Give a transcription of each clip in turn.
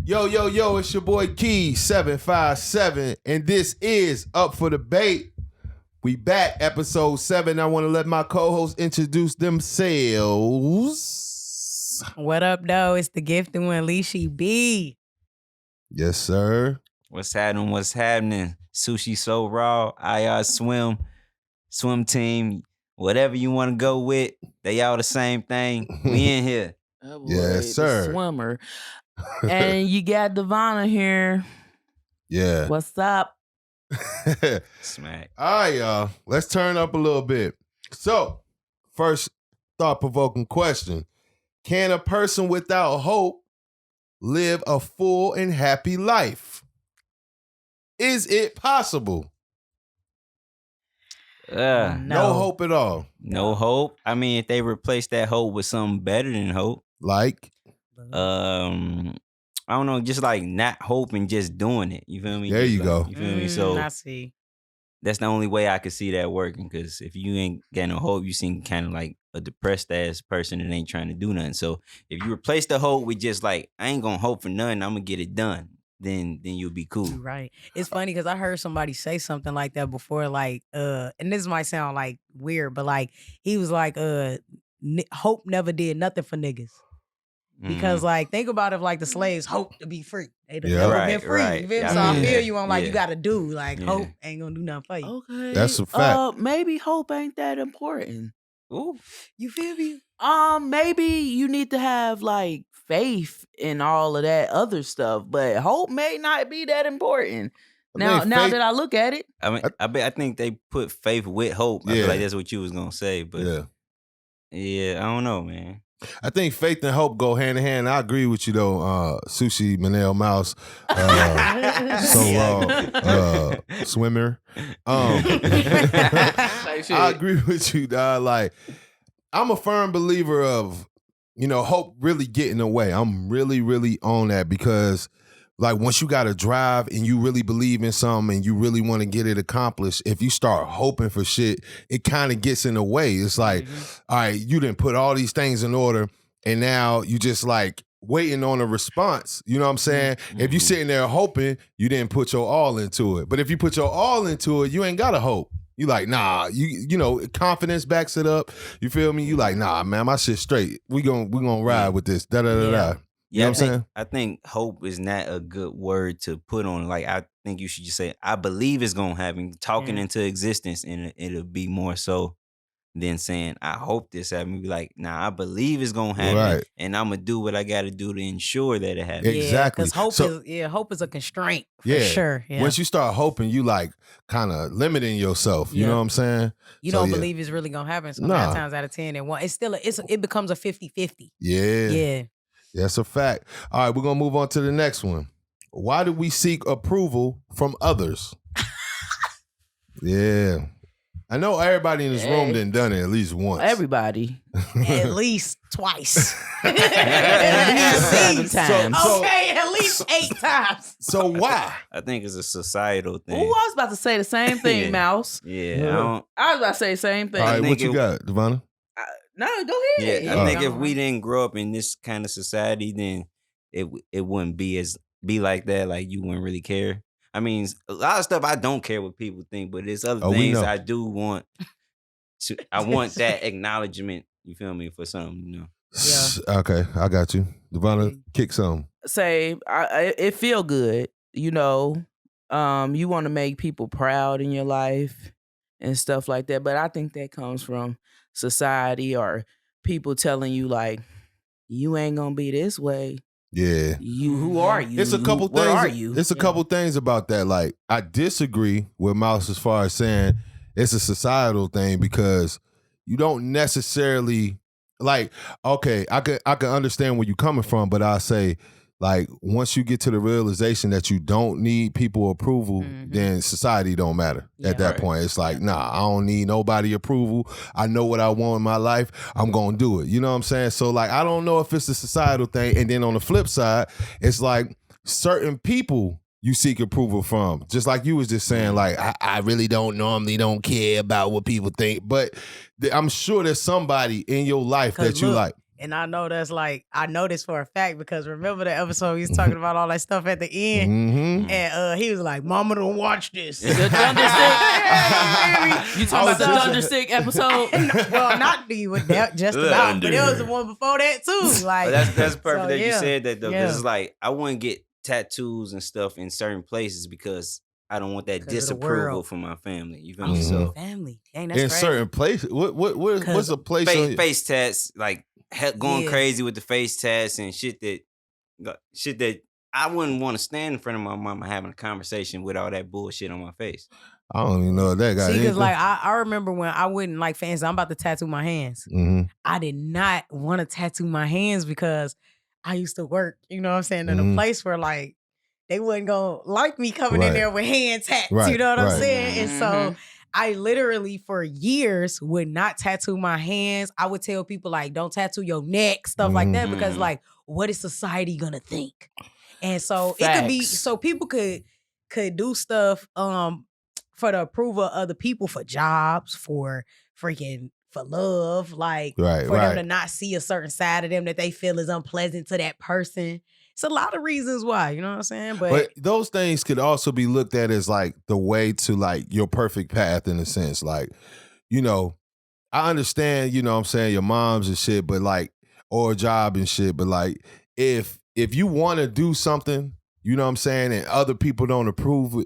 Yo, it's your boy Key 757, and this is Up for Debate. We back, episode 7. I want to let my co-hosts introduce themselves. What up, though? It's the gifted one, Alicia B. Yes, sir. What's happening? Sushi So Raw, IR swim team, whatever you want to go with, they all the same thing. We in here. Oh boy, Yes, sir. The swimmer. And you got Devonna here. Yeah. What's up? Smack. All right, y'all. Let's turn up a little bit. So, first thought-provoking question. Can a person without hope live a full and happy life? Is it possible? No hope at all. No hope. I mean, if they replace that hope with something better than hope. Like? I don't know, just like not hoping, just doing it. You feel me? There you go. You feel me? So I see. That's the only way I could see that working. Because if you ain't got no hope, you seem kind of like a depressed ass person that ain't trying to do nothing. So if you replace the hope with just like, I ain't gonna hope for nothing, I'm gonna get it done, then you'll be cool. Right. It's funny because I heard somebody say something like that before, like, and this might sound like weird, but like he was like, hope never did nothing for niggas. Because like think about if like the slaves hope to be free. They'd have never been free. Right. You feel me? Yeah. So I feel you on like Yeah. you gotta do. Like hope ain't gonna do nothing for you. Okay. That's a fact. Maybe hope ain't that important. Ooh. You feel me? Maybe you need to have like faith in all of that other stuff, but hope may not be that important. Now that I look at it. I mean, I think they put faith with hope. I feel like that's what you was gonna say, but yeah, I don't know, man. I think faith and hope go hand in hand. I agree with you though, Sushi Manel Mouse, So Raw, swimmer. I agree with you, dog. Like, I'm a firm believer of, hope really getting away. I'm really, really on that because, like, once you got to drive and you really believe in something and you really want to get it accomplished, if you start hoping for shit, it kind of gets in the way. It's like, all right, you didn't put all these things in order and now you just like waiting on a response. You know what I'm saying? If you sitting there hoping, you didn't put your all into it. But if you put your all into it, you ain't got to hope. You like, nah, you know, confidence backs it up. You feel me? You like, nah, man, my shit straight. We gonna ride with this. Da da da da. You know what I'm saying? I think hope is not a good word to put on. Like, I think you should just say, I believe it's going to happen. Talking into existence, and it'll be more so than saying, I hope this happens. Be like, nah, I believe it's going to happen. Right. And I'm going to do what I got to do to ensure that it happens. Exactly. Because hope is a constraint for sure. Yeah. Once you start hoping, you like kind of limiting yourself. You know what I'm saying? You don't believe it's really going to happen. So 9 times out of 10, it becomes a 50-50. Yeah. Yeah. That's a fact. All right, we're going to move on to the next one. Why do we seek approval from others? Yeah. I know everybody in this room done it at least once. Everybody. At least twice. At least 7 times. At least 8 times. So why? I think it's a societal thing. Ooh, I was about to say the same thing, Mouse. Yeah. I was about to say the same thing. All right, what you got, Devonna? No, go ahead. Yeah, I think if we didn't grow up in this kind of society, then it wouldn't be like that. Like, you wouldn't really care. I mean, a lot of stuff I don't care what people think, but there's other things I do want to. I want that acknowledgement. You feel me, for something, you know. Yeah. Okay, I got you. Devonna, kick some. Say, it feel good. You know, you want to make people proud in your life and stuff like that. But I think that comes from society or people telling you like, you ain't gonna be this way. Yeah. Who are you? It's a couple things. Where are you? It's a couple things about that. Like, I disagree with Mouse as far as saying it's a societal thing because you don't necessarily like, okay, I can understand where you're coming from, but I say, like, once you get to the realization that you don't need people approval, then society don't matter at that point. It's like, nah, I don't need nobody approval. I know what I want in my life. I'm going to do it. You know what I'm saying? So, like, I don't know if it's a societal thing. And then on the flip side, it's like certain people you seek approval from. Just like you was just saying, like, I really don't care about what people think. But I'm sure there's somebody in your life that you like. And I know that's like, I know this for a fact because remember the episode he was talking about all that stuff at the end? Mm-hmm. And he was like, Mama don't watch this. The Thunderstick? You talking about the Thunderstick episode? Well, not the with that, just about, but it was the one before that too. Like that's perfect so, that you yeah. said that though. Yeah. Because it's like I wouldn't get tattoos and stuff in certain places because I don't want that 'Cause of the disapproval world. from my family. You feel me? So Family. Dang, that's In crazy. certain places, what's a place? face tats, like going Yeah. crazy with the face tats and shit that I wouldn't want to stand in front of my mama having a conversation with all that bullshit on my face. I don't even know if that guy. See, because like I remember when I wouldn't like fans, I'm about to tattoo my hands. Mm-hmm. I did not want to tattoo my hands because I used to work, you know what I'm saying, in a place where like they wasn't gonna like me coming in there with hand tats, you know what I'm saying? And so I literally for years would not tattoo my hands. I would tell people like, don't tattoo your neck, stuff like that, because like, what is society gonna think? And so it could be, so people could do stuff for the approval of other people, for jobs, for love, like for them to not see a certain side of them that they feel is unpleasant to that person. It's a lot of reasons why, you know what I'm saying? But those things could also be looked at as like the way to like your perfect path in a sense. Like, you know, I understand, you know what I'm saying, your moms and shit, but like, or a job and shit, but like if you want to do something, you know what I'm saying, and other people don't approve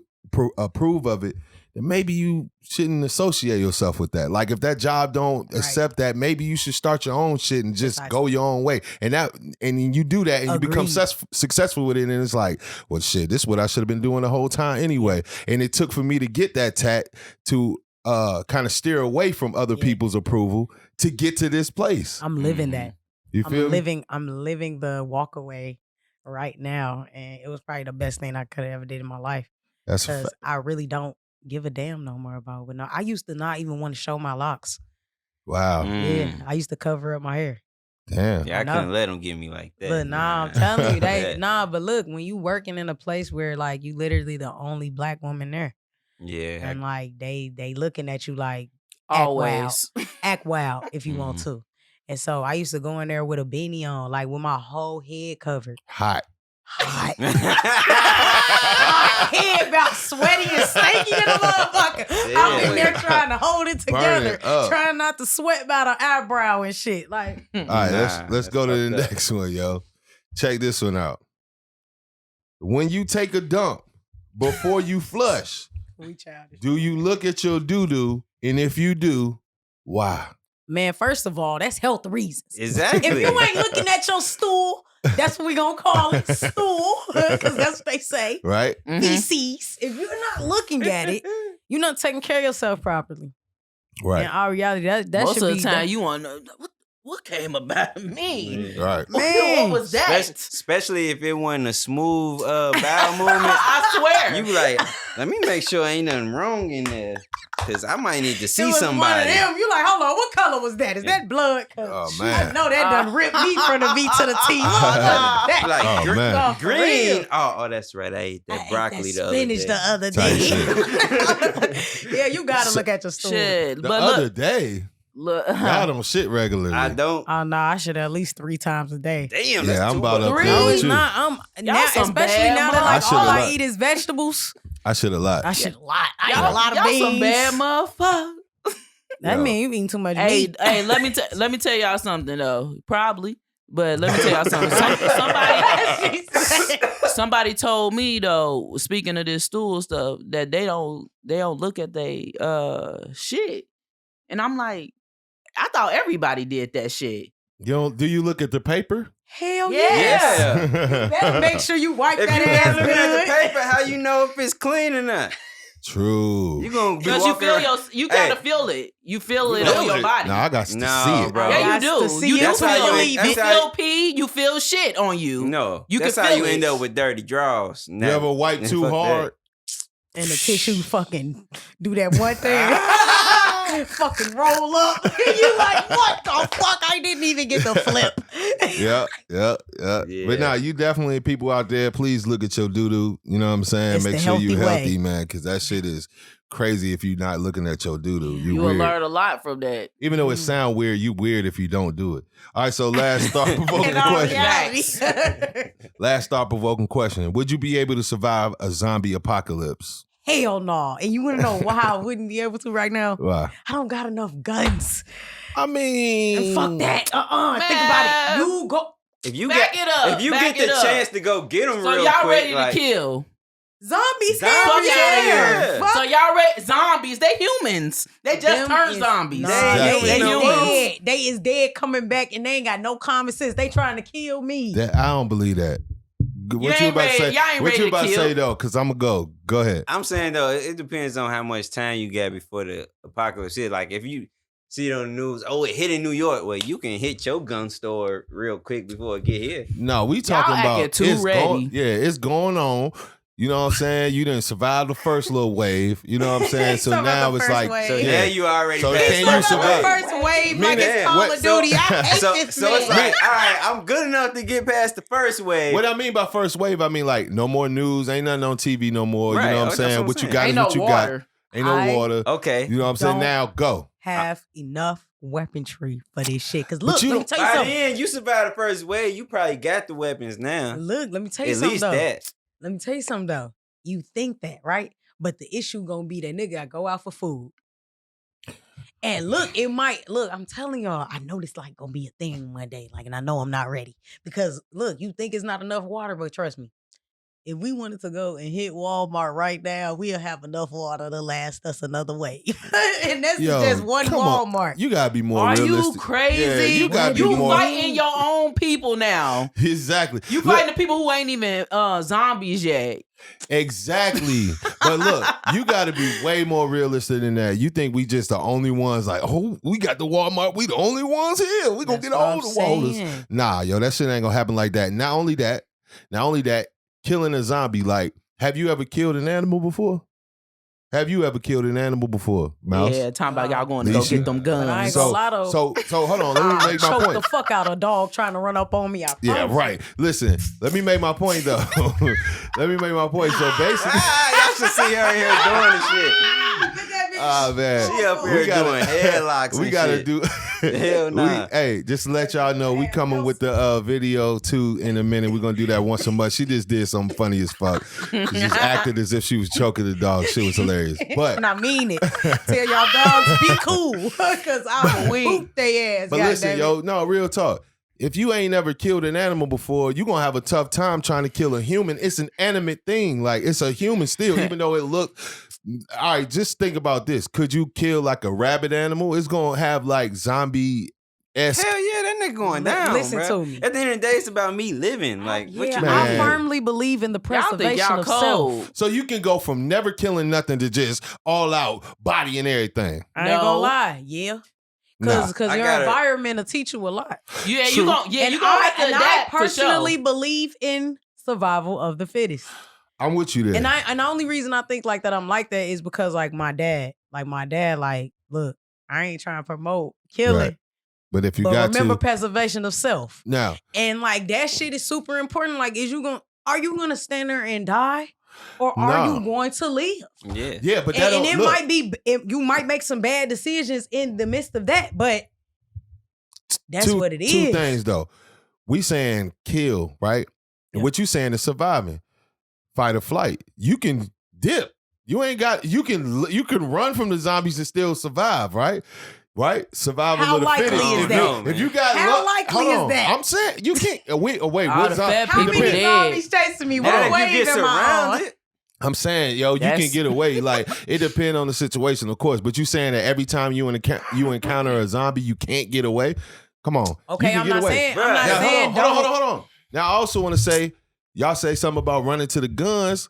of it, then maybe you shouldn't associate yourself with that. Like if that job don't accept that, maybe you should start your own shit and just go your own way. And you do that and you become successful with it. And it's like, well, shit, this is what I should have been doing the whole time anyway. And it took for me to get that tat to kind of steer away from other people's approval to get to this place. I'm living that. You feel me? I'm living the walk away right now. And it was probably the best thing I could have ever did in my life. That's because I really don't give a damn no more about it. No, I used to not even want to show my locks. Wow. Yeah, I used to cover up my hair. Damn. Yeah, I couldn't let them get me like that. But I'm telling you, but look, when you working in a place where like you literally the only black woman there. Yeah. And like they looking at you like always act wild if you want to. And so I used to go in there with a beanie on, like with my whole head covered. Hot. My head about sweaty and stanky in a motherfucker. I'm in there trying to hold it together, trying not to sweat about an eyebrow and shit. Like, all right, let's go to the next one, yo. Check this one out. When you take a dump before you flush, do you look at your doo-doo? And if you do, why? Man, first of all, that's health reasons. Exactly. If you ain't looking at your stool, that's what we gonna call it, stool, because that's what they say. Right? Feces. If you're not looking at it, you're not taking care of yourself properly. Right. In all reality, that most should of the be time you want to know what came about me. Right. Man, what was that? Especially if it wasn't a smooth bowel movement. I swear. You be like, let me make sure ain't nothing wrong in there. Cause I might need to see it was somebody. One of them. You like, hold on, what color was that? Is that blood? Oh man. I know that done ripped me from the V to the T. Green. Oh, that's right. I ate that broccoli the other day. Spinach the other day. Yeah, you gotta look at your stool. Shit. The other day. Look, y'all don't shit regularly. I don't. Oh no, I should at least 3 times a day. Damn, yeah, I'm about up there with you. Now, especially now that like all I eat is vegetables. I should a lot. I should a lot. I eat a lot of y'all beans. Some bad motherfuckers. That mean you eating too much meat. Hey, let me tell y'all something though. Probably, but let me tell y'all something. Somebody told me though. Speaking of this stool stuff, that they don't look at they shit, and I'm like, I thought everybody did that shit. Do you look at the paper? Hell yes. Yeah. You better make sure you wipe If that you ass ain't looking at the good. paper, how you know if it's clean or not? True. You gonna be Because you gotta feel it. You feel it on your body. No, I got to see it, bro. Yeah, you do. You That's how you feel pee. You feel shit on you. No, you that's can how feel you it. end up with dirty drawers. You ever wipe too hard? And the tissue fucking do that one thing. Fucking roll up. You like, what the fuck? I didn't even get the flip. Yeah. But nah, you definitely, people out there, please look at your doo-doo. You know what I'm saying? It's Make the sure you healthy healthy, way. man, because that shit is crazy if you're not looking at your doodle. You will weird. learn a lot from that. Even though it sound weird, you weird if you don't do it. All right, so last thought-provoking question. Last thought-provoking question. Would you be able to survive a zombie apocalypse? Hell no. And you want to know why I wouldn't be able to right now? Why? I don't got enough guns. I mean... And fuck that. Think about it. You go... If you Back get, it up. if you Back get the it up. chance to go get them So real y'all quick, ready like, to kill? Zombies Zombies hell yeah. yeah. Fuck So y'all ready? Zombies, they humans. They just them turned is- zombies. Nah, Exactly. they They is humans. dead. They is dead coming back and they ain't got no common sense. They trying to kill me. I don't believe that. What you ain't about ready- to say? y'all ain't What ready you to about to kill. say though? Because I'm gonna go. Go ahead. I'm saying though, it depends on how much time you got before the apocalypse hit. Like if you see it on the news, oh, it hit in New York. Well, you can hit your gun store real quick before it get here. No, we talking acting about too it's ready. going. Yeah, it's going on. You know what I'm saying? You didn't survive the first little wave. You know what I'm saying? So Talking about now the it's first like, wave. So Yeah. now you already So past can the you first survive? wave. First wave Me like man, it's Call what- of Duty. I hate So, this so man. it's like, all right, I'm good enough to get past the first wave. what I mean by first wave, I mean like no more news, ain't nothing on TV no more. Right, You know what I'm that's saying? what I'm What you saying. got Ain't is no what you water. got. Ain't no I- water. Okay. You know what I'm saying? Don't Now go. have enough weaponry for this shit. Cause But look, you let me don't- tell you By something. then, you survived the first wave. You probably got the weapons now. Look, let me tell you At something least though. that. Let me tell you something though. You think that, right? But the issue gonna be that nigga gotta go out for food. And look, I'm telling y'all, I know this like gonna be a thing one day. Like, and I know I'm not ready. Because look, you think it's not enough water, but trust me, if we wanted to go and hit Walmart right now, we'll have enough water to last us another wave. And that's Yo, just one come on. Walmart. You gotta be more Are realistic. you crazy? Yeah, you gotta be You more. fighting your own people now. Exactly. You Look, fighting the people who ain't even zombies yet. Exactly. But look, you got to be way more realistic than that. You think we just the only ones like, oh, we got the Walmart. We the only ones here. We going to That's get all what the I'm Wallers. saying. Nah, yo, that shit ain't going to happen like that. Not only that, killing a zombie, like, have you ever killed an animal before? Have you ever killed an animal before, Mouse? Yeah, talking about y'all going to go Nisha? get them guns. But I ain't gonna lie though. So hold on. Let me make my choke point. the fuck out of a dog trying to run up on me. I Yeah, promise. right. Listen, let me make my point though. Let me make my point. So basically, Y'all should see her here doing the shit. oh man, She up here doing headlocks and we gotta shit. do. Hell nah. Hey, just to let y'all know, we coming with the video too in a minute. We're gonna do that once a month. She just did something funny as fuck. She just acted as if she was choking the dog. Shit was hilarious. But And I mean it. Tell y'all dogs be cool, cause I'll whoop they ass. But listen, yo, no, real talk. If you ain't never killed an animal before, you're gonna have a tough time trying to kill a human. It's an animate thing. Like, it's a human still, even though it look. All right, just think about this. Could you kill like a rabid animal? It's gonna have like zombie-esque. Hell yeah, that nigga going down. Listen bro. to me. At the end of the day, it's about me living. Like, what Yeah, you Man. I mean? firmly believe in the Y'all think preservation y'all of cold. self. So you can go from never killing nothing to just all out body and everything. I ain't gonna No. lie, yeah. Nah. Cause I your gotta- environment will teach you a lot. Yeah, True. you gon' and you gonna have to I adapt personally for sure. believe in survival of the fittest. I'm with you there. And the only reason I think like that I'm like that is because like my dad, look, I ain't trying to promote killing, Right. But if you but got remember to preservation of self. now, And like that shit is super important. Like, are you gonna stand there and die? Or are No. you going to live? Yeah. yeah, but that And don't it look. might be you might make some bad decisions in the midst of that, but that's what it is. Two things though. We saying kill, right? And Yeah. what you saying is surviving. Fight or flight. You can dip. You ain't got you can run from the zombies and still survive, right? Right? Survival How of the likely fittest. is If that? you- If you got How luck, likely hold is on. that? I'm saying you can't wait, All what's the up? fat How It people many depends. dead. zombies chasing me with Now a that you wave get in my arm? surrounded, I'm saying, yo, you That's- can get away. Like, it depends on the situation, of course. But you saying that every time you encounter a zombie, you can't get away? Come on. Okay, You can I'm get not away. saying. Bruh. I'm not Now, saying. hold on. Now, I also want to say, y'all say something about running to the guns.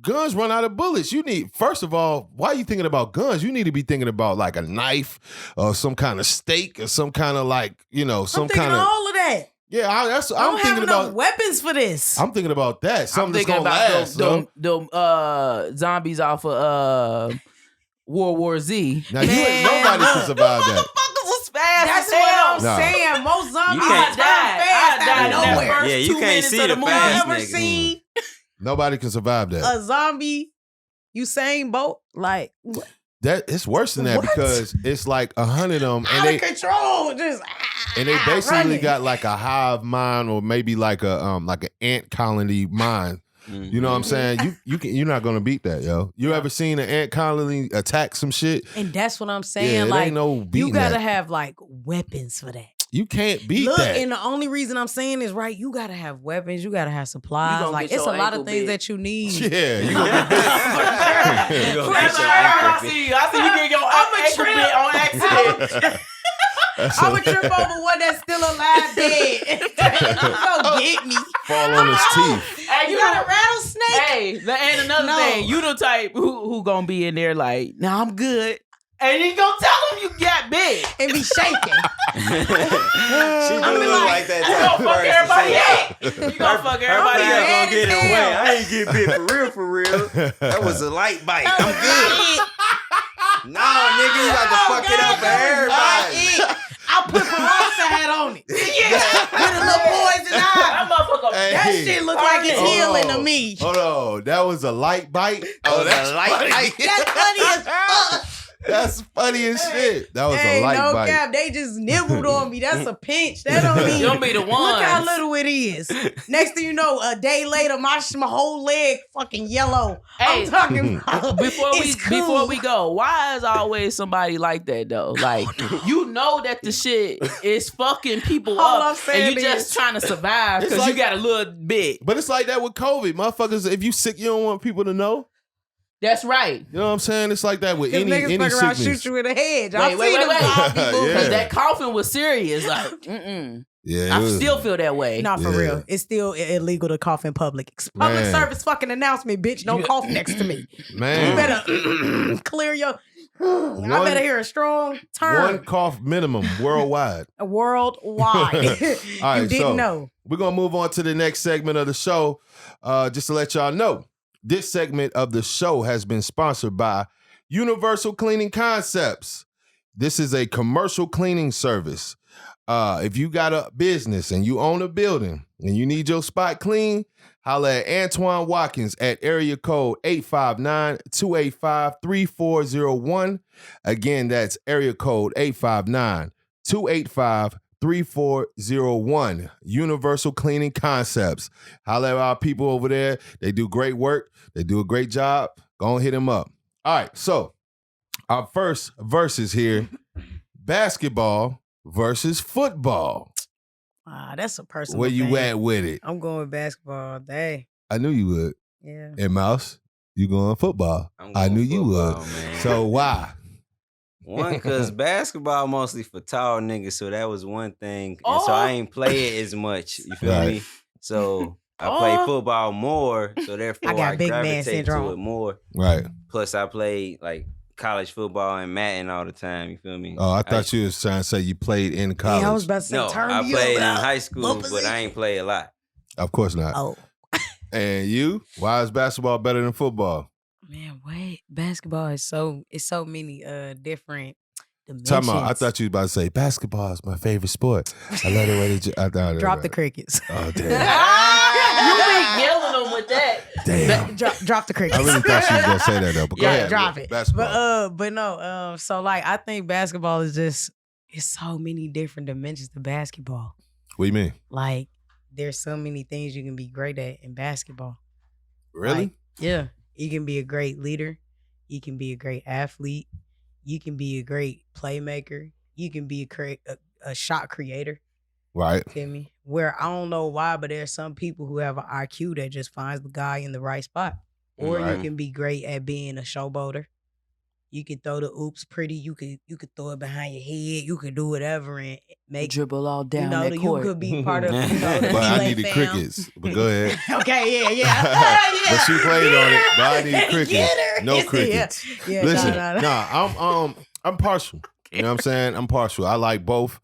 Guns run out of bullets. You need, first of all, why are you thinking about guns? You need to be thinking about like a knife or some kind of steak or some kind of like, I'm some thinking kind of of. all of that. Yeah, I I'm don't have thinking enough about. weapons for this. I'm thinking about that. I'm Something that's thinking gonna about last. son. them zombies off of World War Z. Now, you ain't, Man, nobody can look. survive that. Motherfuckers was fast That's as what hell. I'm Nah. saying. Most zombies You turn can't- fast I died out in of that nowhere. first Yeah, you 2 can't minutes see of the the movie. Y'all fast ever nigga. seen Nobody can survive that. a zombie Usain Bolt, like That it's worse than that What? because it's like 100 of them, and out they of control, just basically running. got like a hive mind or maybe like an ant colony mind. You know what I'm saying? You're not gonna beat that, yo. You ever seen an ant colony attack some shit? And that's what I'm saying. Yeah, it like ain't no beating you gotta that. have like weapons for that. You can't beat Look, that. and the only reason I'm saying is right, you gotta have weapons, you gotta have supplies. gonna Like get it's your a lot of ankle things bit. that you need. Yeah, you gonna be You gonna That's get your right. ankle I bit. see you get your ankle trip. bit on accident. I would trip over one that's still alive dead. Don't get me. fall on his teeth. Hey, You got a rattlesnake? Hey, and another No. thing, you the type who gonna be in there like, nah, I'm good. And you gonna tell him you got big. And be shaking. She do look like that You type gonna of fuck person. everybody Say, up. You gonna fuck Her everybody plan up. gonna get as away. hell. I ain't get bit for real. That was a light bite. I'm good. No, nigga, you got to fuck it up for everybody. I put peroxide on it. Yeah. With a little poison eye. That motherfucker. Hey. That shit look like it's healing to me. Hold on, that was a light bite. Oh, That's a light bite. That's funny as fuck. That's funny as shit. That was Hey, a light no bite. cap. They just nibbled on me. That's a pinch. That don't mean. You don't be the Look how ones. little it is. Next thing you know, a day later, my whole leg fucking yellow. Hey, I'm talking about it's cool. Before we go, why is always somebody like that though? Like you know that the shit is fucking people All I'm up, saying and you is- just trying to survive It's because like- you got a little bit. But it's like that with COVID. Motherfuckers, if you sick, you don't want people to know. That's right. You know what I'm saying? It's like that with Cause any niggas fuck around, sickness. shoot you in the head. Wait, I've wait, seen wait, them wait. zombie movies. Because Yeah. that coughing was serious. Like, mm-mm. Yeah, I it was- still feel that way. Not for Yeah. real. It's still illegal to cough in public. Public Man. service fucking announcement, bitch. Don't cough next to me. man. You better clear your. I One- better hear a strong One term cough minimum worldwide. worldwide. All You right, didn't so know. we're gonna move on to the next segment of the show. Just to let y'all know, this segment of the show has been sponsored by Universal Cleaning Concepts. This is a commercial cleaning service. If you got a business and you own a building and you need your spot clean, holla at Antoine Watkins at area code 859-285-3401. Again, that's area code 859-285-3401. Universal Cleaning Concepts. Holla at our people over there. They do great work. They do a great job. Go and hit them up. All right, so our first verses here, basketball versus football. That's a personal Where you thing. at with it? I'm going with basketball all day. I knew you would. Yeah. And Mouse, you going football. I'm I going knew you would. football, man. So why? One, because basketball mostly for tall niggas, so that was one thing. And so I ain't play it as much. You feel Right. me? So I play football more, so therefore I got I big man gravitate to syndrome. it more. Right. Plus, I played like college football and Madden all the time. You feel me? Oh, I thought you was trying to say you played in college. Yeah, I was about to say, No, turn I me played in up. high school, What but I ain't play a lot. Of course not. Oh. And you? Why is basketball better than football? Man, wait. Basketball is so many different dimensions. Time out. I thought you was about to say basketball is my favorite sport. I love the way I thought Drop the crickets. Oh damn. You be yelling them with that. Damn. Drop the crickets. I really thought she was gonna say that though. But go Yeah, ahead. drop it. Basketball. But no, so like I think basketball is just it's so many different dimensions to basketball. What do you mean? Like there's so many things you can be great at in basketball. Really? Like, yeah. You can be a great leader. You can be a great athlete. You can be a great playmaker. You can be a shot creator. Right. Feel me? Where I don't know why, but there's some people who have an IQ that just finds the guy in the right spot. Or Right. you can be great at being a showboater. You can throw the oops pretty. You could throw it behind your head. You could do whatever and make Dribble all down you know that court. you could be part of. You know, the But I LA need the fam. crickets. But go ahead. Okay, yeah. But she played on it. But I need crickets. Get her. No Yeah. crickets. Yeah, Listen, no. I'm partial. You know what I'm saying? I'm partial. I like both.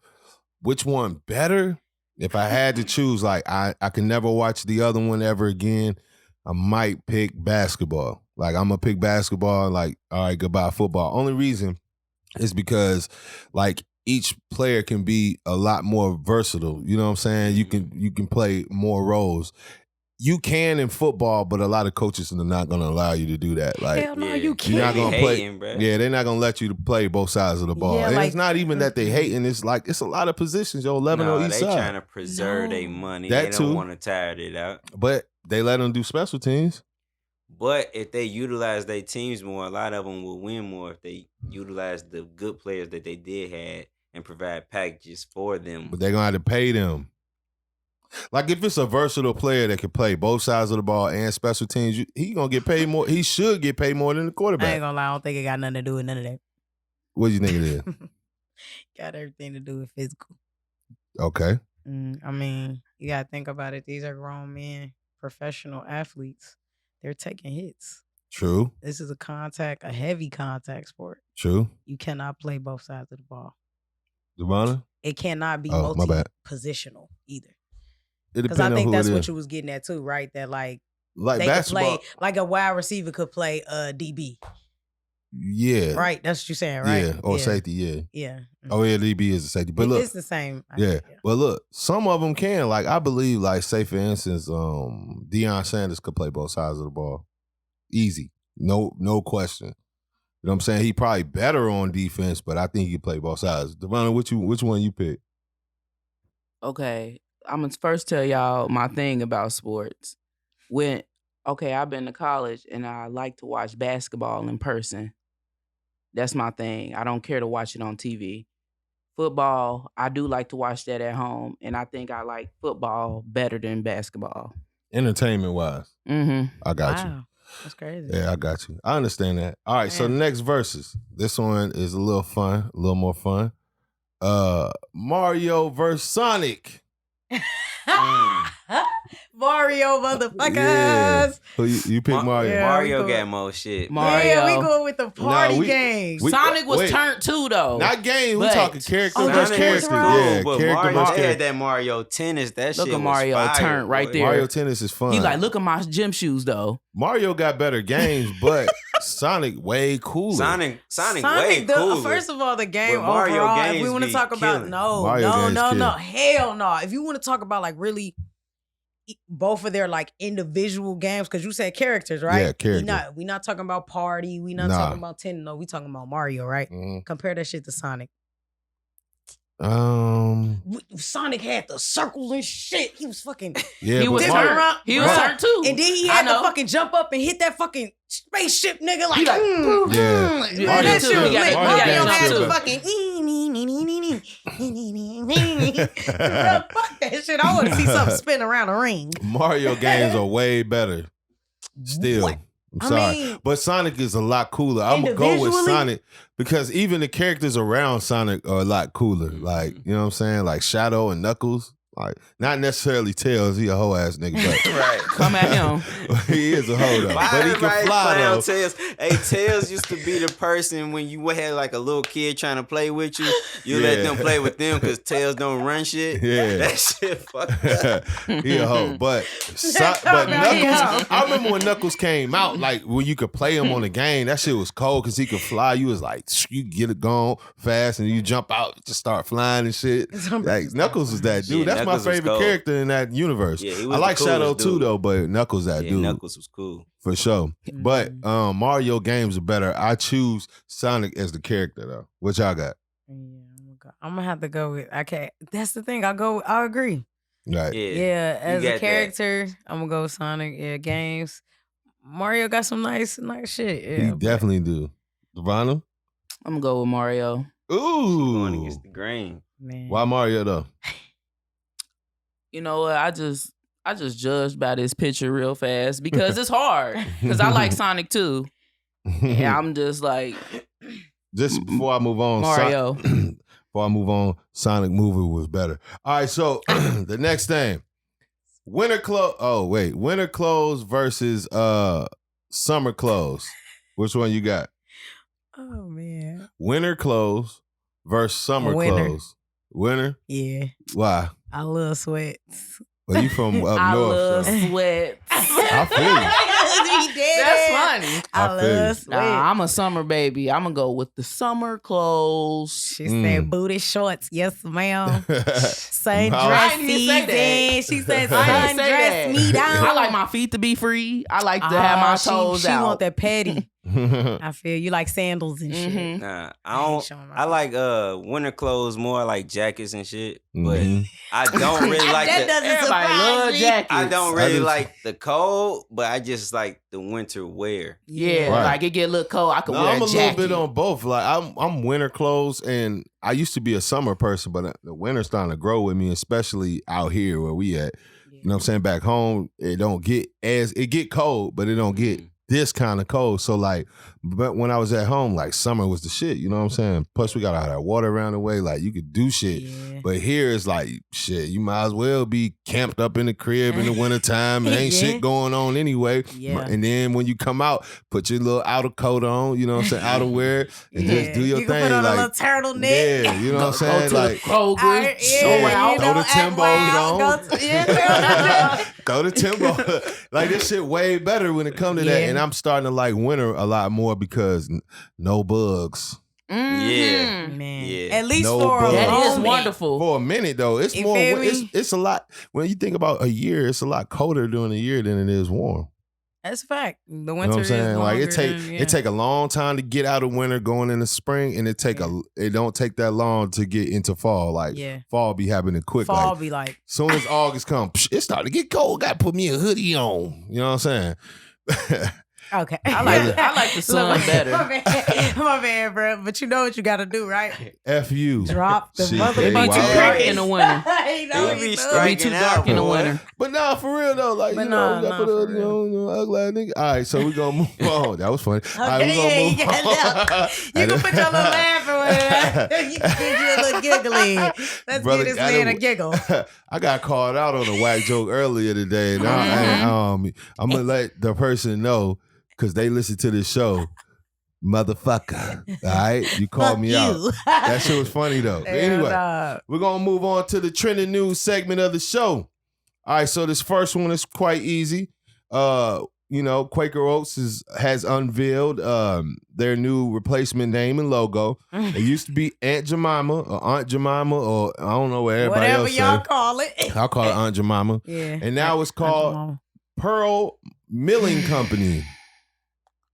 Which one better? If I had to choose, like I can never watch the other one ever again, I might pick basketball. Like I'm gonna pick basketball. Like all right, goodbye football. Only reason is because like each player can be a lot more versatile. You know what I'm saying? You can play more roles. you can in football, but a lot of coaches are not going to allow you to do that. Like, hell no, you can't. You're not going to play. Bro. Yeah, they're not going to let you to play both sides of the ball. Yeah, and like, it's not even that they hating. It's like it's a lot of positions, 11 on each they side. trying to preserve their money. That they don't too. want to tire it out. But they let them do special teams. But if they utilize their teams more, a lot of them will win more if they utilize the good players that they did have and provide packages for them. But they're going to have to pay them. Like, if it's a versatile player that can play both sides of the ball and special teams, he going to get paid more. He should get paid more than the quarterback. I ain't gonna lie, I don't think it got nothing to do with none of that. What do you think it is? Got everything to do with physical. Okay. I mean, you gotta think about it. These are grown men, professional athletes. They're taking hits. True. This is a heavy contact sport. True. You cannot play both sides of the ball. Devonna? It cannot be my bad. multi-positional either. It Because I depends on think who that's it what is. you was getting at too, right? That like Like they basketball. could play, like a wide receiver could play DB. Yeah. Right? That's what you're saying, right? Yeah. Or safety, yeah. Yeah. Oh, yeah, DB is a safety. But look. It's the same. Yeah. But look, some of them can. Like, I believe, like, say, for instance, Deion Sanders could play both sides of the ball. Easy. No question. You know what I'm saying? He probably better on defense, but I think he can play both sides. Devonna, which one you pick? Okay, I'm gonna first tell y'all my thing about sports. I've been to college and I like to watch basketball in person. That's my thing. I don't care to watch it on TV. Football, I do like to watch that at home, and I think I like football better than basketball. Entertainment wise. Mm-hmm. I got you. That's crazy. Yeah, I got you. I understand that. All right, so the next verses. This one is a little fun, a little more fun. Mario versus Sonic. Mario motherfuckers. Yeah. Who you pick Mario? Yeah, Mario got more shit. Mario. We going with the party games. Sonic was turned too, though. Not game. We talking characters. Sonic characters. cool, Yeah, but character Mario versus had character. that Mario Tennis. That shit Look at was Mario fire, turned right boy. there. Mario Tennis is fun. He like, look at my gym shoes, though. Mario got better games, but Sonic way cooler. Sonic way cooler. First of all, the game But Mario overall, if games we want to be talk about killing. Mario games no, kill. hell no. If you want to talk about like really both of their like individual games, because you said characters, right? Yeah, character. We not talking about party. We not talking about 10. No, we talking about Mario, right? Mhm. Compare that shit to Sonic. Sonic had the circles and shit. He was fucking. Yeah, He was but Mario, turned. He was turned too. And then he had to fucking jump up and hit that fucking spaceship nigga like. Yeah. Man, Mario that shit was too. lit. Mario Mario games had too, to but- fucking. Fuck that shit. I want to see something spin around a ring. Mario games are way better. Still. What? I'm sorry. mean, but Sonic is a lot cooler. I'm going to go with individually? Sonic because even the characters around Sonic are a lot cooler. Like, you know what I'm saying? Like Shadow and Knuckles. Like, not necessarily Tails. He a hoe ass nigga, but Right. Come at him. he is a hoe though. Why But he everybody can fly play on though. Tails? Hey, Tails used to be the person when you had like a little kid trying to play with you. You let them play with them because Tails don't run shit. Yeah. That shit fucked up. He a hoe. But about Knuckles, I remember when Knuckles came out, like when you could play him on the game, that shit was cold because he could fly. You was like, you get it going fast and you jump out, just start flying and shit. Like Knuckles was that dude. Yeah, That's Knuckles my was favorite cold. character in that universe. Yeah, he I was like the Shadow coolest too dude. though, but Knuckles that Yeah, dude. Knuckles was cool. For sure. But Mario games are better. I choose Sonic as the character though. What y'all got? Yeah, I'm gonna have to go with. I can't. That's the thing. I agree. Right. Yeah, as got a that. character, I'm gonna go with Sonic. Yeah, games. Mario got some nice shit. Yeah, He definitely do. Devonna? I'm gonna go with Mario. Going Ooh. against the grain. man. Why Mario though? You know what? I just judged by this picture real fast because it's hard. Because I like Sonic too. And I'm just like Just before I move on, Mario. before I move on, Sonic movie was better. All right, so the next thing, winter clothes versus summer clothes. Which one you got? Oh man. Winter clothes versus summer Winter. clothes. Winter? Yeah, Why? I love sweats. Well, you from up I north? love so. sweats. I feel you. be dead. That's funny. I love sweat. Nah, I'm a summer baby. I'm gonna go with the summer clothes. She said booty shorts. Yes, ma'am. Sundress I didn't even say that. season. She said I didn't say sundress that. me down. I like my feet to be free. I like to have my toes she out. want that petty. I feel you like sandals and shit. Mhm. Nah, ain't showing my I like winter clothes more, like jackets and shit. But I don't really like that the. doesn't Everybody surprise love me. jackets. I don't really like the cold, but I just like the winter wear. Yeah, Right. like it get a little cold. I could No, wear I'm a a jacket. little bit on both. Like I'm winter clothes, and I used to be a summer person, but the winter's starting to grow with me, especially out here where we at. You know what I'm saying? Back home, it get cold, but it don't get this kind of cold. So like, but when I was at home, like summer was the shit. You know what I'm saying? Plus we got all that water around the way. Like you could do shit. Yeah. But here it's like shit. You might as well be camped up in the crib in the wintertime. It ain't shit going on anyway. Yeah. And then when you come out, put your little outer coat on. You know what I'm saying? Outerwear and just do your you thing. Can put on like a little turtleneck. yeah, you know what I'm saying? Go to Like the Kroger, show out. throw the Timbos on. Yeah. Go to Timbo. Like this shit way better when it comes to that. Yeah. And I'm starting to like winter a lot more because no bugs. Yeah. Man. Yeah. At least No for a bugs. That is moment. wonderful. For a minute though, it's You more. feel me? It's a lot. When you think about a year, it's a lot colder during the year than it is warm. That's a fact. The You know winter what I'm is saying? Like longer than, it take a long time to get out of winter going into spring, and it don't take that long to get into fall. Like Yeah. fall be happening quick. fall Like be like, soon as August comes, it's starting to get cold. Got to put me a hoodie on. You know what I'm saying? okay. I like the sun better. My bad, bro. But you know what you got to do, right? F you. Drop the CKY. motherfucking Too dark in the winter. You know It he be do. It'll be too striking dark out, in the boy. winter. But nah, for real though, like But you know, we nah, gotta put for a ugly ass nigga. All right, so we gonna move on. That was funny. All right, we Okay, gonna move on. You can put your little laugh in it. You can give you a little giggly. Let's Brother, give this I man a done- giggle. I got called out on a whack joke earlier today, and I'm gonna let the person know because they listen to this show. Motherfucker. All right? You called Fuck me you. out. That shit was funny though. But Hell anyway, nah. we're gonna move on to the trending news segment of the show. All right, so this first one is quite easy. You know, Quaker Oats has unveiled their new replacement name and logo. It used to be Aunt Jemima or Aunt Jemima, or I don't know what everybody Whatever else y'all say. call it. I'll call it Aunt Jemima. Yeah. And now it's called Pearl Milling Company.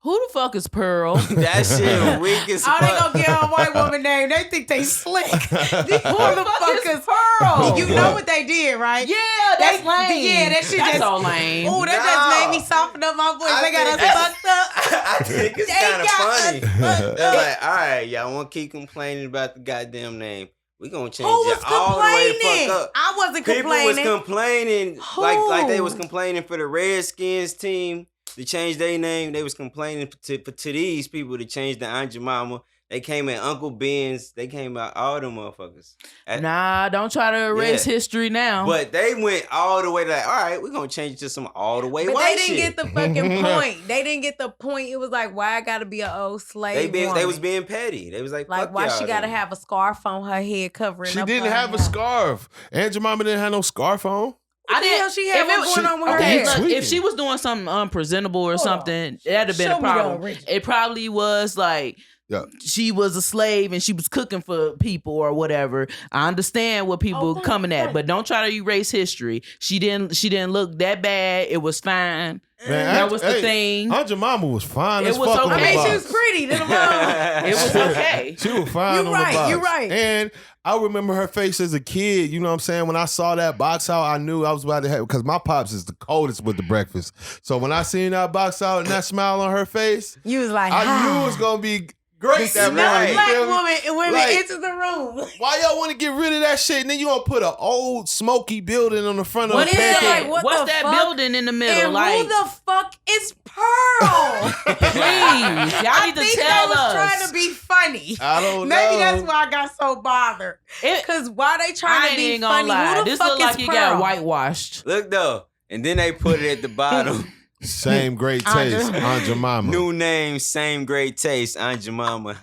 Who the fuck is Pearl? That shit weak as Oh, they fuck. gonna get a white woman name. They think they slick. These Who the fuck motherfuckers. is Pearl? You know what they did, right? Yeah, that's They- lame. yeah, that shit that's just- all lame. Oh, that Nah. just made me soften up my voice. I They got us think fucked up. I think it's They kind of got funny. us fucked They're up. like, all right, y'all want to keep complaining about the goddamn name. We gonna change Who was it all the way the complaining? fuck up. I wasn't People was complaining. complaining like they was Who? complaining for the Redskins team to change their name. They was complaining to these people to change the Aunt Jemima. They came at Uncle Ben's. They came at all them motherfuckers. Nah, don't try to erase Yeah. history now. But they went all the way to like, all right, we're gonna change it to some all the way But white they didn't shit. get the fucking point. They didn't get the point. It was like, why I gotta be an old slave They woman? was being petty. They was like, like, fuck why y'all she gotta then. have a scarf on her head covering She up didn't her have a hair? scarf. Aunt Jemima didn't have no scarf on. What the hell she had? if it What's was- going on with her okay, hair? look, Tweaking. if she was doing something unpresentable or Hold on. something, that'd have been Show a me the problem. original. It probably was like Yeah. she was a slave and she was cooking for people or whatever. I understand what people right, coming at, right. but don't try to erase history. She didn't look that bad. It was fine. Man, That was the thing. Aunt Jemima was fine It as was fuck on the okay. I mean, box. she was pretty. Than a mother. It was okay. She was fine You on right, the box. you right. And I remember her face as a kid. You know what I'm saying? When I saw that box out, I knew I was about to have, because my pops is the coldest with the breakfast. So when I seen that box out and that smile on her face, You was like, I ah. knew it was going to be great that Smell morning. You black feel me? women Like- into the room. Why y'all want to get rid of that shit? And then you gonna put an old smoky building on the front of What the is is pancake? it? that? What What's the that fuck? building in the middle? And Like, who the fuck is Pearl? please, y'all I need to think tell they was us. trying to be funny. I don't Maybe know. that's why I got so bothered. It- Cause why they trying I to ain't be even gonna funny? lie. Who the This fuck look like is it Pearl? got whitewashed. Look though, and then they put it at the bottom. Same great taste, Aunt Jemima. New name, same great taste, Aunt Jemima.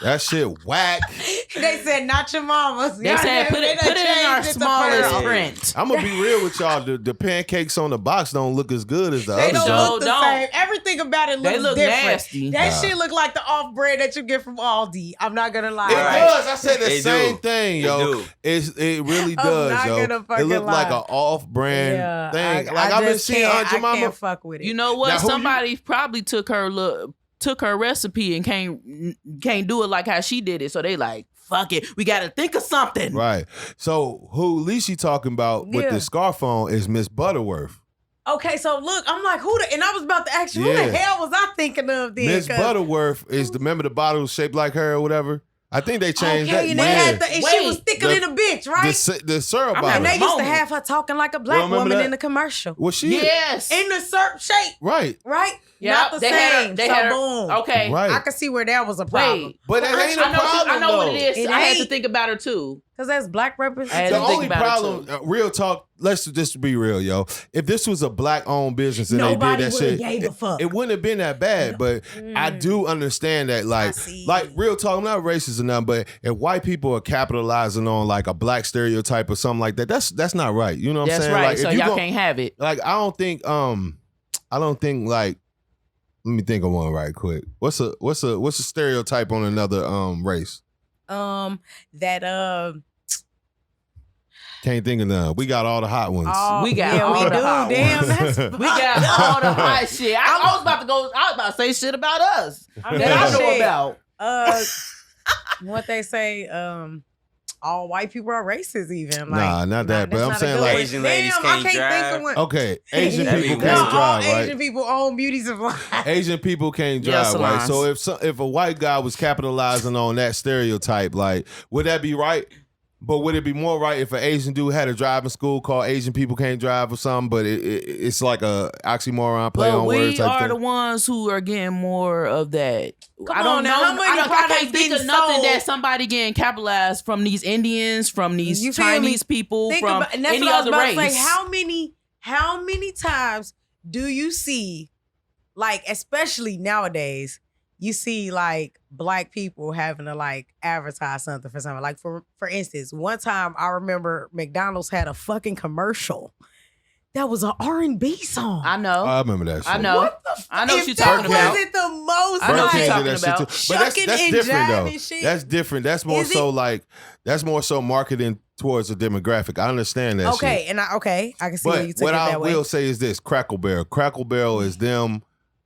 That shit whack. They said not your mama's. They said put it in our smallest pearl. print. I'm gonna be real with y'all. The pancakes on the box don't look as good as the They other don't shit. look the same. Everything about it looks They look different. nasty. That shit look like the off bread that you get from Aldi. I'm not gonna lie. It does. I said the They same do. thing, They yo. do. It really I'm does, not yo. gonna fucking It looked like lie. an off-brand thing. Like I I've been just seeing can't- Aunt Jemima. I can't fuck with it. You know what? Now, who Somebody probably took her recipe and can't do it like how she did it. So they like, fuck it, we got to think of something. Right. So who Leashy talking about with Yeah. the scarf on is Miss Butterworth. Okay, so look, I'm like, and I was about to ask you, who Yeah. the hell was I thinking of then? Miss 'Cause- Butterworth is remember the bottle shaped like her or whatever? I think they changed that. Okay, and they had and she was thicker The- than a bitch, right? The syrup I'm bottle. And they used to moment. have her talking like a You black remember woman that? in the commercial. Was she? Yes. In the syrup shape, Right. right? Yeah, Not the they same. had her. They so had her. boom. Okay. Right. I could see where that was a problem. Wait. But that ain't a problem, I know what though. it is. It I had to ain't. think about her too. Because that's black I had representation. The to think only about it, problem, too. real talk, let's just be real, yo. If this was a black-owned business and Nobody they did that would've shit, gave a fuck. it wouldn't have been that bad. But I do understand that, see. like real talk, I'm not racist or nothing, but if white people are capitalizing on like a black stereotype or something like that, that's not right. You know what I'm That's saying? right. Like, So if you y'all gon- can't have it. Like I don't think like. Let me think of one right quick. What's a stereotype on another race? Can't think of none. We got all the hot ones. We got all we the do. hot Damn, ones. that's We got all the hot shit. I was about to say shit about us that I know shit. about. What they say, all white people are racist even. Like, Nah, not that, but that's I'm not a saying, good like- one. Asian ladies Damn, can't I can't think drive. of one. Okay, Asian That'd people be can't wild. drive, all right? Asian people own beauty supplies. Asian people can't Yeah, drive, right? salons. So if a white guy was capitalizing on that stereotype, like, would that be right? But would it be more right if an Asian dude had a driving school called Asian People Can't Drive or something? But it's like a oxymoron play But on words we type are thing. the ones who are getting more of that. Come I don't on know. now, how many I products can't think of getting nothing sold? that somebody getting capitalized from these Indians, from these You feel me? Chinese people, Think from about, and that's any what I was other about race. to say. How many times do you see, like, especially nowadays, you see like black people having to like advertise something for something. Like for instance, one time I remember McDonald's had a fucking commercial that was an R&B song. I know. I remember that shit. I know. What the I know what if you're that talking about. wasn't the most I know what Burger you're King talking did that shit about. too. But that's Shucking and different though. jiving shit. That's different. That's more Is so like that's more so marketing towards a demographic. I understand that Okay, shit. and I can see where you But took what it I that way. will say is this: Crackle Barrel. Crackle Barrel is them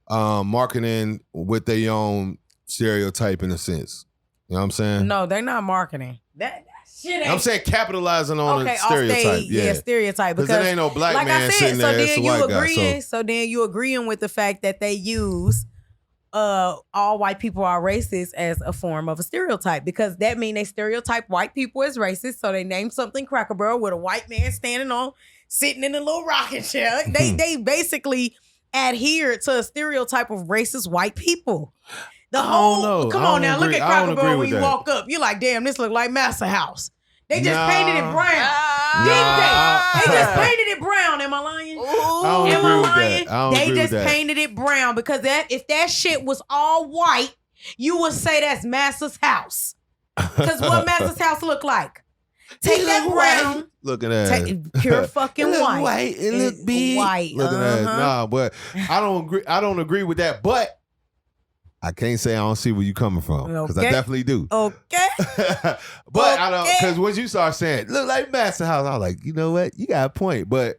marketing with their own stereotype in a sense. You know what I'm saying? No, they're not marketing. That shit ain't. I'm saying capitalizing on a off stereotype. stage, Yeah, stereotype. because Because there ain't no black like man I said, sitting so there. It's a then you white guy. agreeing. So then you agreeing with the fact that they use all white people are racist as a form of a stereotype, because that mean they stereotype white people as racist. So they name something Cracker Barrel with a white man sitting in a little rocking chair. They basically adhere to a stereotype of racist white people. The I don't whole know. come I on don't now, agree- look at I Cracker don't Barrel agree when you with that. walk up. You're like, damn, this look like Massa House. They just Nah. painted it brown. Nah, They just painted it brown. Am I lying? I don't Am agree I with lying? that. I don't They agree with just that. painted it brown because if that shit was all white, you would say that's Massa's house. Because what Massa's house look like? Take It that look brown, white. Look at that. pure fucking It look white. white. It look big. White. Look at that. uh-huh. Nah, but I don't agree. I don't agree with that. But I can't say I don't see where you coming from because I Okay. definitely do. Okay. But I don't, Okay. because once you start saying look like Master House, I was like, you know what, you got a point. But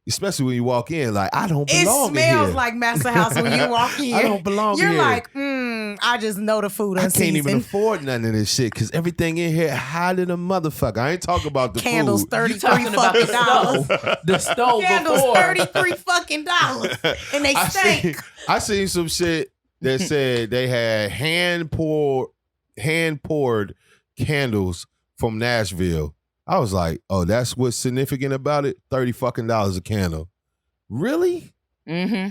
especially when you walk in, like I don't It belong in smells here. like Massa House when you walk in. I don't belong You're here. like, I just know the food I unseasoned. can't even afford none of this shit because everything in here higher than a motherfucker. I ain't talking about the Candles, food. $33 You talking about fucking the dollars. stove? The stove Candles, before. $33 fucking dollars, and they stink. I seen some shit that said they had hand poured candles from Nashville. I was like, oh, that's what's significant about it? $30 fucking a candle. Really? Mm-hmm.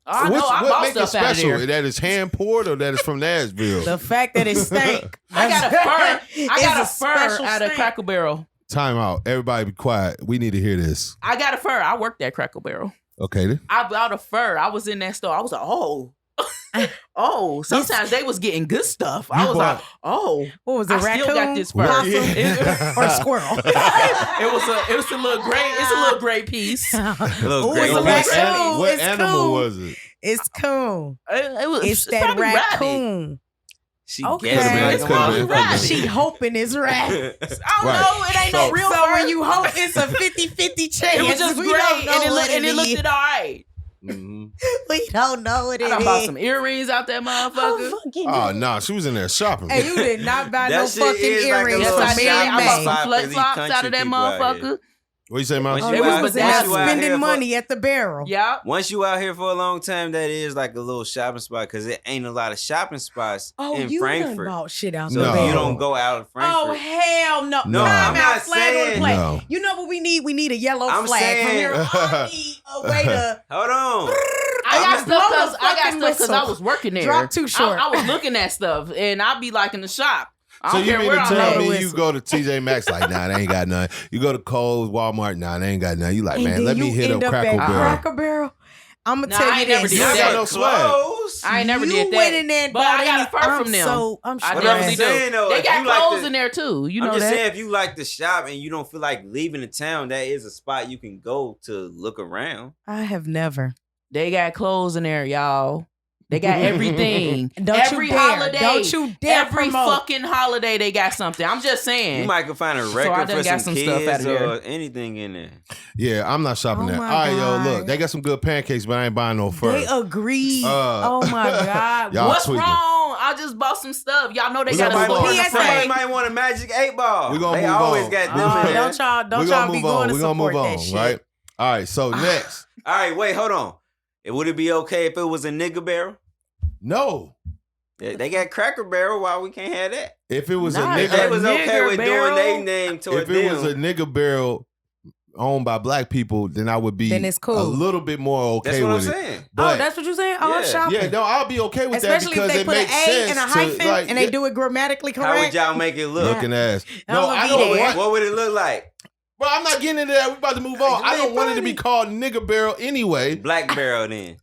I know. I what bought make it stuff out of special? there. That is hand poured or that is from Nashville? The fact that it stank. I got a fur. I got a It's fur special out of stank. Cracker Barrel. Time out. Everybody be quiet. We need to hear this. I got a fur. I worked at Cracker Barrel. Okay then. I bought a fur. I was in that store. I was like, oh, Oh, sometimes they was getting good stuff. I was like, oh, what was it? I Raccoon, still got this fur. or squirrel? It was a little gray. It's a little gray piece. Little Ooh, gray it's a piece. raccoon. What It's animal cool. was it? It's cool. It's that probably rabbit. raccoon. She Okay. guessing like It's a probably motherfucker. rabbit. She hoping it's rat. I don't Right. know. It ain't no real So fur. when you hope, it's a 50-50 chance. It was just We gray, don't know and what it is. looked all right. Mhm. We don't know what I it done bought is. some earrings out that motherfucker. Oh, no, she was in there shopping. Hey, you did not buy That no shit fucking is like a earrings little from Yes, I did. Mary I bought May. some May. flip For these flops country out of that people out motherfucker. here. What you say, man? Once Oh, you we out- was once out you out spending here for- money at the barrel. Yeah. Once you out here for a long time, that is like a little shopping spot because it ain't a lot of shopping spots Oh, in you done Frankfurt. bought shit out So the No. barrel. you don't go out of Frankfurt. Oh hell no! No. Time I'm out, not flag on the saying- play. No. You know what we need? We need a yellow I'm flag from saying- here. I need a way to Hold on. I got blow stuff the because fucking I whistle. was working there. Drop too short. I was looking at stuff, and I'd be like in the shop. I So don't you care mean where to I'm tell at. me whistle. you go to TJ Maxx like, nah, they ain't got nothing. You go to Kohl's, Walmart, nah, they ain't got nothing. You like, and man, then let you me hit end up up Cracker at Barrel. Cracker Barrel. I'm gonna Nah, tell I you ain't never this. did You ain't got that. no swag. Clothes. I ain't never you did that. went in there and But bought I got a any- fur I'm from them. So I'm I sure. definitely saying, do. though, They if got you like clothes the- in there too. You I'm know just that. saying, if you like to shop and you don't feel like leaving the town, that is a spot you can go to look around. I have never. They got clothes in there, y'all. They got everything. Don't every you dare. holiday. Don't you dare Every promote. fucking holiday they got something. I'm just saying. You might could find a I record done for got some some stuff kids out of there. or anything in there. Yeah, I'm not shopping Oh there. All my right, yo, God. look, they got some good pancakes, but I ain't buying no fur. They agreed. Uh, Oh my God. y'all What's tweaking. wrong? I just bought some stuff. Y'all know they We got gonna a move store on. in the PSA. front. Somebody might want a Magic 8 Ball. We gonna they move always on. got them in there. Don't y'all we be gonna move going on. to We gonna move support on, that shit. right? All right, so next. All right, wait, hold on. Would it be okay if it was a nigga barrel? No. They got Cracker Barrel. Why we can't have that? If it was Nah, a If nigga, they was okay nigger with barrel? doing their name to if it was a nigga barrel owned by black people, then I would be Then it's cool. a little bit more that's okay what I'm with it. saying. Oh, But that's what you're saying? Oh, I'm Yeah. shopping. yeah, no, I'll be okay with Especially that because if they it put an makes A sense and a to, hyphen like, and they do it grammatically How would correct. y'all make it look? looking ass. I'm No, gonna I be don't there. want. What would it look like? Bro, I'm not getting into that. We're about to move on. You I don't ain't want it to be funny. called nigga barrel anyway. Black Barrel then.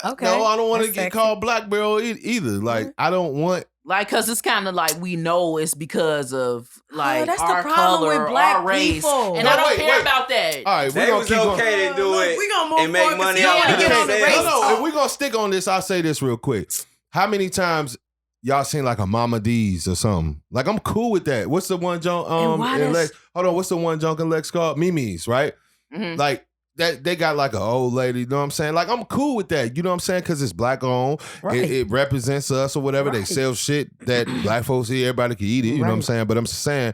Okay, No, I don't want to that's get sexy. called black barrel either. Like, I don't want. Like, cause it's kind of like we know it's because of like that's the our problem with color, black our race, people. and No, I don't wait, care wait. about that. All right, we're They gonna was keep going. okay to do it We gonna move and make on 'cause money you don't off wanna of get on the themselves. race. No, if we're gonna stick on this, I'll say this real quick. How many times y'all seen like a Mama D's or something? Like, I'm cool with that. What's the one junk And why in does- Lex? Hold on, what's the one junk in Lex called? Mimi's, right? Mhm. Like that they got like an old lady, you know what I'm saying? Like, I'm cool with that, you know what I'm saying? Because it's black owned. Right. It represents us or whatever. They Right. sell shit that black folks eat, everybody can eat it, you know what I'm Right. saying? But I'm just saying,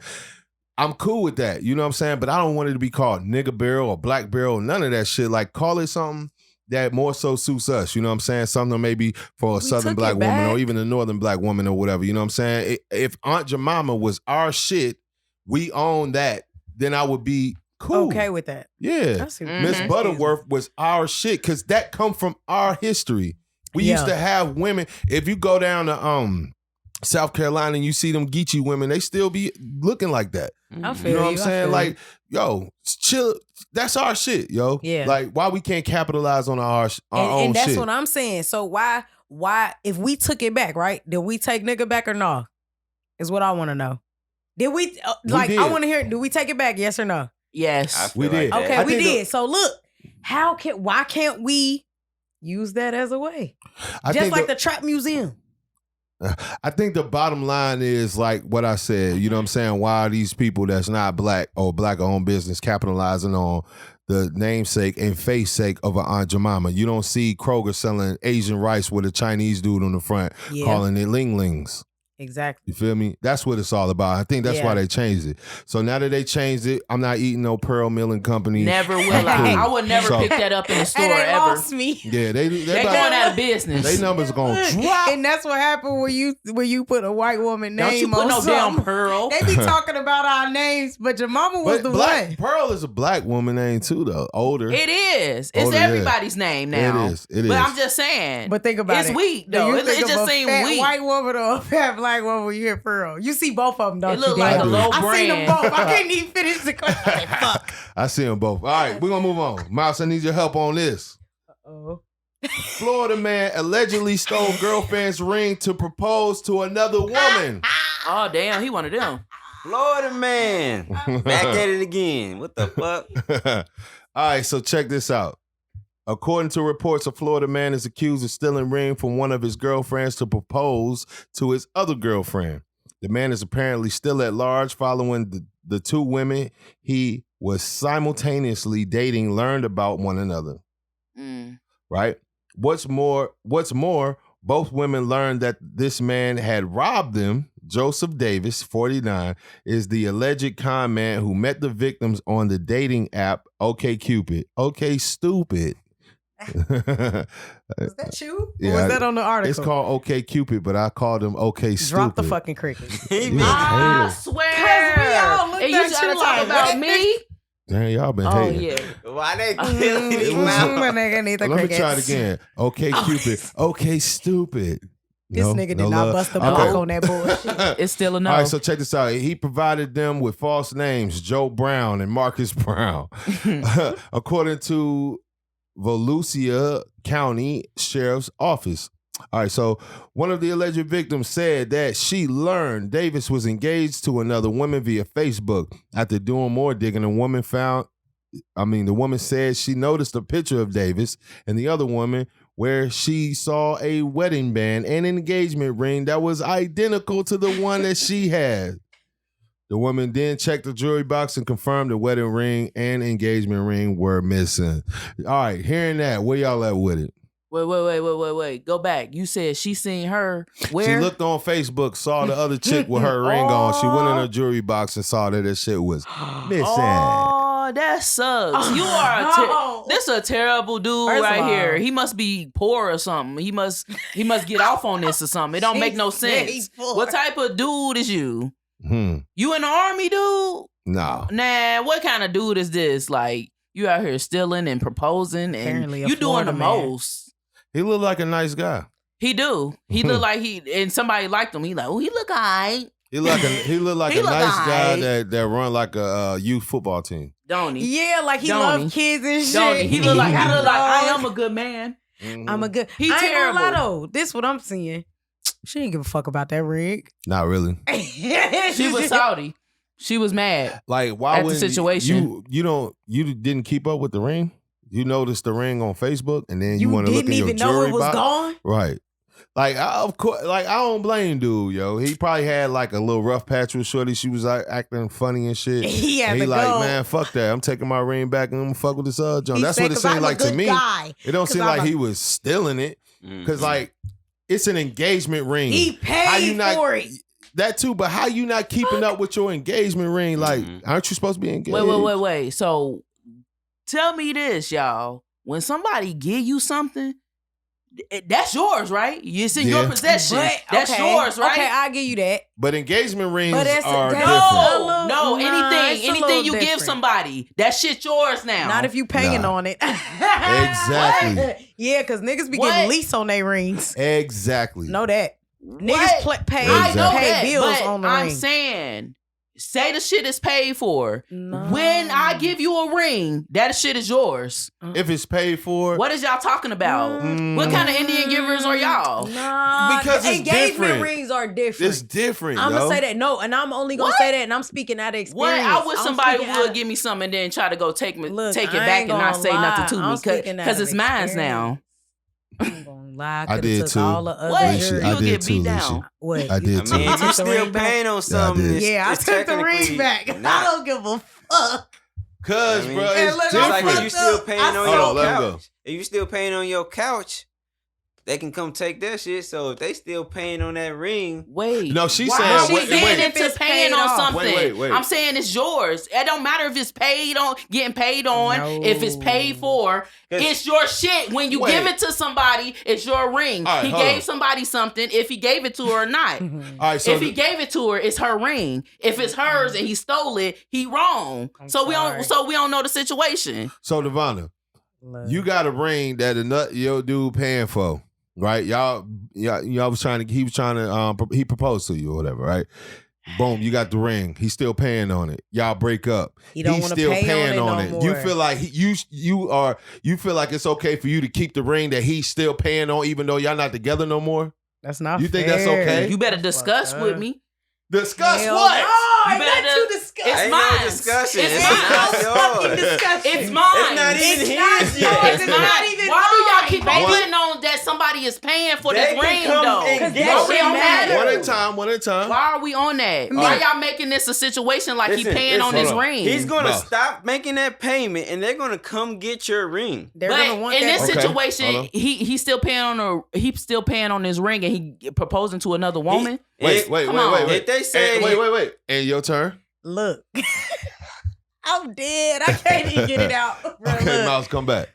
I'm cool with that, you know what I'm saying? But I don't want it to be called nigga barrel or black barrel, none of that shit. Like, call it something that more so suits us, you know what I'm saying? Something maybe for a We southern took black it woman or back. even a northern black woman or whatever, you know what I'm saying? If Aunt Jemima was our shit, we own that, then I would be cool. Okay with that. Yeah. I see what Mhm. you're Miss saying. Butterworth was our shit because that come from our history. We used Yeah. to have women. If you go down to South Carolina and you see them Geechee women, they still be looking like that. I Mhm. feel You know what I'm I saying? feel Like, yo, chill. That's our shit, yo. Yeah. Like, why we can't capitalize on our own and that's shit? what I'm saying. So why if we took it back, right? Did we take nigga back or no? Is what I want to know. Did we like? did. I want to hear. Do we take it back? Yes or no? Yes. I feel We like did. that. Okay, I we think did. So look, why can't we use that as a way? I Just think like the trap museum. I think the bottom line is like what I said, you know what I'm saying? Why are these people that's not black or black owned business capitalizing on the namesake and face sake of an Aunt Jemima? You don't see Kroger selling Asian rice with a Chinese dude on the front Yeah. calling it Ling Lings. Exactly. You feel me? That's what it's all about. I think that's Yeah. why they changed it. So now that they changed it, I'm not eating no Pearl Milling Company. Never will I. Cool. I would never So- pick that up in the store And they ever. lost me. Yeah, they They about- going out of business. they numbers gonna drop. And that's what happened when you put a white woman name Don't you put on no something. damn pearl. They be talking about our names, but your mama was But the black one. Pearl is a black woman name too, though. Older. It is. It's Older, yeah. everybody's name now. It is. It is. But I'm just saying. But think about it's it. weak Do though. you It think of just a seems fat weak. white woman or a fat black woman when you hear Pearl? You see both of them, don't It look you? like I a do. low I seen them brand. both. I couldn't even finish the question. Fuck. I see them both. All right, we're gonna move on. Mouse, I need your help on this. Oh. Florida man allegedly stole girlfriend's ring to propose to another woman. Oh, damn. He one of them. Florida man. Back at it again. What the fuck? All right, so check this out. According to reports, a Florida man is accused of stealing ring from one of his girlfriends to propose to his other girlfriend. The man is apparently still at large following the two women he was simultaneously dating learned about one another. Right? What's more, both women learned that this man had robbed them. Joseph Davis, 49, is the alleged con man who met the victims on the dating app OkCupid. Okay, stupid. Was that you? Yeah, or was that on the article? It's called OkCupid, but I called him Okay Stupid. Drop the fucking cricket. I swear. We all looked and you at trying to you talk like, about what? me? Damn, y'all been Oh, hating. yeah. Why they killing these Nigga need the Let me crickets. try it again. Okay, Cupid. Okay, stupid. This No, nigga did no not love. bust the Okay. block on that bullshit. It's still a no. All right, so check this out. He provided them with false names, Joe Brown and Marcus Brown. According to Volusia County Sheriff's Office. All right, so one of the alleged victims said that she learned Davis was engaged to another woman via Facebook. After doing more digging, the woman said she noticed a picture of Davis and the other woman where she saw a wedding band and engagement ring that was identical to the one that she had. The woman then checked the jewelry box and confirmed the wedding ring and engagement ring were missing. All right, hearing that, where y'all at with it? Wait. Go back. You said she seen her where? She looked on Facebook, saw the other chick with her ring on. She went in her jewelry box and saw that shit was missing. Oh, that sucks. You are this a terrible dude First of right all- here. He must be poor or something. He must get off on this or something. It don't make no sense. What type of dude is you? You in the army, dude? No. Nah, what kind of dude is this? Like, you out here stealing and proposing and Apparently a you doing Florida the man. most. He looked like a nice guy. He do. He look like and somebody liked him. He like, oh, he look alright. He looked like He a look nice guy alright. that run like a youth football team. Don't he? Yeah, like he Don't love he? kids and shit. Don't he? He look like I am a good man. I'm a good. He I ain't gonna lie terrible. though. This what I'm seeing. She didn't give a fuck about that rig. Not really. She was salty. She was mad. Like, why At the would situation. you didn't keep up with the ring? You noticed the ring on Facebook, and then you You want to look didn't in your even know jewelry it was box? gone. Right. Like, of course, like I don't blame dude, yo. He probably had like a little rough patch with shorty. She was like acting funny and shit. He had And to he like, go. man, fuck that. I'm taking my ring back and I'm gonna fuck with this John. He That's said, what it 'cause seemed I'm a like to good me. guy. It don't 'Cause seem I'm like a- he was stealing it. Cause like it's an engagement ring. He How you paid not- for it. That too, but how you not keeping up with your engagement ring? Like, aren't you supposed to be engaged? Wait. So tell me this, y'all. When somebody give you something, that's yours, right? It's in your Yeah. possession. But, That's okay, yours, right? Okay, I'll give you that. But engagement rings But that's- are that's- different. No. No, Nah, it's a anything little you give different. somebody, that shit yours now. Not if you paying Nah. on it. Exactly. Yeah, because niggas be What? getting lease on their rings. Exactly. Know that. What? Niggas pay I know Exactly. that, bills but on the I'm ring. saying, say the shit is paid for. No. When I give you a ring, that shit is yours. If it's paid for, What is y'all talking about? What kind of Indian givers are y'all? Nah, Because the it's engagement different. rings are different. it's different, I'm yo. gonna say that no, and I'm only gonna What? say that, and I'm speaking out of What? experience. I wish I'm somebody speaking would out- give me something and then try to go take it Look, back I and ain't not gonna say nothing lie. to me I'm speaking out because of it's mine now. I ain't gonna lie. I I did took too. all the other What? Alicia, jury. I You'll did get too, beat Alicia. down. What? I did I mean, too. if you the still ring back? paying on something, did. it's, Yeah, I it's took the ring technically back. I not. don't give a fuck. Cause, I mean, bro, and it's look, Just I'm like different. if you still paying on Hold your on, let him go. couch, if you still paying on your couch, they can come take that shit. So if they still paying on that ring, Wait. No, she's Why saying, are we wait, getting wait. into If it's paying paid on off. something? Wait. I'm saying it's yours. It don't matter if it's paid on, getting paid on. No. If it's paid for, it's your shit. When you Wait. give it to somebody, it's your ring. All right, He hold gave on. somebody something. If he gave it to her or not. All right, so If he gave it to her, it's her ring. If it's hers and he stole it, he wrong. I'm So we sorry. don't know the situation. so Devonna, Look. you got a ring that your dude paying for, right? Y'all was trying to. He was trying to. He proposed to you or whatever, right? Boom, you got the ring. He's still paying on it. Y'all break up. He don't He's wanna still pay paying on on it it. no You more. feel like you feel like it's okay for you to keep the ring that he's still paying on, even though y'all not together no more. That's not You think that's fair. okay? You better That's discuss fucked with up. me. Discuss Hell what? no, You better not to discuss. It's Ain't mine. no discussion. It's It's mine. not No yours. fucking discussion. It's mine. It's not even It's his not yet. yours. It's It's mine. not even Why do y'all keep mine, on baby. putting on that somebody is paying for They this can ring come though? and Cause get that Why we shit on that? matter. One at a time. Why are we on that? Why y'all making this a situation like he Listen, paying on listen. his Hold on. ring? He's gonna No. stop making that payment, and they're gonna come get your ring. They're But gonna want in that. this Okay, hold situation, on. he's still paying on his ring, and he proposing to another woman. Wait. Come on. If they say, Wait. And your turn. Look, I'm dead. I can't even get it out. Bro, Okay, look. Miles, come back.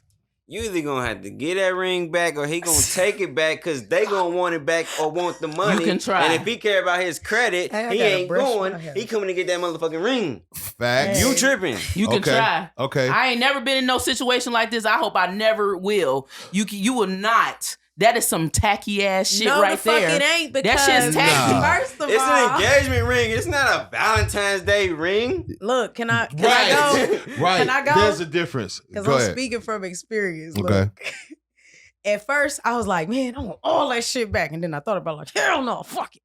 you either gonna have to get that ring back, or he gonna take it back because they gonna want it back or want the money. can try. And if he care about his credit, Hey, I he gotta ain't brush going. my hair. He coming to get that motherfucking ring. Facts. Hey. You tripping? You can Okay. try. Okay. I ain't never been in no situation like this. I hope I never will. You will not. That is some tacky ass shit No, right the fuck there. it ain't That because shit's tacky. Nah. First of It's all, an engagement ring. It's not a Valentine's Day ring. look, can I go? Right. Can I go? There's a difference. Because Go I'm ahead. speaking from experience. Okay. Look. At first, I was like, man, I want all that shit back. And then I thought about like, hell no, fuck it.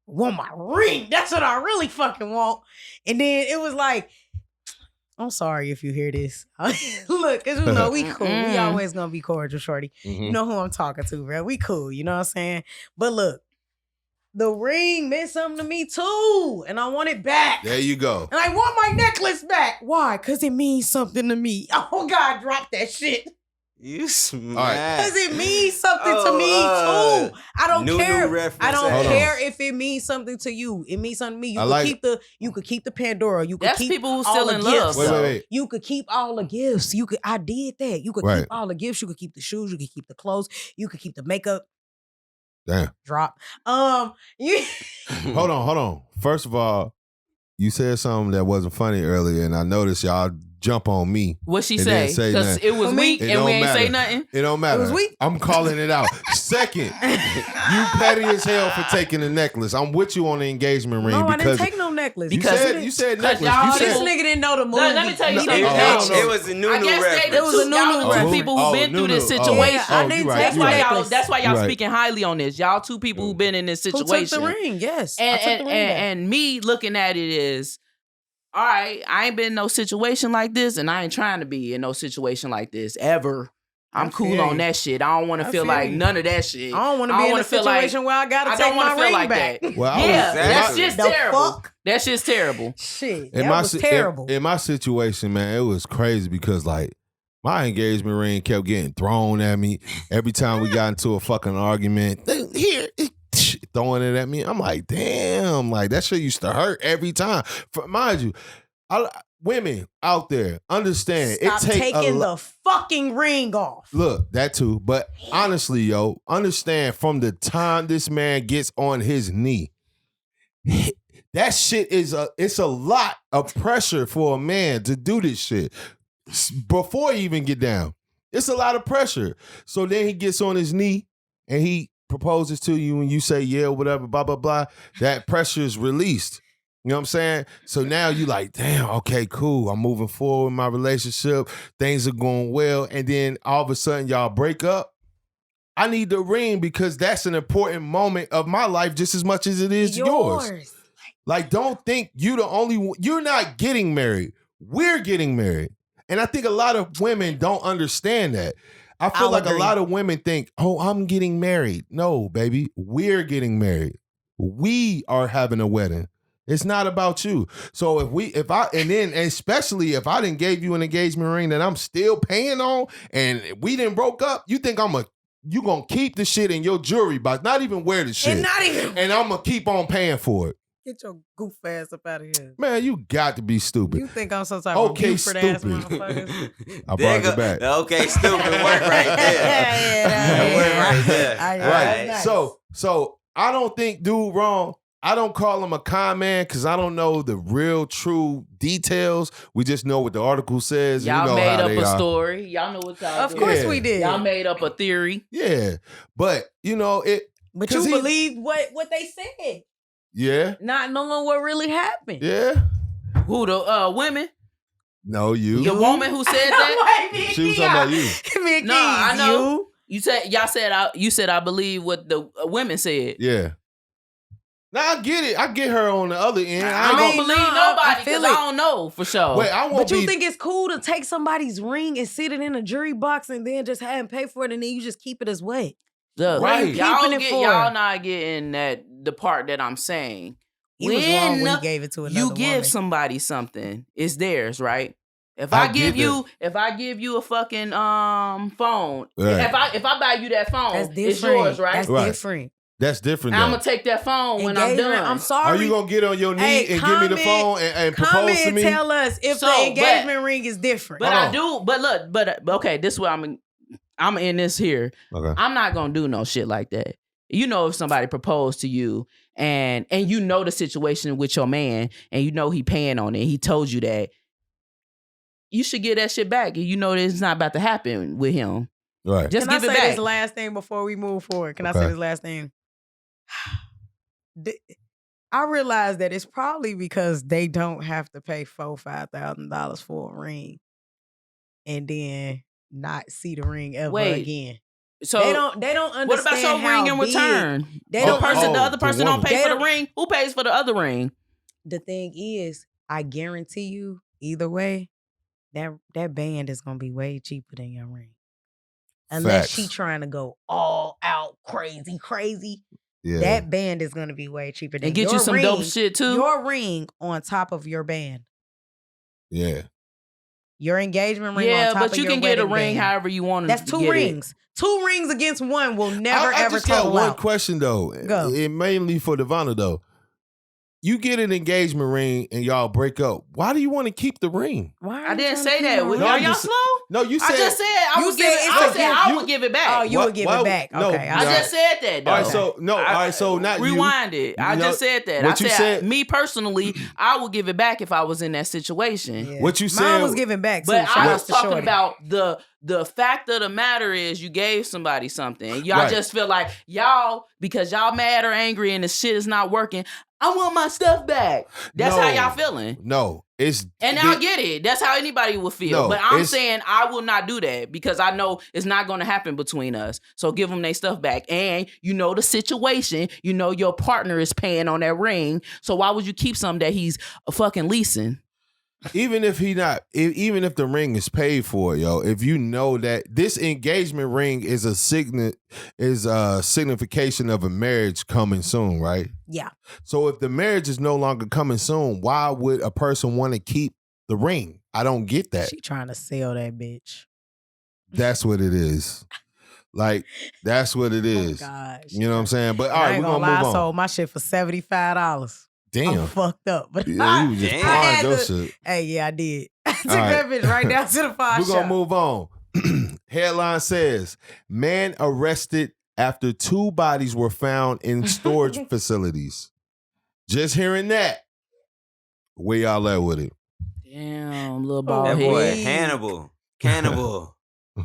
I want my ring. That's what I really fucking want. And then it was like, I'm sorry if you hear this. Look, because you know, we cool. We Mm-mm. always gonna be cordial, shorty. You know who I'm talking to, bro. We cool, you know what I'm saying? But look, the ring meant something to me too. And I want it back. There you go. And I want my necklace back. Why? Because it means something to me. Oh, God, drop that shit. You smart. Because it means something to Oh, me too. I don't new care. reference. I don't Hold on. care if it means something to you. It means something to me. You I could like- keep the Pandora. You could That's keep people who all still the in gifts. love. Wait. You could keep all the gifts. I did that. You could Right. keep all the gifts. You could keep the shoes. You could keep the clothes. You could keep the makeup. Damn. Drop. You Hold on. First of all, you said something that wasn't funny earlier, and I noticed y'all jump on me. What she It say? didn't say Because nothing. it was For me, weak it and we don't ain't say matter. nothing. It don't matter. was weak. I'm calling it out. Second, you petty as hell for taking the necklace. I'm with you on the engagement ring No, I because didn't take no necklace. you Because- said Because necklace. y'all You This said nigga didn't know the movie. Let me tell you No, something. oh, Y'all- no. It was a new I guess reference. they the It was two, a new y'all the two reference. people who've been through this Oh, situation. Yeah, I didn't you right, take That's you why right. y'all. That's why y'all You right. speaking highly on this. Y'all two people who've been in this Who situation. took the ring? Yes. I And took the ring back. and me looking at it is, all right, I ain't been in no situation like this, and I ain't trying to be in no situation like this ever. I'm I cool feel on you. that shit. I don't want to I feel feel like you. none of that shit. I don't want to I be in wanna a feel like- situation where I gotta I take don't want my to feel ring like back. that. Well, I was- Yeah, that's Exactly. just The terrible. fuck? That shit's terrible. Shit, in that my was si- terrible. in my situation, man, it was crazy because like my engagement ring kept getting thrown at me every time we got into a fucking argument. Here, throwing it at me. I'm like, damn, like that shit used to hurt every time. Mind you, women out there understand Stop it take taking the fucking ring off. Look, that too. But honestly, yo, understand from the time this man gets on his knee, that shit it's a lot of pressure for a man to do this shit before he even get down. It's a lot of pressure. So then he gets on his knee and he proposes to you and you say, yeah, whatever, blah, blah, blah. That pressure is released. You know what I'm saying? So now you like, damn, okay, cool. I'm moving forward in my relationship. Things are going well. And then all of a sudden y'all break up. I need the ring because that's an important moment of my life just as much as it is yours. Like, don't think you the only one. You're not getting married. We're getting married. And I think a lot of women don't understand that. I feel I'll like agree. a lot of women think, oh, I'm getting married. No, baby, we're getting married. We are having a wedding. It's not about you. So especially if I didn't gave you an engagement ring that I'm still paying on and we didn't broke up, you think you gonna keep the shit in your jewelry box, not even wear the shit. And not even And I'm gonna keep on paying for it. get your goof ass up out of here. Man, you got to be stupid. You think I'm some type Okay, of Buford ass stupid. motherfucker? I There brought it back. Okay, stupid work right there. Yeah, Work right there. Right. Nice. So I don't think dude wrong. I don't call him a con man because I don't know the real true details. We just know what the article says. Y'all you know made how up they a are. story. Y'all know what y'all Of did. course Yeah. we did. Y'all made up a theory. Yeah. But you know, But 'cause you he- believed what they said. Yeah. not knowing what really happened. Yeah. Who the women? No, you. The woman who said that? She was talking about you. Me and No, I Keys, know. You said I believe what the women said. Yeah. Now I get it. I get her on the other end. I don't believe nobody because I don't know for sure. Wait, I won't But you think it's cool to take somebody's ring and sit it in a jury box and then just have him pay for it and then you just keep it as wet? Look, Right. y'all not getting the part that I'm saying. He was wrong when he gave it to another you give woman. somebody something, it's theirs, right? If I I give get you a fucking phone, Right. if I buy you that phone, That's different. it's yours, right? That's Right. different. That's different. I'm though. gonna take that phone when I'm Engagement, done. I'm sorry. Are you gonna get on your knee and give me the phone and propose comment to and me? tell us if So, the engagement ring is different. But Hold I do. But look. Okay. This is what I'm in this here. Okay. I'm not gonna do no shit like that. You know, if somebody proposed to you and you know the situation with your man and you know he paying on it, he told you that, you should get that shit back. And you know that it's not about to happen with him. Right. Just Can give I it say back. this last thing before we move forward? Can I Okay. say this last thing? I realize that it's probably because they don't have to pay $4,000-$5,000 for a ring and then not see the ring ever Wait, again. So They don't understand. what about your ring in how return? They the don't the other the person don't woman. pay They for the don't- ring. Who pays for the other ring? The thing is, I guarantee you, either way, that band is gonna be way cheaper than your ring. Unless she Facts. trying to go all out crazy. Yeah. That band is gonna be way cheaper than And get your you some ring, dope shit too. Your ring on top of your band. Yeah. Your engagement ring Yeah, on top but of you your can get a wedding ring band. however you want to. That's two rings. 2 rings against one will never I ever just got total one out. question though. Go. It mainly for Devonna though. You get an engagement ring and y'all break up. Why do you want to keep the ring? Why are I you didn't trying say to keep that. my Are ring? I'm y'all just- slow? No, you said I just said I You would said give it. it's I a said gift. I You- would give it Oh, back. you would give Why- it back. no, Okay. I just said that though. All right, so no, all right, so not rewind you. it. I No, just said that. what I you said, said- me personally, I would give it back if I was in that situation. Yeah. What you Mine said was giving back too. But Shout I out was to talking Shorty. about the fact of the matter is you gave somebody something. Y'all Right. just feel like because y'all mad or angry and the shit is not working. I want my stuff back. That's how y'all feeling. No, it's And I get it. That's how anybody would feel. No, but I'm it's- saying I will not do that because I know it's not going to happen between us. So give them their stuff back. And you know the situation. You know your partner is paying on that ring. So why would you keep something that he's fucking leasing? even if even if the ring is paid for, yo, if you know that this engagement ring is a signification of a marriage coming soon, right? Yeah. So if the marriage is no longer coming soon, why would a person want to keep the ring? I don't get that. She trying to sell that bitch. That's what it is. Like, that's what it is. Oh gosh. You know what I'm saying? But all I right, ain't we're gonna gonna lie, move I on. sold my shit for $75. Damn. I'm fucked up. But Yeah, you was just Damn. I pawned had your to- shit. Hey, yeah, I did. I took All right. that bitch right down to the fire We're shop. gonna move on. Headline says, man arrested after 2 bodies were found in storage facilities. Just hearing that. Where y'all at with Damn, little Oh, bald That head. boy, Hey. Cannibal.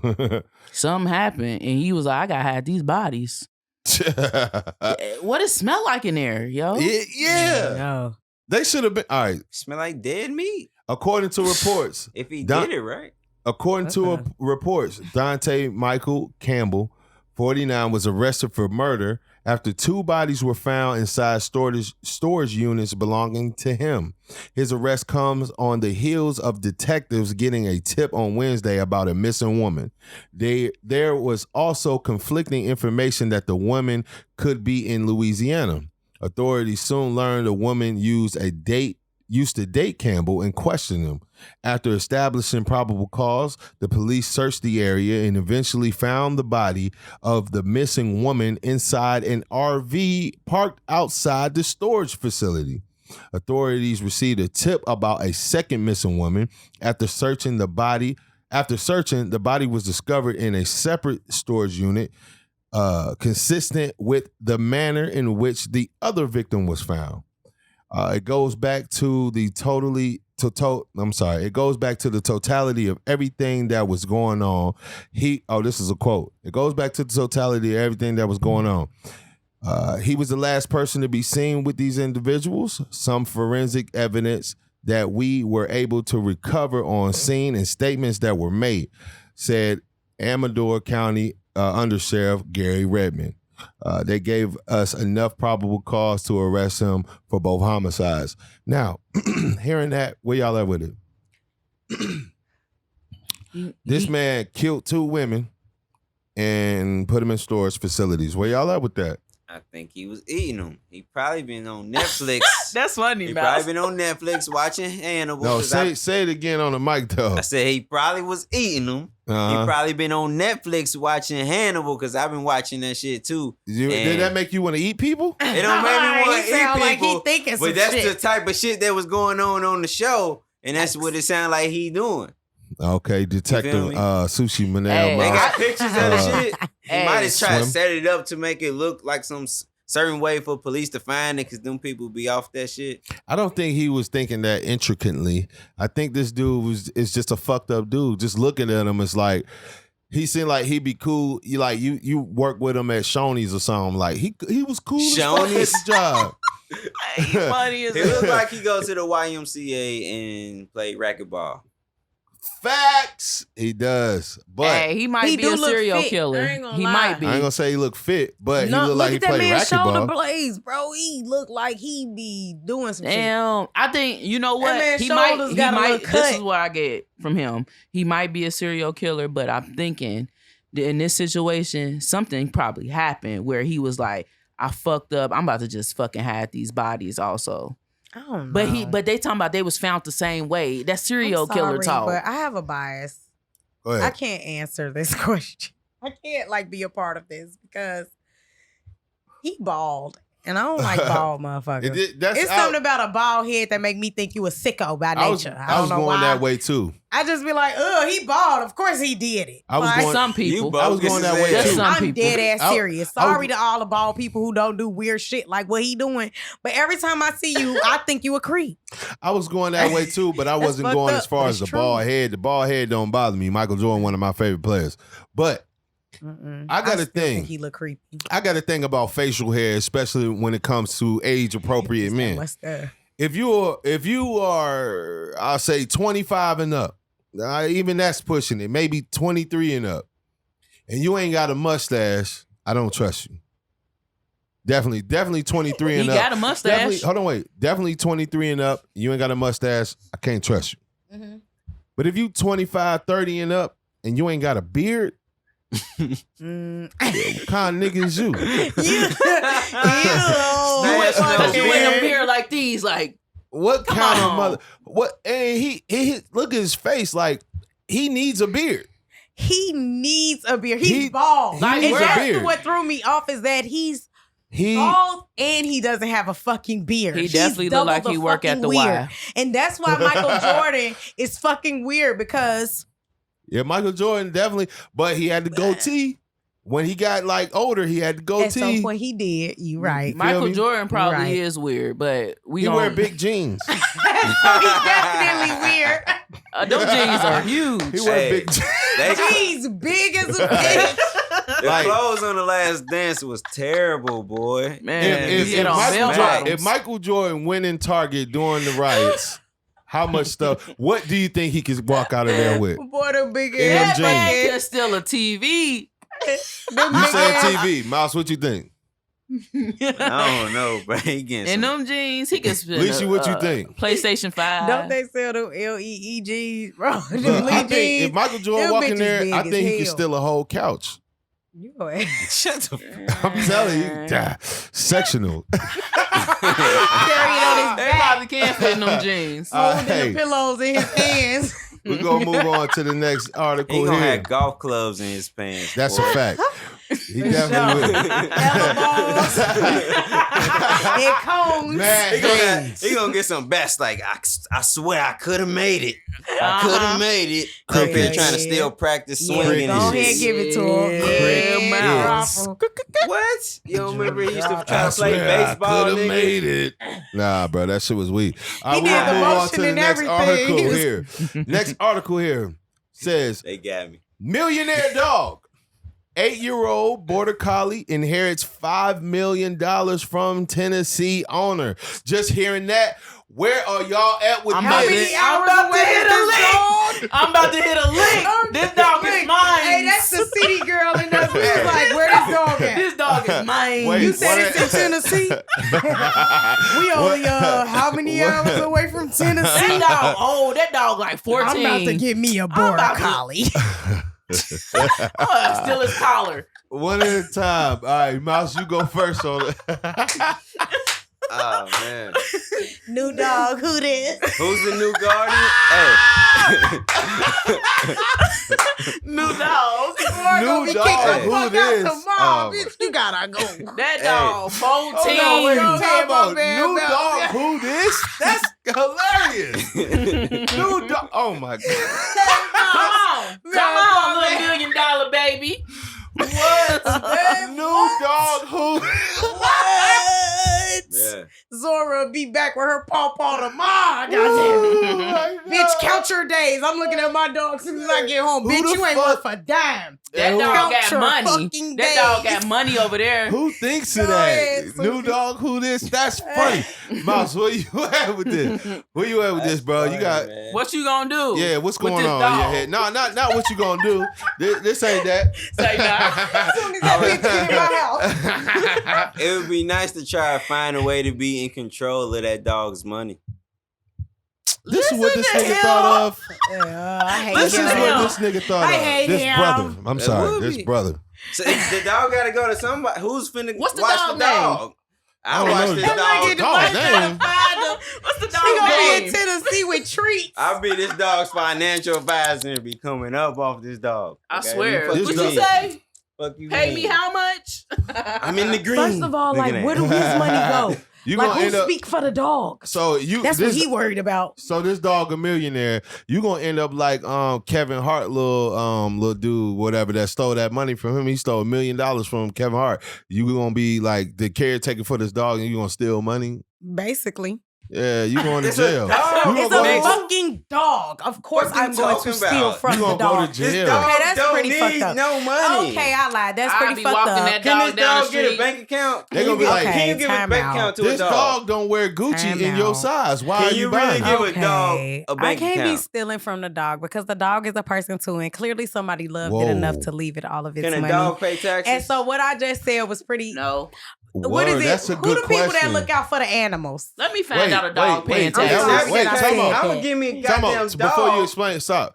it? Something happened and he was like, I gotta hide these bodies. What it smell like in there, yo? Yeah. No. They should have been. All right. Smell like dead meat. According to reports, If he Don- did it right. According to Okay. reports, Dante Michael Campbell, 49, was arrested for murder after 2 bodies were found inside storage units belonging to him. His arrest comes on the heels of detectives getting a tip on Wednesday about a missing woman. There was also conflicting information that the woman could be in Louisiana. Authorities soon learned the woman used to date Campbell and question him. After establishing probable cause, the police searched the area and eventually found the body of the missing woman inside an RV parked outside the storage facility. Authorities received a tip about a second missing woman. After searching, the body was discovered in a separate storage unit, consistent with the manner in which the other victim was found. It goes back to the totality of everything that was going on. This is a quote. It goes back to the totality of everything that was going on. He was the last person to be seen with these individuals. Some forensic evidence that we were able to recover on scene and statements that were made, said Amador County Undersheriff Gary Redmond. They gave us enough probable cause to arrest him for both homicides. Now, hearing that, where y'all at with it? This man killed 2 women and put them in storage facilities. Where y'all at with that? I think he was eating them. He probably been on Netflix. That's funny, He Mouse. probably been on Netflix watching Hannibal. No, say it again on the mic, though. I said he probably was eating them. He probably been on Netflix watching Hannibal because I've been watching that shit too. Did that make you want to eat people? It don't make me want to eat people. Like he thinking some but that's shit. the type of shit that was going on the show, and that's what it sounded like he doing. Okay, Detective Sushi Manel. Hey, They got pictures of the shit. He might have tried to Swim. set it up to make it look like some certain way for police to find it, because them people be off that shit. I don't think he was thinking that intricately. I think this dude is just a fucked up dude. Just looking at him, it's like he seemed like he'd be cool. You work with him at Shoney's or something. Like he was cool as fuck at his job. He funny as It looked like he goes to the YMCA and play racquetball. Facts. He does. But hey, he might He be do a look serial fit. killer. I ain't gonna He lie. might be. I ain't gonna say he look fit, but he No, look like he look at that played man's shoulder racquetball. blades, bro. He look like he be doing some shit. Damn, I think you know what man's he shoulders got a little This cut. is what I get from him. He might be a serial killer, but I'm thinking that in this situation, something probably happened where he was like, "I fucked up. I'm about to just fucking hide these bodies." Also, I don't know. but they talking about they was found the same way. That's serial killer talk. But I have a bias. Go I ahead. can't answer this question. I can't be a part of this because he bald. And I don't like bald motherfuckers. It's something about a bald head that make me think you a sicko by nature. I I don't was know going why. that way too. I just be like, he bald. Of course he did it. I was Like, going- Some people. I was going that way Just too. some I'm people. dead ass I- serious. I was- Sorry to all the bald people who don't do weird shit like what he doing. But every time I see you, I think you a creep. I was going that way too, but I That's wasn't fucked going up, as far but as it's the bald head. The bald head don't bother me. Michael Jordan, one of my favorite players. But I got a still thing. think he look creepy. I got a thing about facial hair, especially when it comes to age appropriate men. What's that? If you are, I'll say 25 and up, even that's pushing it, maybe 23 and up, and you ain't got a mustache, I don't trust you. Definitely 23 and He up. got a mustache. Definitely 23 and up, you ain't got a mustache, I can't trust you. Mm-hmm. But if you 25, 30 and up, and you ain't got a beard, what kind of nigga is you? Because you in a beard like these, like What Come kind of on. mother? What? And he look at his face like he needs a beard. He needs a beard. He's bald. he needs and a that's beard. what threw me off is that he's He bald and he doesn't have a fucking beard. he He's definitely look double like the he work at fucking the weird. Y. And that's why Michael Jordan is fucking weird because yeah, Michael Jordan definitely, but he had the goatee. When he got like older, he had the at some goatee. point he did. You right. Michael me? Jordan probably Right. is weird, but we He don't. wear big jeans. So he's definitely weird. Them jeans are huge. He wear Hey. big jeans. He's big as a bitch. The Like- clothes on The Last Dance was terrible, boy. Man, If, he get on Michael bell Jordan, bottoms. if Michael Jordan went in Target during the riots, how much stuff? What do you think he could walk out of there with? Boy, the big In them ass. jeans. Man can steal a TV. Them You big said ass- TV, Mouse. What you think? I don't know, bro. He getting In some- them jeans, he can spend. Lisa, what you think? PlayStation 5. Don't they sell them LEEGs, bro? Them Look, I Lee think if jeans. Michael Jordan them walk in bitches there, big I as think he could hell. steal a whole couch. You go ahead. Shut the fuck I'm telling you, sectional. Carry it on his They back. probably can't fit in them jeans. Holding Hey. the pillows in his hands. We're going to move on to the next He article gonna here. have golf clubs in his pants. That's boy. a fact. He definitely will. Elbows. and cones. Man, He gonna get some best. Like I swear I could have made it. I could have made it. Up Cricket. here trying to still practice Yeah, swinging go and ahead, shit. give it to him. Cricket. Yeah, Mouse. Raffle. What? You don't remember he used to I try to play swear baseball, I could have nigga? made it. Nah, bro, that shit was weak. All right, He did the we'll move on motion to the and next everything. article He was- here. Next article here says They got me. millionaire dog 8-year-old border collie inherits $5 million from Tennessee owner. Just hearing that, where are y'all at with I'm this? about to hit a lick. I'm about to hit a lick. This dog is mine. Hey, that's the city girl in us. We was like, where this dog at? This dog is mine. Wait, You said it's in Tennessee? We only how many hours away from Tennessee? That dog like 14. I'm about to get me a border collie. Still his collar. One at a time. All right, Mouse, you go first on it. Oh man. New dog, who this? Who's the new guardian? Hey. New dog. New dog, who this? Tomorrow, bitch, you gotta go. That dog, 14. Time out. New dog, who this? That's hilarious. New dog. Oh my God. Come on, little $1 million baby. What? New dog, who? What? Yeah. Zora be back with her paw tomorrow. Goddamn. Bitch, count your days. I'm looking at my dog as soon as I get home. Who Bitch, the you ain't fuck- worth a dime. That dog Count got your money. fucking That dog days. got money over there. Who thinks of Go that? ahead, New dog, who this? That's funny. Mouse, where you at with this? Where you at with this, bro? You got What you gonna do? yeah. What's with going this on in dog? your head? No, not what you gonna do. This ain't that. Say not. As soon as that bitch get in my house. It would be nice to try to find a way to be in control of that dog's money. This is what this nigga thought of. I hate This is him. what this nigga thought I of. hate This him. brother. I'm That sorry. would This be. brother. So the dog gotta go to somebody. Who's finna What's the watch dog the dog? I I don't watch know. this That dog. dog name. What's the He dog gonna be in name? Tennessee with treats. I'll be this dog's financial advisor and be coming up off this dog. I Okay? swear. Fuck This What you you dog- mean? say? Fuck you Pay mean? me how much? I'm in the green. First of all, Look like, at where that. do his money go? You Like, gonna who end up. speak for the dog? So you. That's this, what he worried about. So this dog a millionaire. You gonna end up like Kevin Hart, little dude, whatever that stole that money from him. He stole $1 million from Kevin Hart. You gonna be like the caretaker for this dog, and you gonna steal money? Basically. Yeah, you going to It's a jail. dog. You It's gonna a go, fucking dog. Of course What you I'm going to talking steal about? from you the gonna go dog. to This jail. dog Okay, that's don't pretty need fucked up. no money. Okay, I lied. That's I'll pretty be fucked walking up. that Can dog this down the dog get a street. bank account? They gonna be like, can you Okay, give a time bank out. account to This a dog? dog don't wear Gucci Time in your out. size. Why Can are you you really buying give it? a dog a I bank can't be account? stealing from the dog because the dog is a person too, and clearly somebody loved Whoa. it enough to leave it all of its Can a money. dog pay taxes? And so what I just said was pretty. No. What is Word, it? That's a Who good the people question. that look out for the animals? Let me find out a dog paying wait, taxes. wait, time out. I'm gonna give me a Time goddamn out. dog. Before you explain, stop.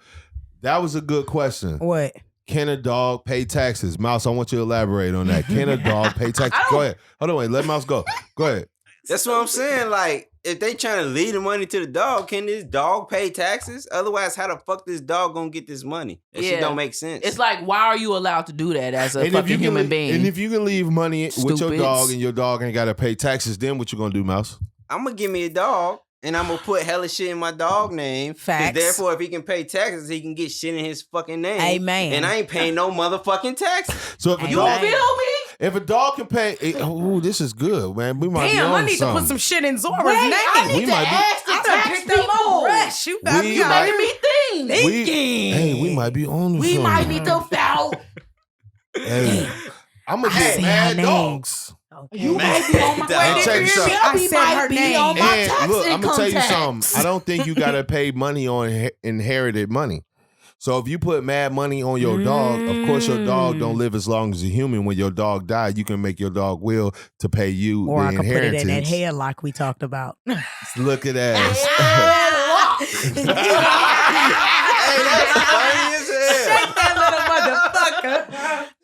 That was a good question. What? Can a dog pay taxes? Mouse, I want you to elaborate on that. Can a dog pay taxes? Go ahead. Hold on, wait. Let Mouse go. Go ahead. That's what I'm saying. Like, if they trying to leave the money to the dog, can this dog pay taxes? Otherwise, how the fuck this dog gonna get this money? That shit Yeah. don't make sense. It's like, why are you allowed to do that as a And if fucking you can human leave- being? And if you can leave money with your Stupids. dog and your dog ain't got to pay taxes, then what you gonna do, Mouse? I'm gonna give me a dog. And I'm gonna put hella shit in my dog name. 'Cause Facts. Therefore, if he can pay taxes, he can get shit in his fucking name. Amen. And I ain't paying no motherfucking taxes. So if a you dog, feel me? if a dog can pay, ooh, this is good, man. We might be Damn, on I need to something. put some shit in Zora's Wait, name. I need We to might be- ask the I done tax picked up my people. brush. You got We me You might- making me think. Hey, we might be on to We something. might be the foul. Hey, I'm gonna I get say mad her name. dogs. Okay. You might be on my And check this out. I said her might be name. on my And tax look, I'm income gonna tell you tax. something. I don't think you gotta pay money on inherited money. So if you put mad money on your dog, of course your dog don't live as long as a human. When your dog died, you can make your dog will to pay you Or the I could put it inheritance. in that headlock we talked about. Look at that. Hey, that's funny as hell. that little motherfucker.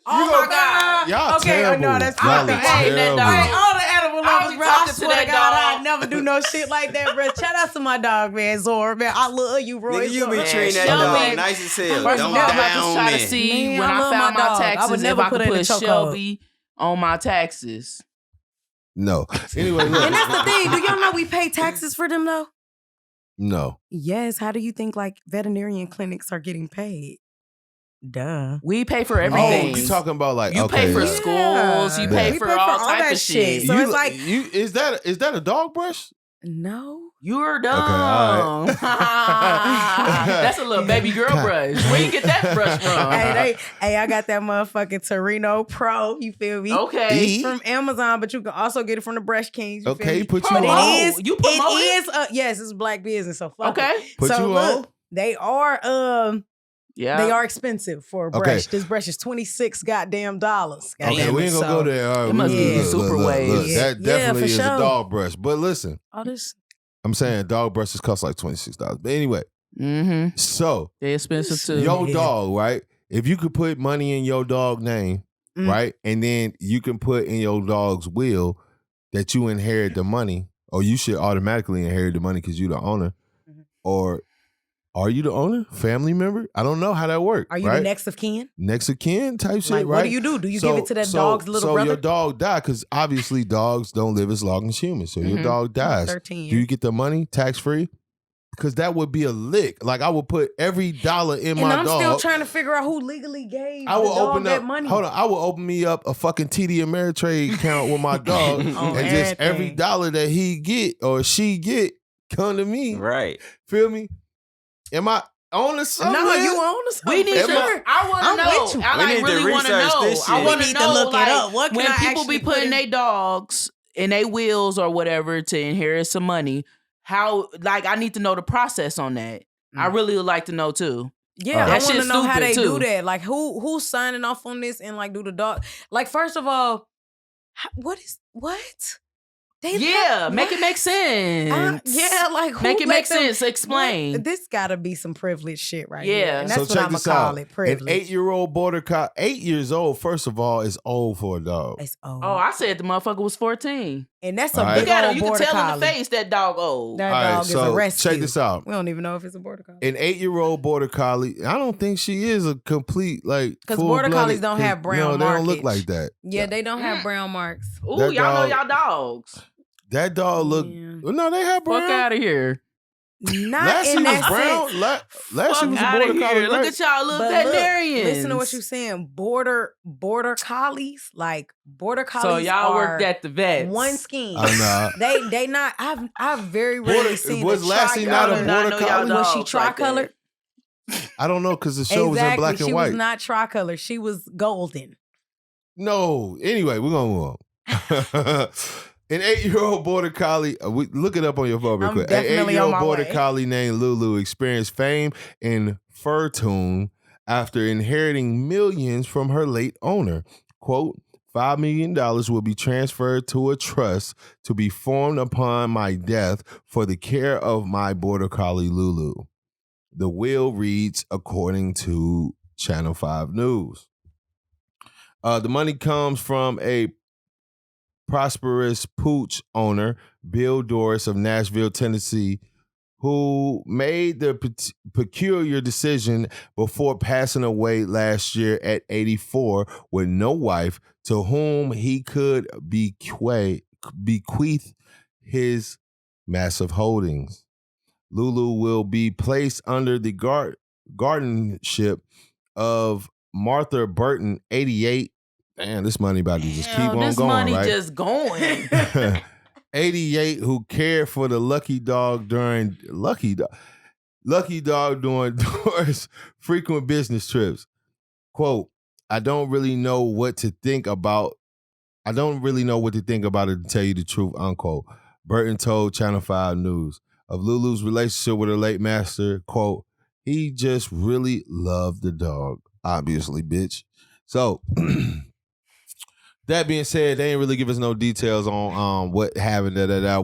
Oh my God. Y'all Okay, terrible. no, that's Y'all fucked are up. Hey, terrible. Hey, all the animal I'll lovers, be bro. I talking to swear to that God, dog. I'd never do no shit like that, bro. Shout out to my dog, man, Zora, man. I love you, bro. Nigga, you be Man, treating that show dog me. nice as hell. First of Don't all, I'm about to down try to me. see Man, when I I love found my my dog. I would taxes never if I put could her in put the chokehold. Shelby on my taxes. No. Anyway, look. And that's the thing. Do y'all know we pay taxes for them, though? No. Yes. How do you think, like, veterinarian clinics are getting paid? Duh. We pay for Oh, everything. you talking about like You okay, pay for yeah. schools. You Yeah. pay We for pay for all all type that of shit. shit. So You- it's like- is that a dog brush? No. You're dumb. Okay, all right. That's a little baby girl brush. Where you get that brush from? Hey, I got that motherfucking Torino Pro. You feel me? Okay. It's from Amazon, but you can also get it from the Brush Kings. You feel me? Put you But on. You promote it? It is, yes, it's black business. So fuck Okay. it. Put so you look, on. they are Yeah. they are expensive for a brush. Okay. This brush is $26 goddamn dollars. Okay, we ain't gonna go there. All right, It must be look, super look, waves. look. That Yeah, definitely for is sure. a dog brush. But listen, All this. I'm saying dog brushes cost like $26. But anyway, Mm-hmm. so They're expensive too. your Yeah. dog, right? If you could put money in your dog name, Mm. right, and then you can put in your dog's will that you inherit the money, or you should automatically inherit the money because you're the owner, Mhm. or are you the owner, family member? I don't know how that works. Are you right? the next of kin? Next of kin type shit, Like, right? what do you do? Do you give it to that dog's little so brother? your dog died because obviously dogs don't live as long as humans. So your Mhm. dog dies. 13 Do you years. get the money tax free? Because that would be a lick. Like I would put every dollar in And my I'm dog. still trying to figure out who legally gave I the will dog open that up. money. Hold on, I will open me up a fucking TD Ameritrade account with my dog, On and just every everything. dollar that he get or she get come to me. Right. Feel me? Am I on the something? No, you own us. We need Am to. I- I want I'm to know. with you. I We like need to really want to research know. this I shit. want We to need to know. look it like, up. What can when I people actually be put putting in- their dogs in their wills or whatever to inherit some money, how? Like, I need to know the process on that. I really would like to know too. Yeah, That I want to shit's know how stupid, they do too. that. Like, who's signing off on this and like do the dog? Like, first of all, what? They Yeah, let- make it what? make sense. Yeah, like who Make it let make them- sense. Explain. What? This got to be some privileged shit right Yeah. here. And that's So what check I'm gonna this call out. it, An privilege. 8-year-old border collie, 8 years old. First of all, is old for a dog. It's old. Oh, I said the motherfucker was 14. and that's a All right. big Look at him. old You can border tell in collie. the face that dog old. That All right, dog is a so rescue. check this out. We don't even know if it's a border collie. An 8-year-old border collie. I don't think she is a complete like. 'Cause border collies don't have brown No, they don't look markage. like that. Yeah, they don't have brown marks. Ooh, That y'all know dog- y'all dogs. That dog look. Yeah. No, they have brown. Fuck out of here. Not Lassie in was that brown. sense. Lassie Fuck was a outta border here. collie. Look right? at y'all little But look, veterinarians. listen to what you're saying. Border collies, like border collies. So y'all are worked at the vets. one skin. I know. They not. I've very rarely Border- seen. was a Lassie not a tri-colored- border know y'all collie? Was she dogs like that. tricolored? I don't know because the show was in black and she white. was not tricolored. She was golden. No. Anyway, we're gonna move on. An 8-year-old border collie. Look it up on your phone real I'm quick. An definitely on 8-year-old my border way. collie named Lulu experienced fame in Furtune after inheriting millions from her late owner. Quote, $5 million will be transferred to a trust to be formed upon my death for the care of my border collie Lulu. The will reads according to Channel 5 News. The money comes from a prosperous pooch owner, Bill Doris of Nashville, Tennessee, who made the peculiar decision before passing away last year at 84 with no wife to whom he could bequeath his massive holdings. Lulu will be placed under the guardianship of Martha Burton, 88. Damn, this money about to just keep on this going, money right? just going. 88, who cared for the lucky dog during Doris' frequent business trips. Quote, I don't really know what to think about it, to tell you the truth, unquote. Burton told Channel 5 News of Lulu's relationship with her late master. Quote, he just really loved the dog, obviously, bitch. So, that being said, they ain't really give us no details on what happened.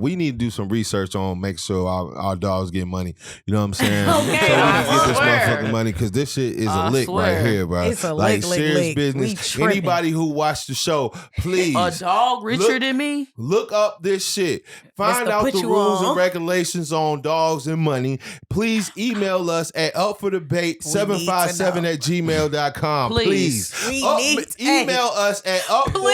We need to do some research on make sure our dogs get money. You know what I'm saying? Okay, So we can I get this swear. motherfucking money because this shit is a I lick right swear. here, bro. It's a like lick, serious lick. We business. tripping. Anybody who watched the show, please A dog richer than me? look up this shit. Find to out put the you rules on. and regulations on dogs and money. Please email us at upfordebate757@gmail.com. Please. We Up- need- email us at upfordebate.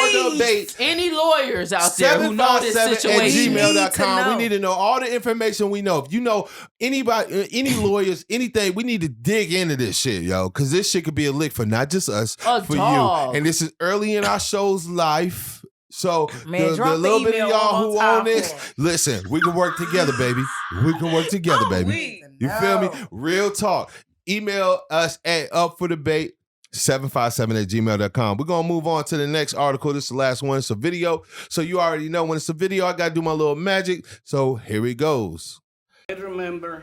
Any lawyers out there who know this 757@gmail.com. situation? We need to We know. need to know all the information we know. If you know anybody, any lawyers, anything, we need to dig into this shit, yo. Because this shit could be a lick for not just us, A for dog. you. And this is early in our show's life. So Man, the drop the little bit of email y'all one who more time on this, for us. listen, we can work together, baby. We can work together, baby. You feel me? Real talk. Email us at upfordebate757@gmail.com. We're going to move on to the next article. This is the last one. It's a video. So you already know when it's a video, I got to do my little magic. So here it goes. I remember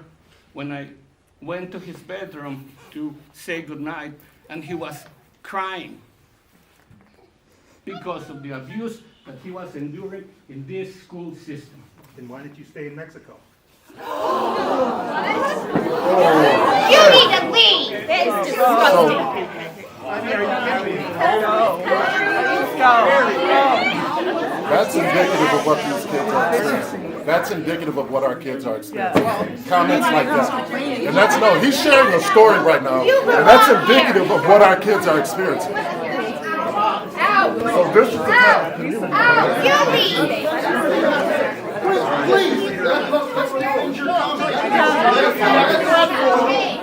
when I went to his bedroom to say goodnight, and he was crying because of the abuse that he was enduring in this school system. Then why did you stay in Mexico? You need to leave. That is disgusting. That's indicative of what these kids are experiencing. That's indicative of what our kids are experiencing. Comments like that. And that's, no, he's sharing a story right now. And that's indicative of what our kids are experiencing. So this is the kind of community. You leave.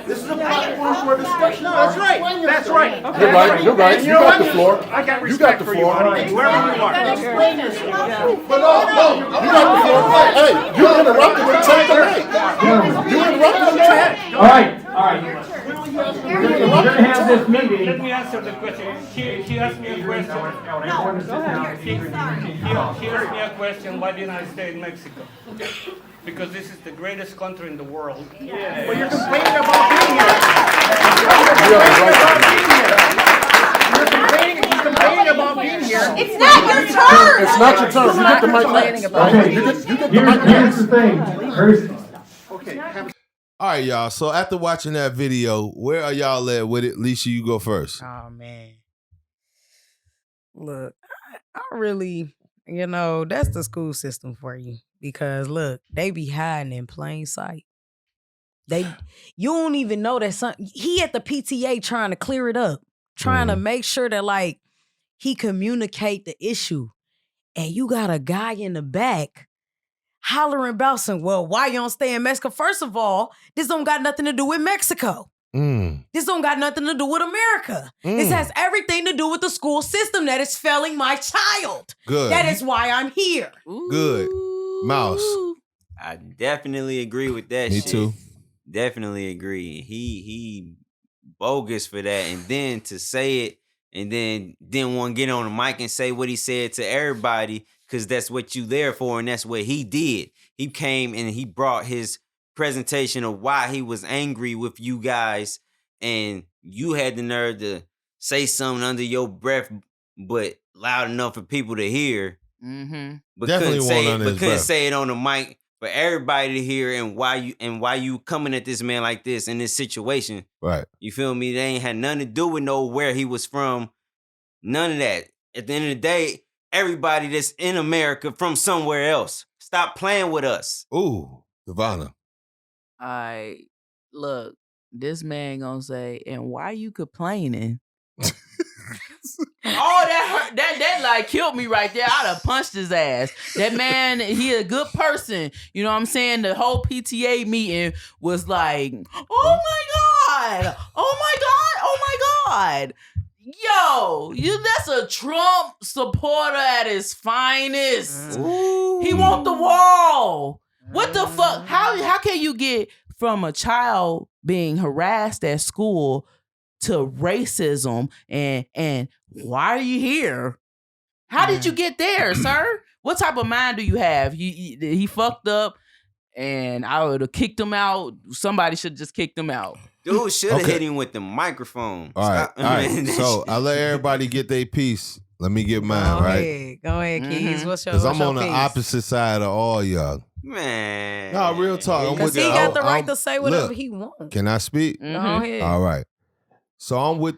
This is a platform for discussion. No, that's right. That's right. Okay. You're right. You're right. You got the floor. I got You got respect the for you, floor. buddy. Wherever you are. Explain yourself. But no, you got the floor. Hey, you interrupted and take the mic. You interrupted and take. All right. We're gonna have this meeting. Let me answer the question. He asked me a question. He asked me a question, why didn't I stay in Mexico? Because this is the greatest country in the world. Well, you're complaining about being here. You're complaining about being here. It's not your turn. It's not your turn. You get the mic next. Okay. You get the mic Here's the next. thing. Here's, Okay. All right, y'all. So after watching that video, where are y'all at with it? Leisha, you go first. Oh man. Look, I really, that's the school system for you. Because look, they be hiding in plain sight. You don't even know that he at the PTA trying to clear it up, trying to make sure that like he communicate the issue. And you got a guy in the back hollering about some, well, why you don't stay in Mexico? First of all, this don't got nothing to do with Mexico. This don't got nothing to do with America. This has everything to do with the school system that is failing my child. Good. That is why I'm here. Good. Mouse. I definitely agree with that Me shit. too. Definitely agree. He bogus for that. And then to say it and then didn't want to get on the mic and say what he said to everybody because that's what you there for and that's what he did. He came and he brought his presentation of why he was angry with you guys and you had the nerve to say something under your breath but loud enough for people to hear. But Definitely couldn't say it on the mic for everybody to hear and why you coming at this man like this in this situation. Right. You feel me? They ain't had nothing to do with where he was from. None of that. At the end of the day, everybody that's in America from somewhere else. Stop playing with us. Ooh, Devonna. Look, this man gonna say, and why you complaining? Oh, that hurt. That like killed me right there. I'd have punched his ass. That man, he a good person. You know what I'm saying? The whole PTA meeting was like, oh my God. Oh my God. Oh my God. Yo, that's a Trump supporter at his finest. Ooh. He want the wall. What the fuck? How can you get from a child being harassed at school to racism and why are you here? How did you get there, sir? What type of mind do you have? He fucked up and I would have kicked him out. Somebody should have just kicked him out. Dude should have hit him with the microphone. All right. So I let everybody get their piece. Let me get mine, right? Go ahead, Keys. What's your Because I'm on piece? the opposite side of all y'all. Man. No, real talk. Because he got the right to say whatever he wants. Can I speak? Go ahead. All right. So I'm with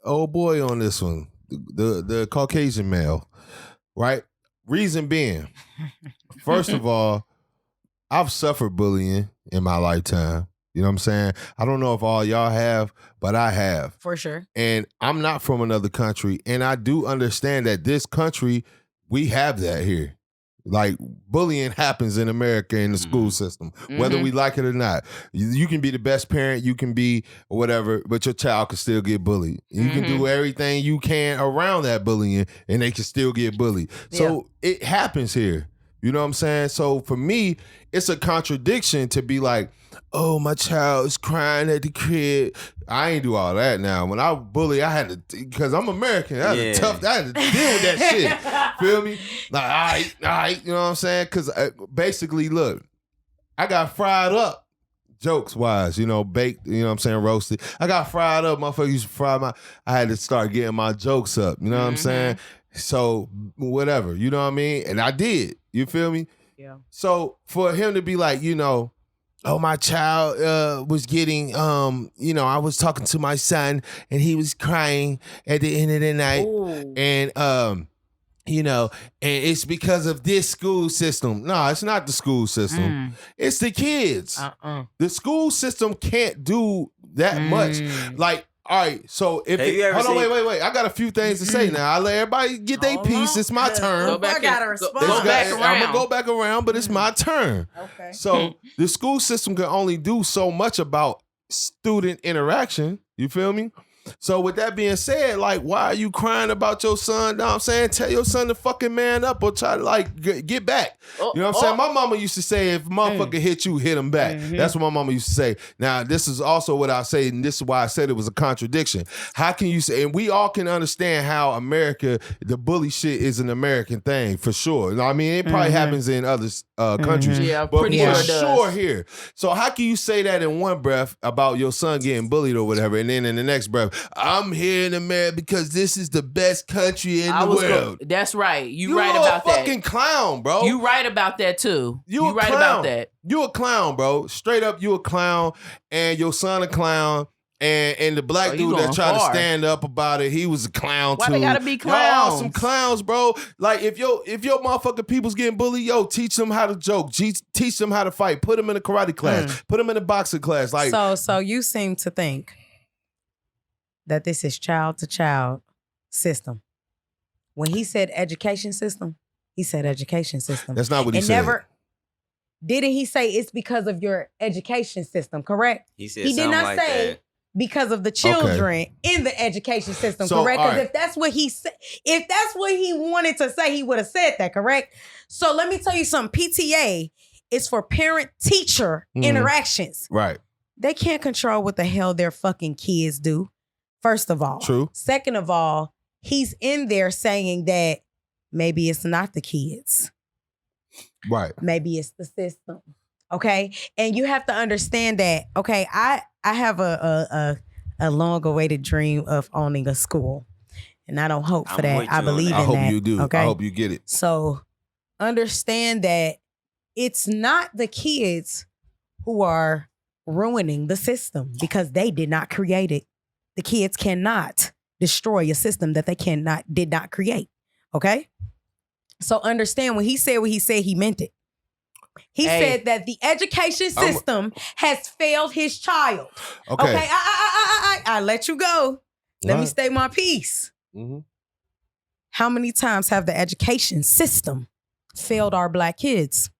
old boy on this one, the Caucasian male, right? Reason being, first of all, I've suffered bullying in my lifetime. You know what I'm saying? I don't know if all y'all have, but I have. For sure. And I'm not from another country, and I do understand that this country, we have that here. Like bullying happens in America in the school system, whether we like it or not. You can be the best parent, you can be whatever, but your child can still get bullied. You can do everything you can around that bullying, and they can still get bullied. So it happens here. You know what I'm saying? So for me, it's a contradiction to be like, oh, my child is crying at the crib. I ain't do all that now. When I bully, I had to, because I'm American. I had to I had to deal with that shit. Feel me? Like, all right, you know what I'm saying? Because basically, look, I got fried up, jokes-wise, you know, baked, you know what I'm saying, roasted. I got fried up. Motherfuckers used to fry I had to start getting my jokes up, you know what I'm saying? So, whatever, you know what I mean? And I did. You feel me? Yeah. So, for him to be like, you know, oh, my child was getting, you know, I was talking to my son and he was crying at the end of the night. Ooh. And, you know, and it's because of this school system. No, it's not the school system. It's the kids. The school system can't do that much. Like, all right, so if hold on, wait. I got a few things to say now. I let everybody get their piece. It's my turn. I gotta respond. I'm gonna go back around, but it's my turn. Okay. So the school system can only do so much about student interaction. You feel me? So with that being said, like, why are you crying about your son? Know what I'm saying? Tell your son to fucking man up or try to like get back. You know what I'm saying? My mama used to say, if motherfucker hit you, hit him back. That's what my mama used to say. Now, this is also what I say, and this is why I said it was a contradiction. How can you say, and we all can understand how America, the bully shit is an American thing, for sure. You know what I mean? It probably happens in other countries. Yeah, but pretty for sure here. So how can you say that in one breath about your son getting bullied or whatever, and then in the next breath, I'm here in America because this is the best country in the world. That's right. You right about that. You a fucking clown, bro. You right about that too. You right about that. You a clown, bro. Straight up, you a clown, and your son a clown. And the black dude that tried to stand up about it, he was a clown too. Why they gotta be clowns? Y'all some clowns, bro. Like if your motherfucking people's getting bullied, yo, teach them how to joke. Teach them how to fight. Put them in a karate class. Put them in a boxing class. Like so you seem to think that this is child to child system. When he said education system, he said education system. That's not what he said. Didn't he say it's because of your education system, correct? He said he did not like say that. Because of the children in the education system, So, correct? Because right. if that's what he said, if that's what he wanted to say, he would have said that, correct? So let me tell you something. PTA is for parent-teacher interactions. Right. They can't control what the hell their fucking kids do. First of all. True. Second of all, he's in there saying that maybe it's not the kids. Right. Maybe it's the system. Okay? And you have to understand that, okay, I have a long-awaited dream of owning a school. And I don't hope for that. I believe in that. I hope you do. Okay? I hope you get it. So understand that it's not the kids who are ruining the system because they did not create it. The kids cannot destroy a system that they did not create. Okay? So understand when he said what he said, he meant it. He said that the education system has failed his child. Okay. I let you go. Let me state my piece. How many times have the education system failed our black kids?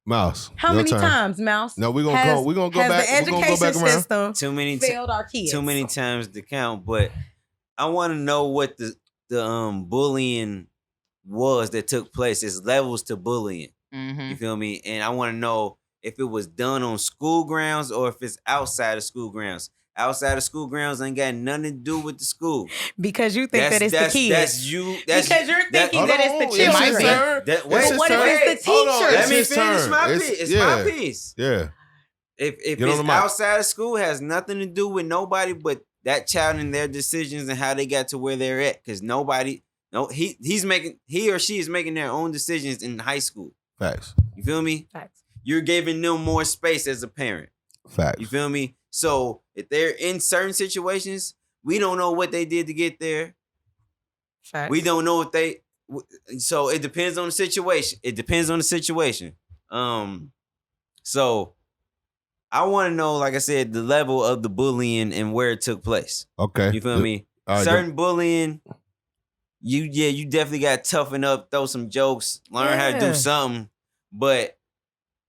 Mouse. How many times, Mouse? No, we're gonna go back. The education system failed our kids. Too many times to count. But I want to know what the bullying was that took place. It's levels to bullying. You feel me? And I want to know if it was done on school grounds or if it's outside of school grounds. Outside of school grounds ain't got nothing to do with the school. Because you think that it's the kids. That's you. Because you're thinking that it's the children. What if it's the teacher? Let me finish my piece. It's my piece. Yeah. If it's outside of school, has nothing to do with nobody but that child and their decisions and how they got to where they're at. Because he or she is making their own decisions in high school. Facts. You feel me? Facts. You're giving them more space as a parent. Facts. You feel me? So if they're in certain situations, we don't know what they did to get there. Facts. We don't know if so it depends on the situation. So I want to know, like I said, the level of the bullying and where it took place. Okay. You feel me? Right, Certain bullying, you definitely got to toughen up, throw some jokes, learn how to do something. But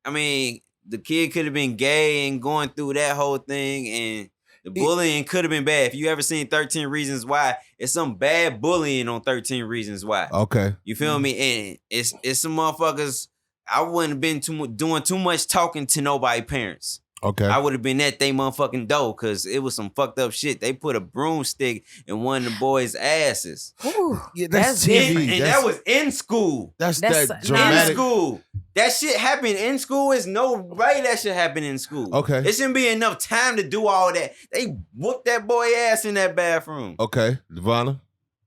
I mean, the kid could have been gay and going through that whole thing, and the bullying could have been bad. If you ever seen 13 Reasons Why, it's some bad bullying on 13 Reasons Why. Okay. You feel me? And it's some motherfuckers. I wouldn't have been doing too much talking to nobody parents. Okay. I would have been at they motherfucking door because it was some fucked up shit. They put a broomstick in one of the boys' asses. Ooh, Yeah, that's TV. And that was in school. That's that In dramatic. school. That shit happened in school. It's no way that shit happened in school. Okay. It shouldn't be enough time to do all that. They whooped that boy ass in that bathroom. Okay, Devonna.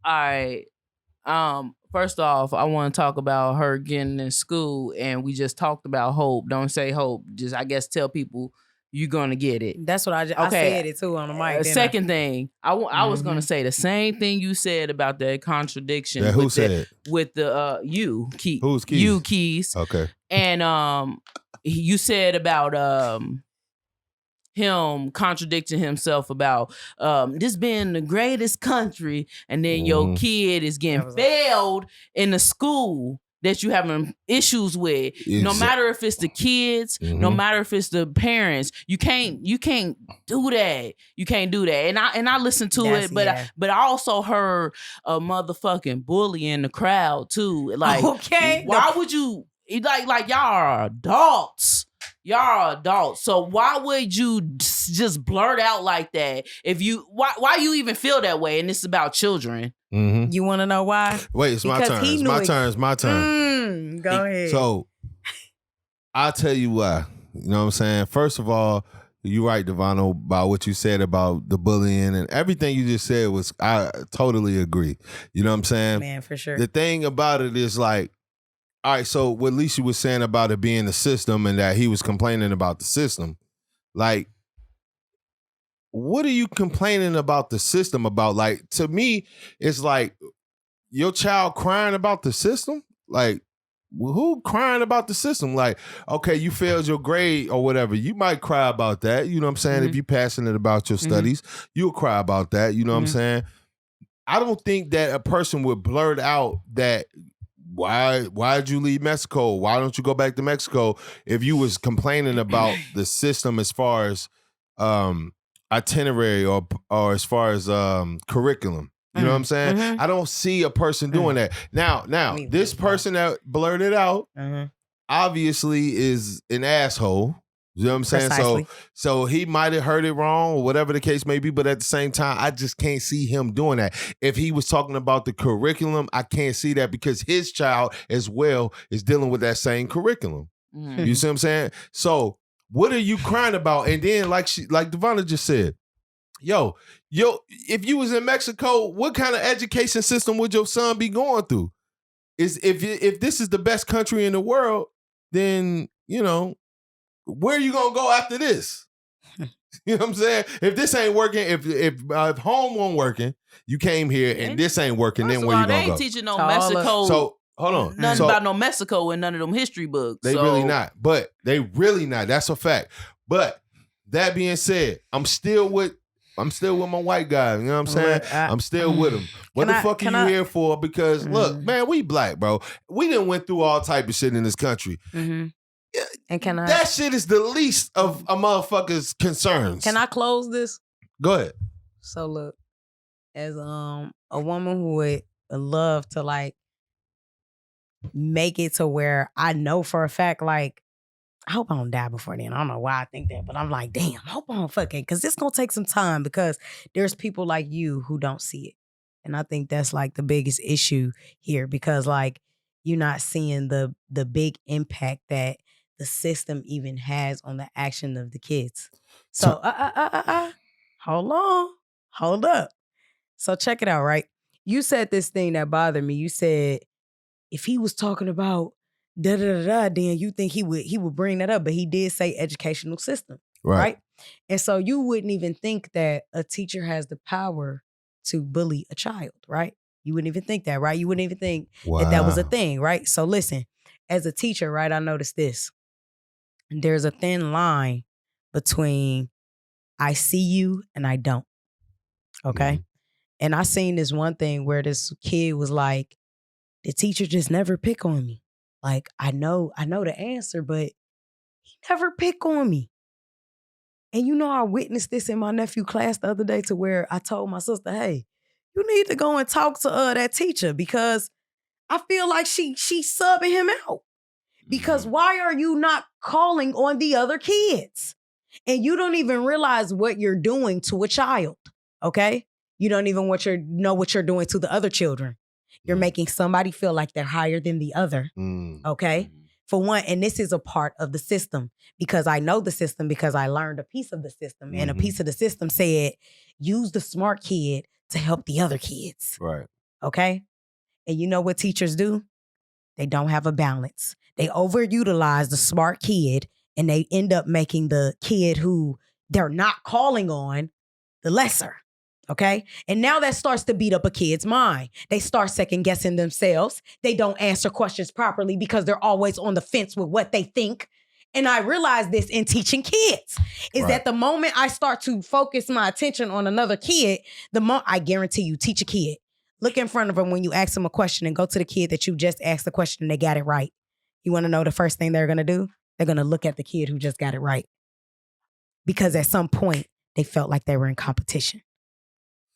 All right. First off, I want to talk about her getting in school, and we just talked about hope. Don't say hope. Just, I guess, tell people you're gonna get it. That's what I said it too on the mic. Second thing, I was gonna say the same thing you said about that contradiction. Yeah, who said it? With the you, Keys. Who's Keys? You, Keys. Okay. And you said about him contradicting himself about this being the greatest country, and then your kid is getting failed in the school that you having issues with. No matter if it's the kids, no matter if it's the parents, you can't do that. You can't do that. And I listened to it, but I also heard a motherfucking bully in the crowd too. Like, okay, why would you like y'all are adults? Y'all are adults, so why would you just blurt out like that? If you why you even feel that way? And it's about children. Mm-hmm. You want to know why? Wait, it's my turn. It's my turn. Go ahead. So I'll tell you why. You know what I'm saying? First of all, you're right, Devano, about what you said about the bullying and everything you just said was, I totally agree. You know what I'm saying? Man, for sure. The thing about it is like, all right, so what Lisa was saying about it being the system and that he was complaining about the system, like, what are you complaining about the system about? Like, to me, it's like your child crying about the system. Like, who crying about the system? Like, okay, you failed your grade or whatever. You might cry about that. You know what I'm saying? If you're passionate about your studies, you'll cry about that. You know what I'm saying? I don't think that a person would blurt out that, why'd you leave Mexico? Why don't you go back to Mexico? If you was complaining about the system as far as itinerary or as far as curriculum. You know what I'm saying? I don't see a person doing that. Now, this person that blurted out obviously is an asshole. You know what I'm saying? Precisely. So he might have heard it wrong or whatever the case may be, but at the same time, I just can't see him doing that. If he was talking about the curriculum, I can't see that because his child as well is dealing with that same curriculum. You see what I'm saying? So what are you crying about? And then like Devonna just said, yo, if you was in Mexico, what kind of education system would your son be going through? If this is the best country in the world, then, you know, where are you gonna go after this? You know what I'm saying? If this ain't working, if home won't working, you came here and this ain't working, then where you gonna go? They ain't teaching no Mexico. So hold on, nothing about no Mexico in none of them history books. They really not. But they really not. That's a fact. But that being said, I'm still with my white guy. You know what I'm saying? I'm still with him. What the fuck are you here for? Because look, man, we black, bro. We done went through all type of shit in this country. And that shit is the least of a motherfucker's concerns. Can I close this? Go ahead. So look, as a woman who would love to like make it to where I know for a fact, like, I hope I don't die before then. I don't know why I think that, but I'm like, damn, I hope I don't fucking, because it's gonna take some time because there's people like you who don't see it. And I think that's like the biggest issue here because like you're not seeing the big impact that the system even has on the action of the kids. So, hold up. So check it out, right? You said this thing that bothered me. You said if he was talking about then you think he would bring that up, but he did say educational system, right? And so you wouldn't even think that a teacher has the power to bully a child, right? You wouldn't even think that, right? You wouldn't even think that was a thing, right? So listen, as a teacher, right, I noticed this. There's a thin line between I see you and I don't. Okay. And I seen this one thing where this kid was like, the teacher just never pick on me. Like, I know the answer, but he never pick on me. And you know, I witnessed this in my nephew class the other day to where I told my sister, hey, you need to go and talk to that teacher because I feel like she's subbing him out. Because why are you not calling on the other kids? And you don't even realize what you're doing to a child, okay? You don't even know what you're doing to the other children. You're making somebody feel like they're higher than the other, okay? For one, and this is a part of the system because I know the system because I learned a piece of the system. And a piece of the system said, use the smart kid to help the other kids. Right. Okay? And you know what teachers do? They don't have a balance. They overutilize the smart kid and they end up making the kid who they're not calling on the lesser. Okay? And now that starts to beat up a kid's mind. They start second guessing themselves. They don't answer questions properly because they're always on the fence with what they think. And I realized this in teaching kids is that the moment I start to focus my attention on another kid, I guarantee you, teach a kid. Look in front of them when you ask them a question and go to the kid that you just asked the question and they got it right. You want to know the first thing they're going to do? They're going to look at the kid who just got it right. Because at some point, they felt like they were in competition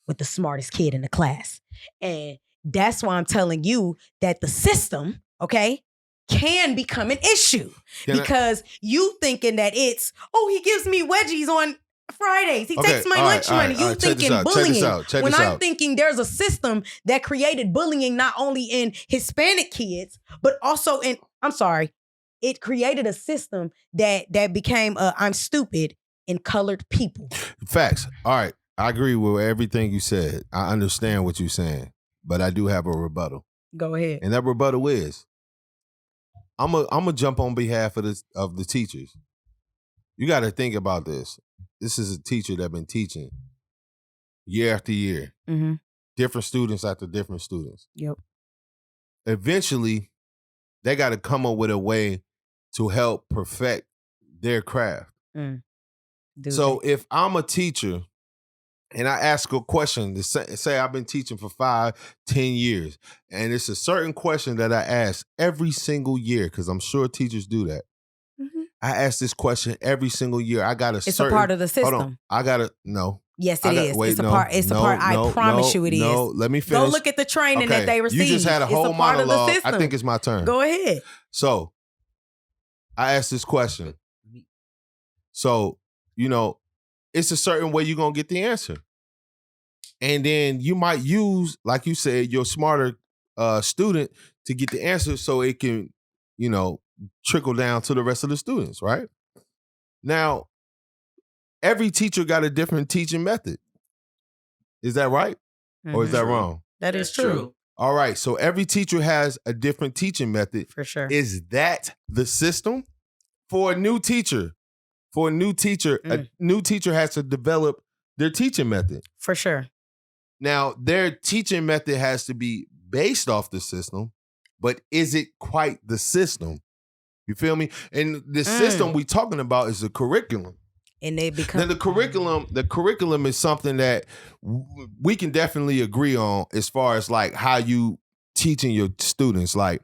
with the smartest kid in the class. And that's why I'm telling you that the system, okay, can become an issue. Because you thinking that it's, he gives me wedgies on Fridays. He takes my lunch money. You thinking bullying. When I'm thinking there's a system that created bullying not only in Hispanic kids, but also it created a system that became I'm stupid in colored people. Facts. All right. I agree with everything you said. I understand what you're saying, but I do have a rebuttal. Go ahead. And that rebuttal is, I'm a jump on behalf of the teachers. You got to think about this. This is a teacher that's been teaching year after year, different students after different students. Yep. Eventually, they got to come up with a way to help perfect their craft. So if I'm a teacher and I ask a question, say I've been teaching for 5-10 years, and it's a certain question that I ask every single year, because I'm sure teachers do that. I ask this question every single year. I got It's a part of the system. Hold on. I got to, no. Yes, it is. It's a part. I promise you it is. No, let me finish. Go look at the training that they received. You just had a whole monologue. I think it's my turn. Go ahead. So, I asked this question. So, it's a certain way you're going to get the answer. And then you might use, like you said, your smarter student to get the answer so it can, trickle down to the rest of the students, right? Now, every teacher got a different teaching method. Is that right? Or is that wrong? That is true. All right. So every teacher has a different teaching method. For sure. Is that the system? For a new teacher, a new teacher has to develop their teaching method. For sure. Now, their teaching method has to be based off the system, but is it quite the system? You feel me? And the system we talking about is the curriculum. And they become the curriculum is something that we can definitely agree on as far as like how you teaching your students. Like,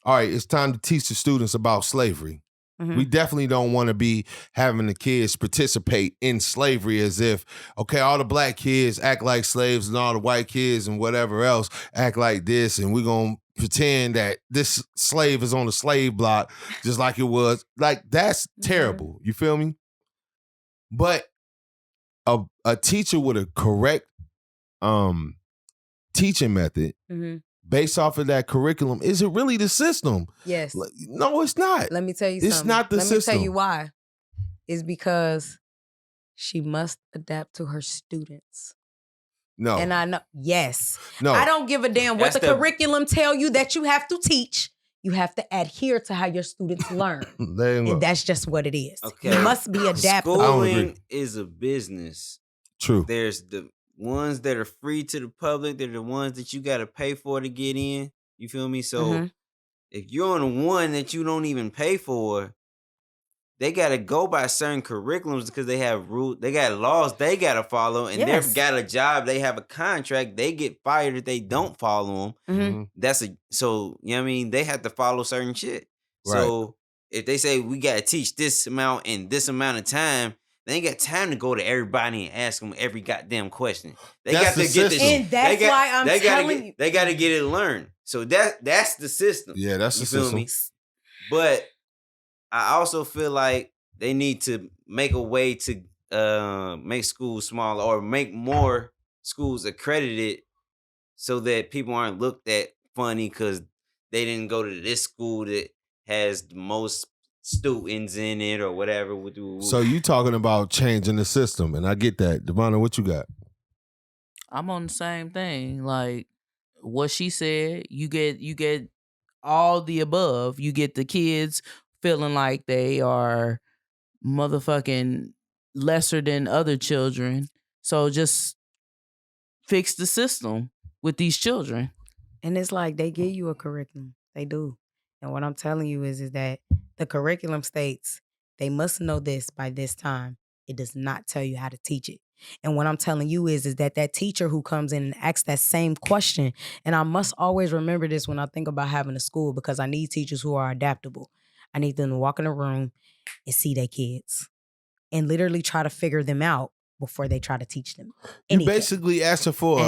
all right, it's time to teach the students about slavery. We definitely don't want to be having the kids participate in slavery as if, okay, all the black kids act like slaves and all the white kids and whatever else act like this, and we're going to pretend that this slave is on the slave block just like it was. Like, that's terrible. You feel me? But a teacher with a correct teaching method based off of that curriculum, is it really the system? Yes. No, it's not. Let me tell you something. It's not the system. Let me tell you why. It's because she must adapt to her students. No. And I know, yes. No. I don't give a damn what the curriculum tell you that you have to teach. You have to adhere to how your students learn. And that's just what it is. Okay. You must be adaptable. Schooling is a business. True. There's the ones that are free to the public. They're the ones that you got to pay for to get in. You feel me? So if you're on the one that you don't even pay for, they gotta go by certain curriculums because they have rules, they got laws they gotta follow, and they've got a job, they have a contract, they get fired if they don't follow them. Mm-hmm. So you know what I mean? They have to follow certain shit. Right. So if they say we gotta teach this amount in this amount of time, they ain't got time to go to everybody and ask them every goddamn question. They That's got to the get this. system. And that's why I'm telling you. They got to get it learned. So that's the system. Yeah, that's the You feel system. me? But I also feel like they need to make a way to make schools smaller or make more schools accredited so that people aren't looked at funny because they didn't go to this school that has the most students in it or whatever. So you talking about changing the system, and I get that. Devonna, what you got? I'm on the same thing. Like what she said, you get all the above. You get the kids feeling like they are motherfucking lesser than other children. So just fix the system with these children. And it's like they give you a curriculum. They do. And what I'm telling you is that the curriculum states they must know this by this time. It does not tell you how to teach it. And what I'm telling you is that teacher who comes in and asks that same question, and I must always remember this when I think about having a school, because I need teachers who are adaptable. I need them to walk in a room and see their kids and literally try to figure them out before they try to teach them anything. You basically asking for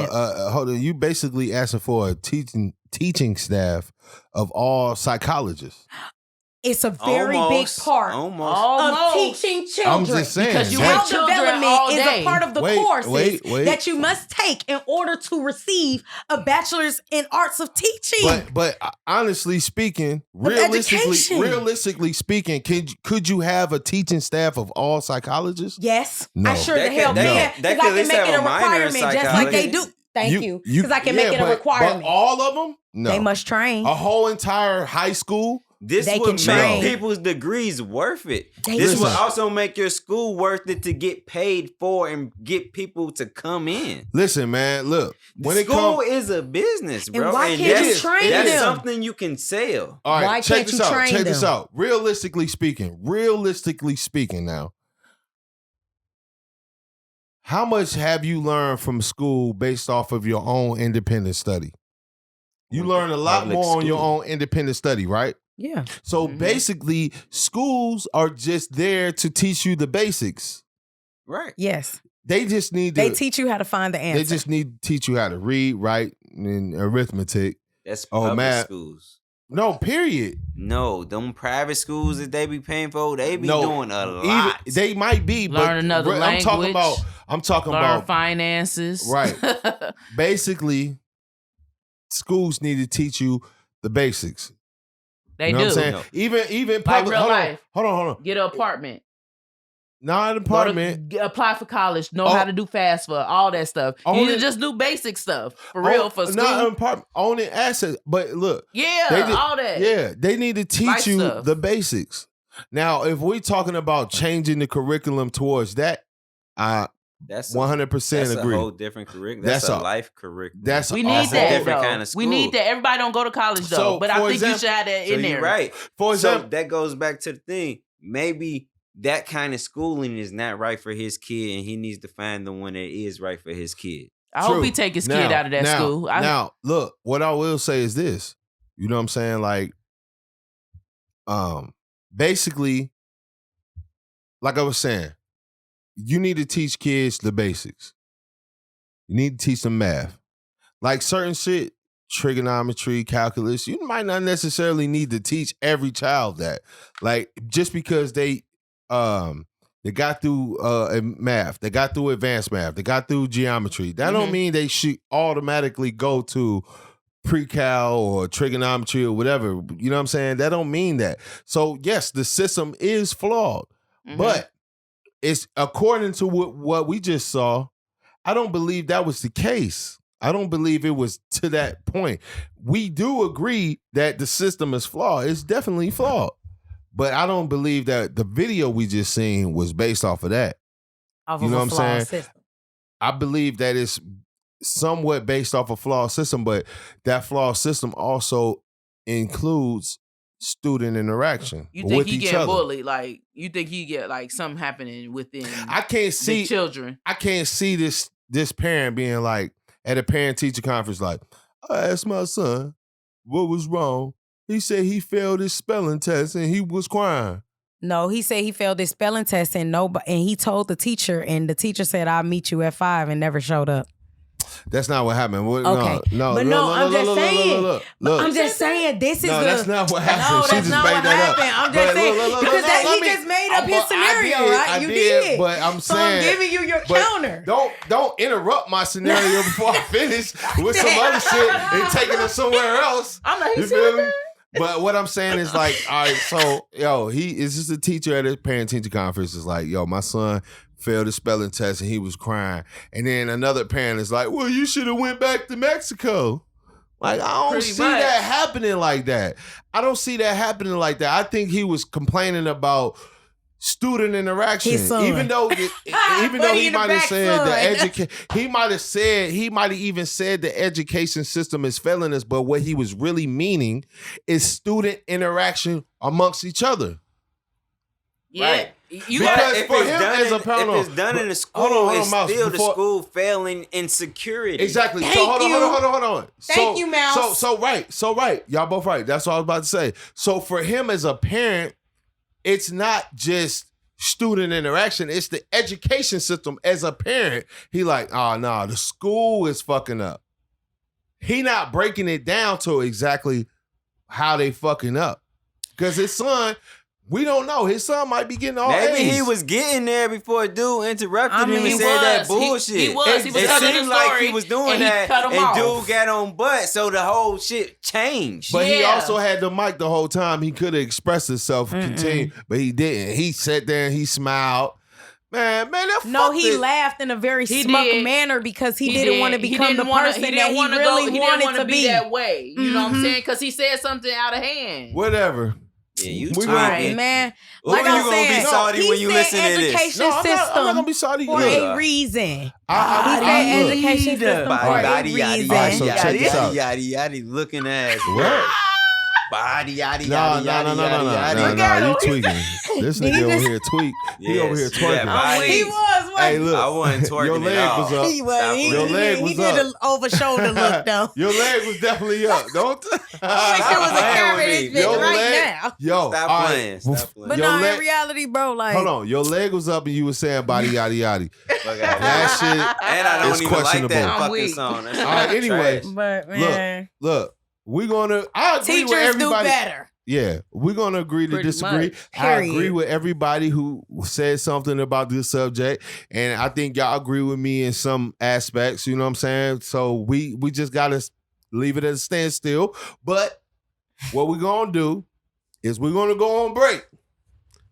you basically asking for a teaching staff of all psychologists. It's a very big part of teaching children. I'm just saying. Because child development is a part of the courses that you must take in order to receive a bachelor's in arts of teaching. But honestly speaking, realistically speaking, could you have a teaching staff of all psychologists? Yes. No. I sure the hell can. Because I can make it a requirement just like they do. Thank you. Because I can make it a requirement. But all of them? No. They must train. A whole entire high school? This they would can make train. people's degrees worth it. Listen. Will also make your school worth it to get paid for and get people to come in. Listen, man, look. When school is a business, bro. And why can't you train them? That's something you can sell. All right, why check can't this you out. train Check them? this out. Realistically speaking now, how much have you learned from school based off of your own independent study? You learn a lot more on your own independent study, right? Yeah. So basically, schools are just there to teach you the basics. Right. Yes. They just need to. They teach you how to find the answer. They just need to teach you how to read, write, and arithmetic. That's public math. schools. No, period. No, them private schools that they be paying for, they be doing a lot. They might be, Learn but another language. I'm talking learn about finances. Right. Basically, schools need to teach you the basics. They you know do. What I'm saying? Even like public. real life. Hold on. Get an apartment. Not an apartment. Apply for college. Know how to do FAFSA. All that stuff. You need to just do basic stuff for real for school. Not an apartment. Owning assets. But look. Yeah, all that. Yeah, they need to teach Life you stuff. the basics. Now, if we're talking about changing the curriculum towards that, That's 100% that's agree. a whole different curriculum. That's a life curriculum. We need that. Different kind of school. We need that. Everybody don't go to college though, So, but I for think you example- should have that in there. You're right. For example, So that goes back to the thing. Maybe that kind of schooling is not right for his kid, and he needs to find the one that is right for his kid. I hope he take his kid out of that school. Now, look, what I will say is this. You know what I'm saying? Like, basically, like I was saying, you need to teach kids the basics. You need to teach them math. Like certain shit, trigonometry, calculus, you might not necessarily need to teach every child that. Like, just because they got through math, they got through advanced math, they got through geometry, that don't mean they should automatically go to pre-cal or trigonometry or whatever. You know what I'm saying? That don't mean that. So yes, the system is flawed, but it's according to what we just saw. I don't believe that was the case. I don't believe it was to that point. We do agree that the system is flawed. It's definitely flawed. But I don't believe that the video we just seen was based off of that. You know what I'm saying? System. I believe that it's somewhat based off a flawed system, but that flawed system also includes student interaction. You think with he each get other. bullied? Like you think he get like something happening within I can't see the children? I can't see this parent being like at a parent teacher conference like, I asked my son what was wrong. He said he failed his spelling test and he was crying. No, he said he failed his spelling test and he told the teacher, and the teacher said, I'll meet you at 5 and never showed up. That's not what happened. Okay. No, But no, I'm just saying. Look. I'm just saying this is that's not what happened. No, She that's just not made what that up. happened. I'm just saying because he just made up his scenario, right? You did. But I'm So saying, I'm giving you your counter. Don't interrupt my scenario before I finish with some other shit and taking it somewhere else. I'm like, you feel me? But what I'm saying is like, all right, so yo, he is just a teacher at a parent teacher conference. Is like, yo, my son failed his spelling test and he was crying. And then another parent is like, well, you should have went back to Mexico. Like, I don't see that happening like that. I don't see that happening like that. I think he was complaining about student interaction. Even though he might have said he might have even said the education system is failing us, but what he was really meaning is student interaction amongst each other. Yeah. Right. Because for him as a parent, if it's done in the school, it's still the school failing in security. Exactly. So hold on. Thank you, Mouse. So right. Y'all both right. That's what I was about to say. So for him as a parent, it's not just student interaction, it's the education system. As a parent, he like, the school is fucking up. He not breaking it down to exactly how they fucking up. Because his son, we don't know. His son might be getting all Maybe A's. he was getting there before dude interrupted him and said that bullshit. He was it telling seemed the like story he was doing and he that, cut him and off. dude got on butt, so the whole shit changed. But he also had the mic the whole time. He could have expressed himself and continued, but he didn't. He sat there and he smiled. Man, he laughed in a very smug manner because he didn't want to become the person that he really wanted to be. That way, you know what I'm saying? Because he said something out of hand. Whatever. Yeah, you right, man. Like I'm saying, gonna be salty when you listen to this. Education system I'm not gonna be salty for a reason. He said education system for a reason. All right, so check this out. Yaddy, looking ass. What? Body, yaddy, No, you tweaking. This nigga over here tweak. He over here twerking. He was. Hey, look. I wasn't twerking Your leg at all. was up. He was. Your leg was he did up. an over shoulder look though. Your leg was definitely up. Don't. I wish there was a camera in this bitch right now. Yo, Stop playing. But no, in reality, bro, like, hold on. Your leg was up and you were saying body yaddy yaddy. That shit and I don't is even questionable. like that fucking song. That's all right, anyway. But man, look. We're gonna. I agree teachers with everybody. do better. Yeah, we're gonna agree to Pretty disagree. much. I agree with everybody who said something about this subject, and I think y'all agree with me in some aspects. You know what I'm saying? So we just gotta leave it at a standstill. But what we're gonna do is we're gonna go on break.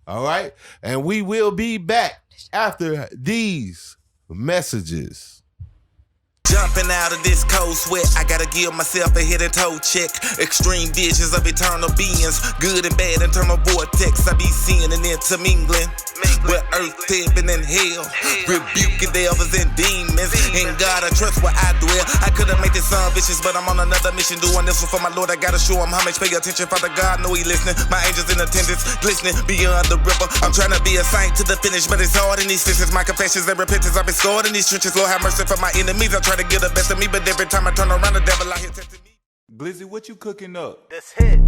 All right, and we will be back after these messages. Jumping out of this cold sweat, I gotta give myself a head and toe check. Extreme visions of eternal beings, good and bad internal vortex. I be seeing and intermingling with earth, heaven, and hell. Rebuking devils and demons. In God I trust where I dwell. I couldn't make this sound vicious, but I'm on another mission doing this one for my Lord. I gotta show him homage, pay attention. Father God, know he listening. My angels in attendance, glistening beyond the river. I'm trying to be a saint to the finish, but it's hard in these fences. My confessions and repentance, I've been scored in these trenches. Lord have mercy for my enemies. I try to get the best of me, but every time I turn around, the devil out here testing me. Glizzy, what you cooking up? This hit.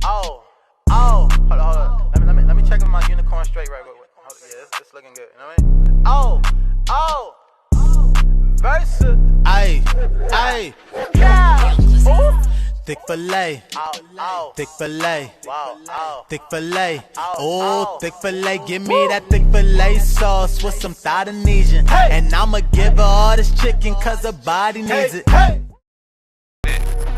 Oh. Hold on. Let me check my unicorn straight right quick. Yeah, it's looking good. You know what I mean? Versa. Ayy. Yeah. Ooh. Thick fillet, thick fillet, thick fillet, oh, thick fillet. Give me that thick fillet sauce with some thought Indonesian, and I'ma give her all this chicken cause her body needs it.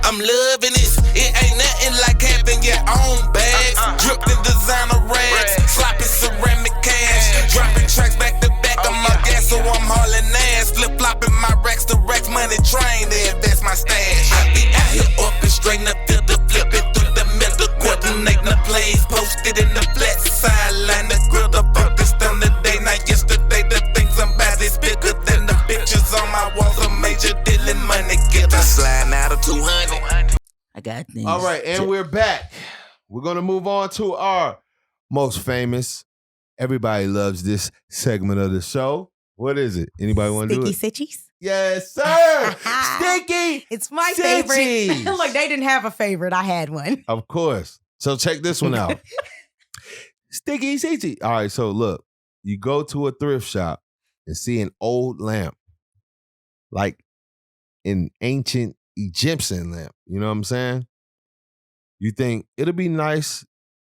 I'm loving this, it ain't nothing like having your own bags. Dripped in designer rags, sloppy ceramic cash. Dropping tracks back to back on my gas, so I'm hauling ass. Flip-flopping my racks to racks, money train to invest my stash. I be out here orchestrating the filter, flipping through the middle, coordinating the plays. Posted in the flat sideline, the grill, the focused on the day, not yesterday. The things I'm about is bigger than the pictures on my walls. A major dealing money getter. Sliding out of 200. I got things. All right, and we're back. we're gonna move on to our most famous. Everybody loves this segment of the show. What is it? Anybody want to do it? Sticky Sitchies? Yes, sir. Sticky. It's my Sitchies. favorite. Look, they didn't have a favorite. I had one. Of course. So check this one out. Sticky Sitchy. All right, so look, you go to a thrift shop and see an old lamp, like an ancient Egyptian lamp. You know what I'm saying? You think it'll be nice,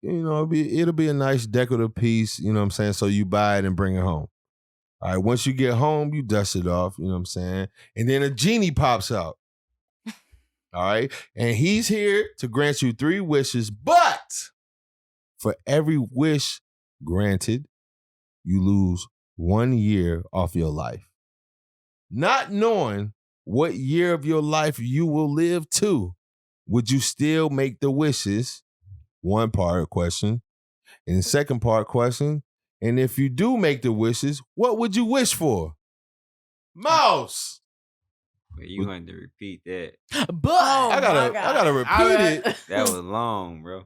it'll be a nice decorative piece, you know what I'm saying? So you buy it and bring it home. All right, once you get home, you dust it off, you know what I'm saying? And then a genie pops out. All right, and he's here to grant you 3 wishes, but for every wish granted, you lose 1 year off your life. Not knowing what year of your life you will live to, would you still make the wishes? One part question. And the second part question, and if you do make the wishes, what would you wish for? Mouse. Well, you wanted to repeat that. But I gotta repeat it. That was long, bro.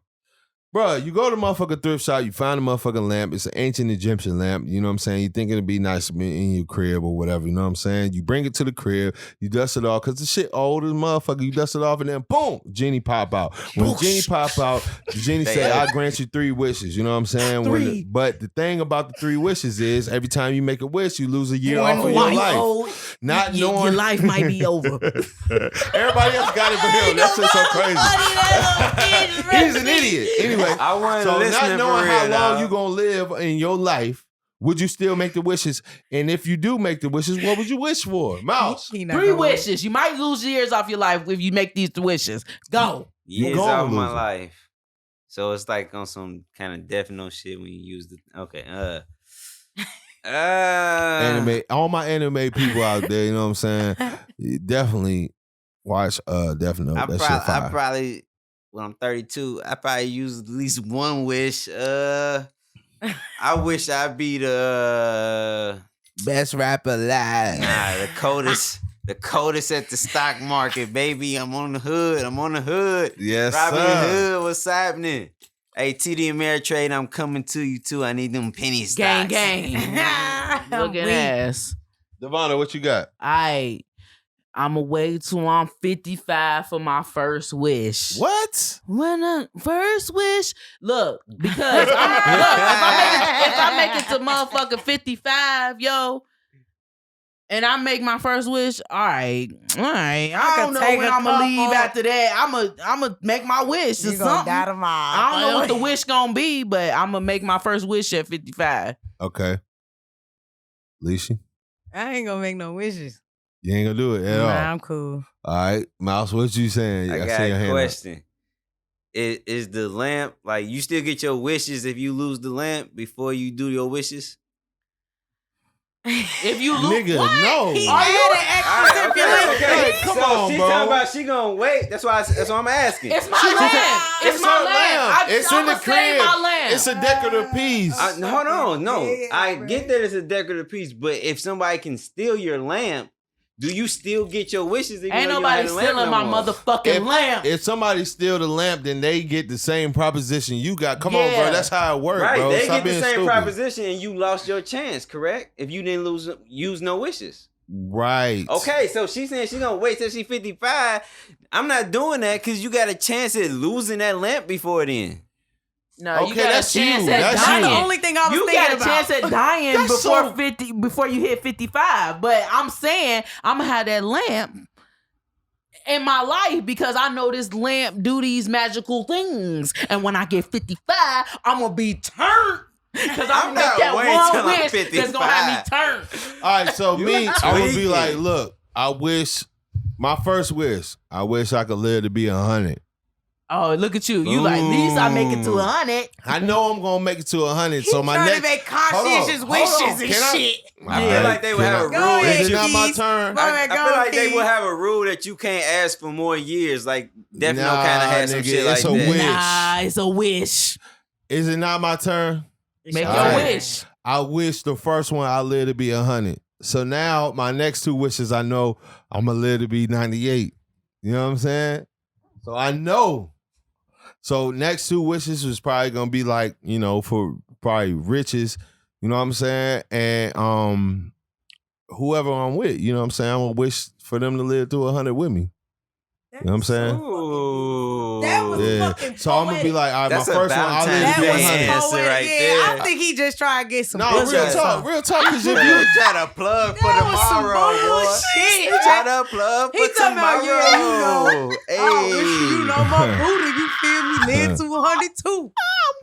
Bruh, you go to motherfucking thrift shop, you find a motherfucking lamp. It's an ancient Egyptian lamp. You know what I'm saying? You think it'd be nice in your crib or whatever. You know what I'm saying? You bring it to the crib, you dust it off, because the shit old as motherfucker. You dust it off and then boom, genie pop out. When the genie pop out, the genie say, I grant you 3 wishes. You know what I'm saying? But the thing about the 3 wishes is every time you make a wish, you lose a year off of your life. Not knowing your life might be over. Everybody else got it but him. That's just so crazy. He's an idiot. Anyway, I wasn't so listening not knowing for how real, long dog. you gonna live in your life, would you still make the wishes? And if you do make the wishes, what would you wish for? Mouse. 3 wishes. You might lose years off your life if you make these wishes. Go. Years gonna out of my lose it. life. So it's like on some kind of Death Note shit when you use the Anime, all my anime people out there, you know what I'm saying? Definitely watch Death Note. That shit fire. I probably when I'm 32, I probably use at least 1 wish. I wish I'd be the best rapper alive. Nah, the coldest at the stock market, baby. I'm on the hood. Yes, Robbing the sir. hood. What's happening? Hey, TD Ameritrade, I'm coming to you too. I need them penny stocks. Gang. Looking ass. Devonna, what you got? I'ma wait till I'm 55 for my first wish. What? When a first wish? Look, because if I make it to motherfucking 55, yo, and I make my first wish, all right. I don't know when I'm gonna leave after that. I'ma make my wish or You gonna something. die tomorrow. I don't know what the wish gonna be, but I'm gonna make my first wish at 55. Okay. Lisha? I ain't gonna make no wishes. You ain't gonna do it at all. Nah, I'm cool. All right, Mouse, what you saying? I see got your a hand up. question. Is the lamp, like, you still get your wishes if you lose the lamp before you do your wishes? If you lose, Nigga, what? no. He Are you? added extra Okay. Come so on, she bro. talking about she gonna wait. That's why I'm asking. It's my lamp. It's my her lamp. It's in the I'ma save crib. my lamp. It's a decorative piece. Hold on, no. Yeah, I bro. get that it's a decorative piece, but if somebody can steal your lamp, do you still get your wishes? Even Ain't though you don't nobody have the lamp stealing no my more? motherfucking lamp. If somebody steal the lamp, then they get the same proposition you got. Come on, Yeah. bro. That's how it works, Right, bro. they Stop get the being same stupid. proposition, and you lost your chance. Correct? If you didn't use no wishes. Right. Okay, so she's saying she's gonna wait till she's 55. I'm not doing that because you got a chance at losing that lamp before then. No, Okay, you got that's a chance you. at That's dying. you. The only thing I was You thinking got a about. chance at dying That's before so- 50, before you hit 55. But I'm saying I'm gonna have that lamp in my life because I know this lamp do these magical things. And when I get 55, I'm gonna be turned. Because I'm I'm gonna not make that waiting till one I'm wish that's gonna have me turned. All right, so me, I'm gonna be tweaking. like, look, I wish, my first wish, I wish I could live to be 100. Oh, look at you. You like, at least I make it to 100. I know I'm gonna make it to 100. So my trying next to make Hold on, conscientious hold on. wishes and Can I- shit. I feel like they would have a rule. Go that ahead, Is it you- not my Keith. turn? Go ahead, I feel go, like they Keith. would have a rule that you can't ask for more years. Like Death Note Nah, kind of had some nigga, shit like it's a that. wish. Nah, it's a wish. Is it not my turn? Make All your right. wish. I wish the first one I live to be 100. So now my next 2 wishes, I know I'm gonna live to be 98. You know what I'm saying? So I know. So next 2 wishes was probably gonna be like, for probably riches, you know what I'm saying? And whoever I'm with, you know what I'm saying? I'm gonna wish for them to live to 100 with me. You know what I'm saying? Ooh. That was fucking So I'm gonna be like, all right, That's my a first one, I'll live Valentine's to Day 100. answer right there. I think he just trying to get some No, bullshit. real talk, because if You you try to plug for That was some tomorrow, boy. bullshit. You try to plug He for talking about, tomorrow. I wish you know my booty, you feel me? Live to 100 too.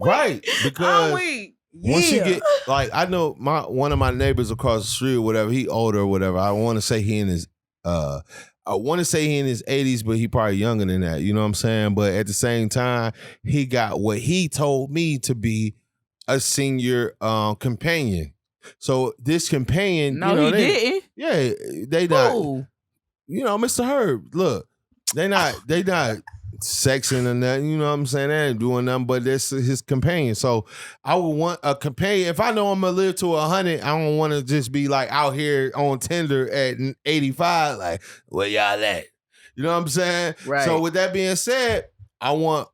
right, because weak. once you get like, I know one of my neighbors across the street or whatever, he older or whatever. I want to say he in his 80s, but he probably younger than that. You know what I'm saying? But at the same time, he got what he told me to be a senior companion. So this companion, No, he didn't. Yeah, they not. Mr. Herb. Look, they not sexing or nothing. You know what I'm saying? They ain't doing nothing, but that's his companion. So I would want a companion. If I know I'm gonna live to 100, I don't want to just be like out here on Tinder at 85. Like, where y'all at? You know what I'm saying? Right. So with that being said, I want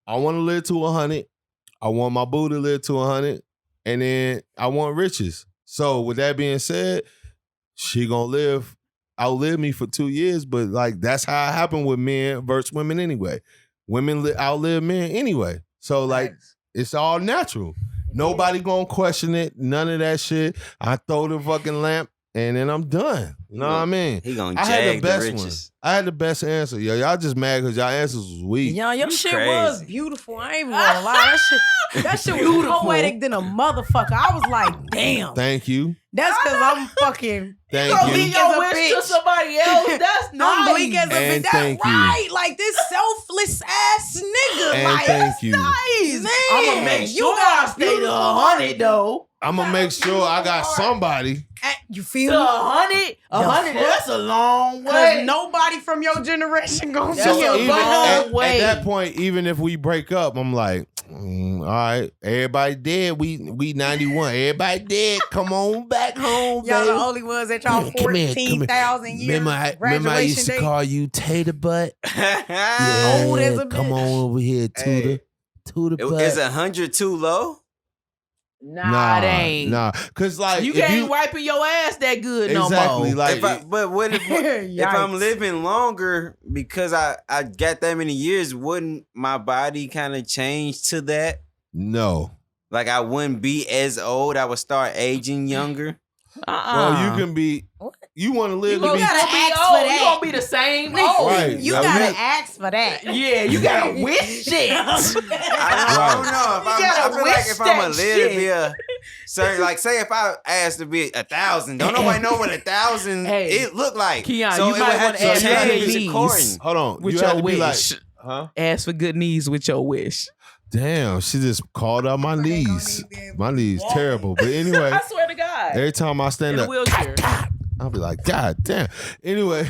to live to 100. I want my boo to live to 100, and then I want riches. So with that being said, she gonna outlive me for 2 years, but like that's how it happened with men versus women anyway. Women outlive men anyway. So like it's all natural. Nobody gonna question it. None of that shit. I throw the fucking lamp and then I'm done. You know what I mean? He gonna I had the jag best the one. riches. I had the best answer. Yo, y'all just mad because y'all answers was weak. Yo, your shit crazy. was beautiful. I ain't even gonna lie. That shit was Beautiful. poetic than a motherfucker. I was like, damn. Thank you. That's because I'm fucking Thank Gonna you. leave your wish to bitch. somebody else. That's I'm nice. bleak as a bitch. And That's thank you. right. Like this selfless ass nigga. And like, thank you. Nice. Man, I'm gonna make you sure got I stay to 100 though. I'm gonna make sure I got somebody. You feel To me? 100, 100. That's a long way. Cause nobody from your generation gonna That's be a a even long at way. that point, even if we break up, I'm like, all right, everybody dead. We 91. Everybody dead. Come on back home, Y'all baby. the only ones at y'all Come here. 14,000 years Remember I graduation used to date. call you Tater Butt? Old as a Come bitch. on over here, Tutor. Tutor Butt. Is 100 too low? Nah, it ain't. Nah, cause like You if can't wiping your ass that good exactly no more. like But what if I'm Yikes. living longer because I got that many years? Wouldn't my body kind of change to that? no. Like I wouldn't be as old. I would start aging younger. Well, you can be. You want to live You to be. gotta be ask old. for You that. gonna be the same old. Right. You Now, gotta we- ask for that. Yeah, you gotta wish shit. I don't know. If I feel like if I'm gonna live to be a certain, like say if I asked to be 1,000, don't nobody know what 1,000 Hey, it look like. Keon, so you it might would have wanna to ask for your change knees. according. Hold on. With you your have to be like, wish. huh? Ask for good knees with your wish. Damn, she just called out my knees. My knees terrible. But anyway, I swear to God. every time I stand In a up, wheelchair. I'll be like, God damn. Anyway,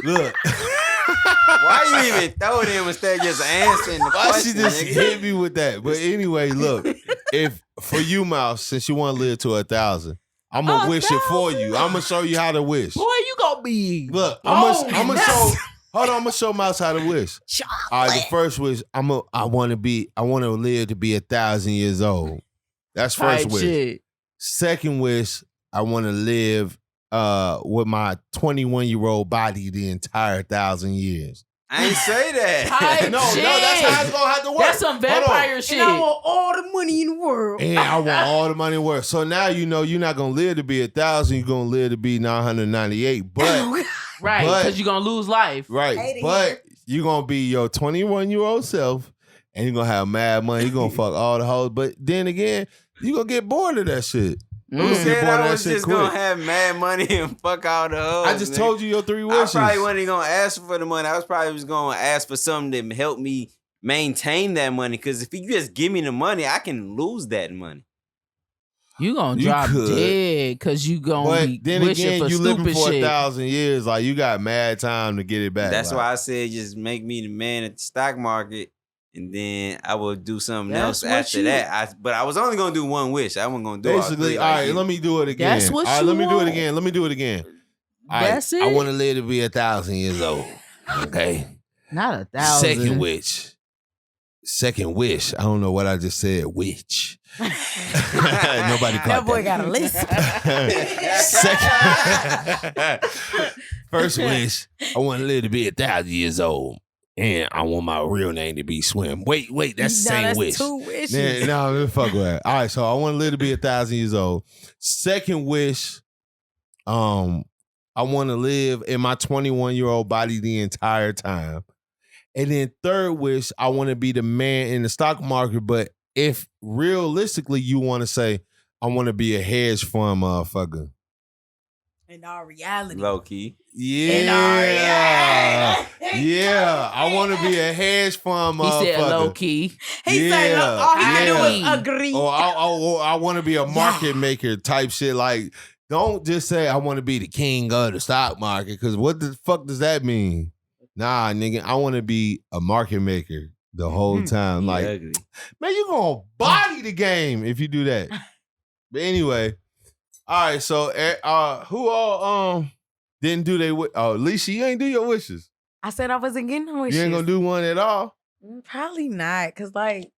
look. Why you even throw it in instead of just answering the Why question? she just nigga? hit me with that? But anyway, look. If for you, Mouse, since you want to live to 1,000, I'm gonna wish it for you. I'm gonna show you how to wish. Boy, you gonna be. Look, I'm gonna show. Hold on, I'm gonna show Mouse how to wish. Chocolate. All right, the first wish, I want to live to be 1,000 years old. That's first Type wish. shit. Second wish, I want to live with my 21-year-old body the entire 1,000 years. I ain't say that. Type No, shit. that's how it's gonna have to work. That's some Hold on. vampire shit. And I want all the money in the world. And I want all the money worth. So now you know you're not gonna live to be 1,000. You're gonna live to be 998. But Right, but- because you're gonna lose life. right, Hate it but here. you're gonna be your 21-year-old self, and you're gonna have mad money. You're gonna fuck all the hoes. But then again, you're gonna get bored of that shit. Who You're gonna said get bored of I that was shit just quick. gonna have mad money and fuck all the hoes? I just told you your 3 I wishes. probably wasn't gonna ask for the money. I was probably just gonna ask for something to help me maintain that money. Because if you just give me the money, I can lose that money. You gonna You drop could. dead because you gonna But be then wishing again, for you living stupid for shit. 1,000 years. Like you got mad time to get it back. That's like, why I said just make me the man at the stock market, and then I will do something That's else what after you- that. But I was only gonna do one wish. I wasn't gonna do basically, all right, let me do it again. That's what all right, you let me do it want. again. Let me do it again. All right, That's I it? want to live to be 1,000 years old. Okay. Not 1,000. Second wish. I don't know what I just said. Which. Nobody caught That boy got a list. First wish, I want to live to be 1,000 years old. And I want my real name to be Swim. Wait, that's the same wish. 2 wishes. No, fuck with that. All right, so I want to live to be 1,000 years old. Second wish, I want to live in my 21-year-old body the entire time. And then third wish, I want to be the man in the stock market. But if realistically you want to say, I want to be a hedge fund motherfucker. In our reality. Low key. Yeah. Yeah. I want to be a hedge fund motherfucker. He said low key. He said, look, all he had to do was agree. Or I want to be a market maker type shit. Like, don't just say I want to be the king of the stock market, because what the fuck does that mean? Nah, nigga, I want to be a market maker the whole time. Like, man, you gonna body the game if you do that. But anyway, all right. So, who all didn't do their? Alicia, you ain't do your wishes. I said I wasn't getting no wishes. You ain't gonna do one at all. Probably not, cause like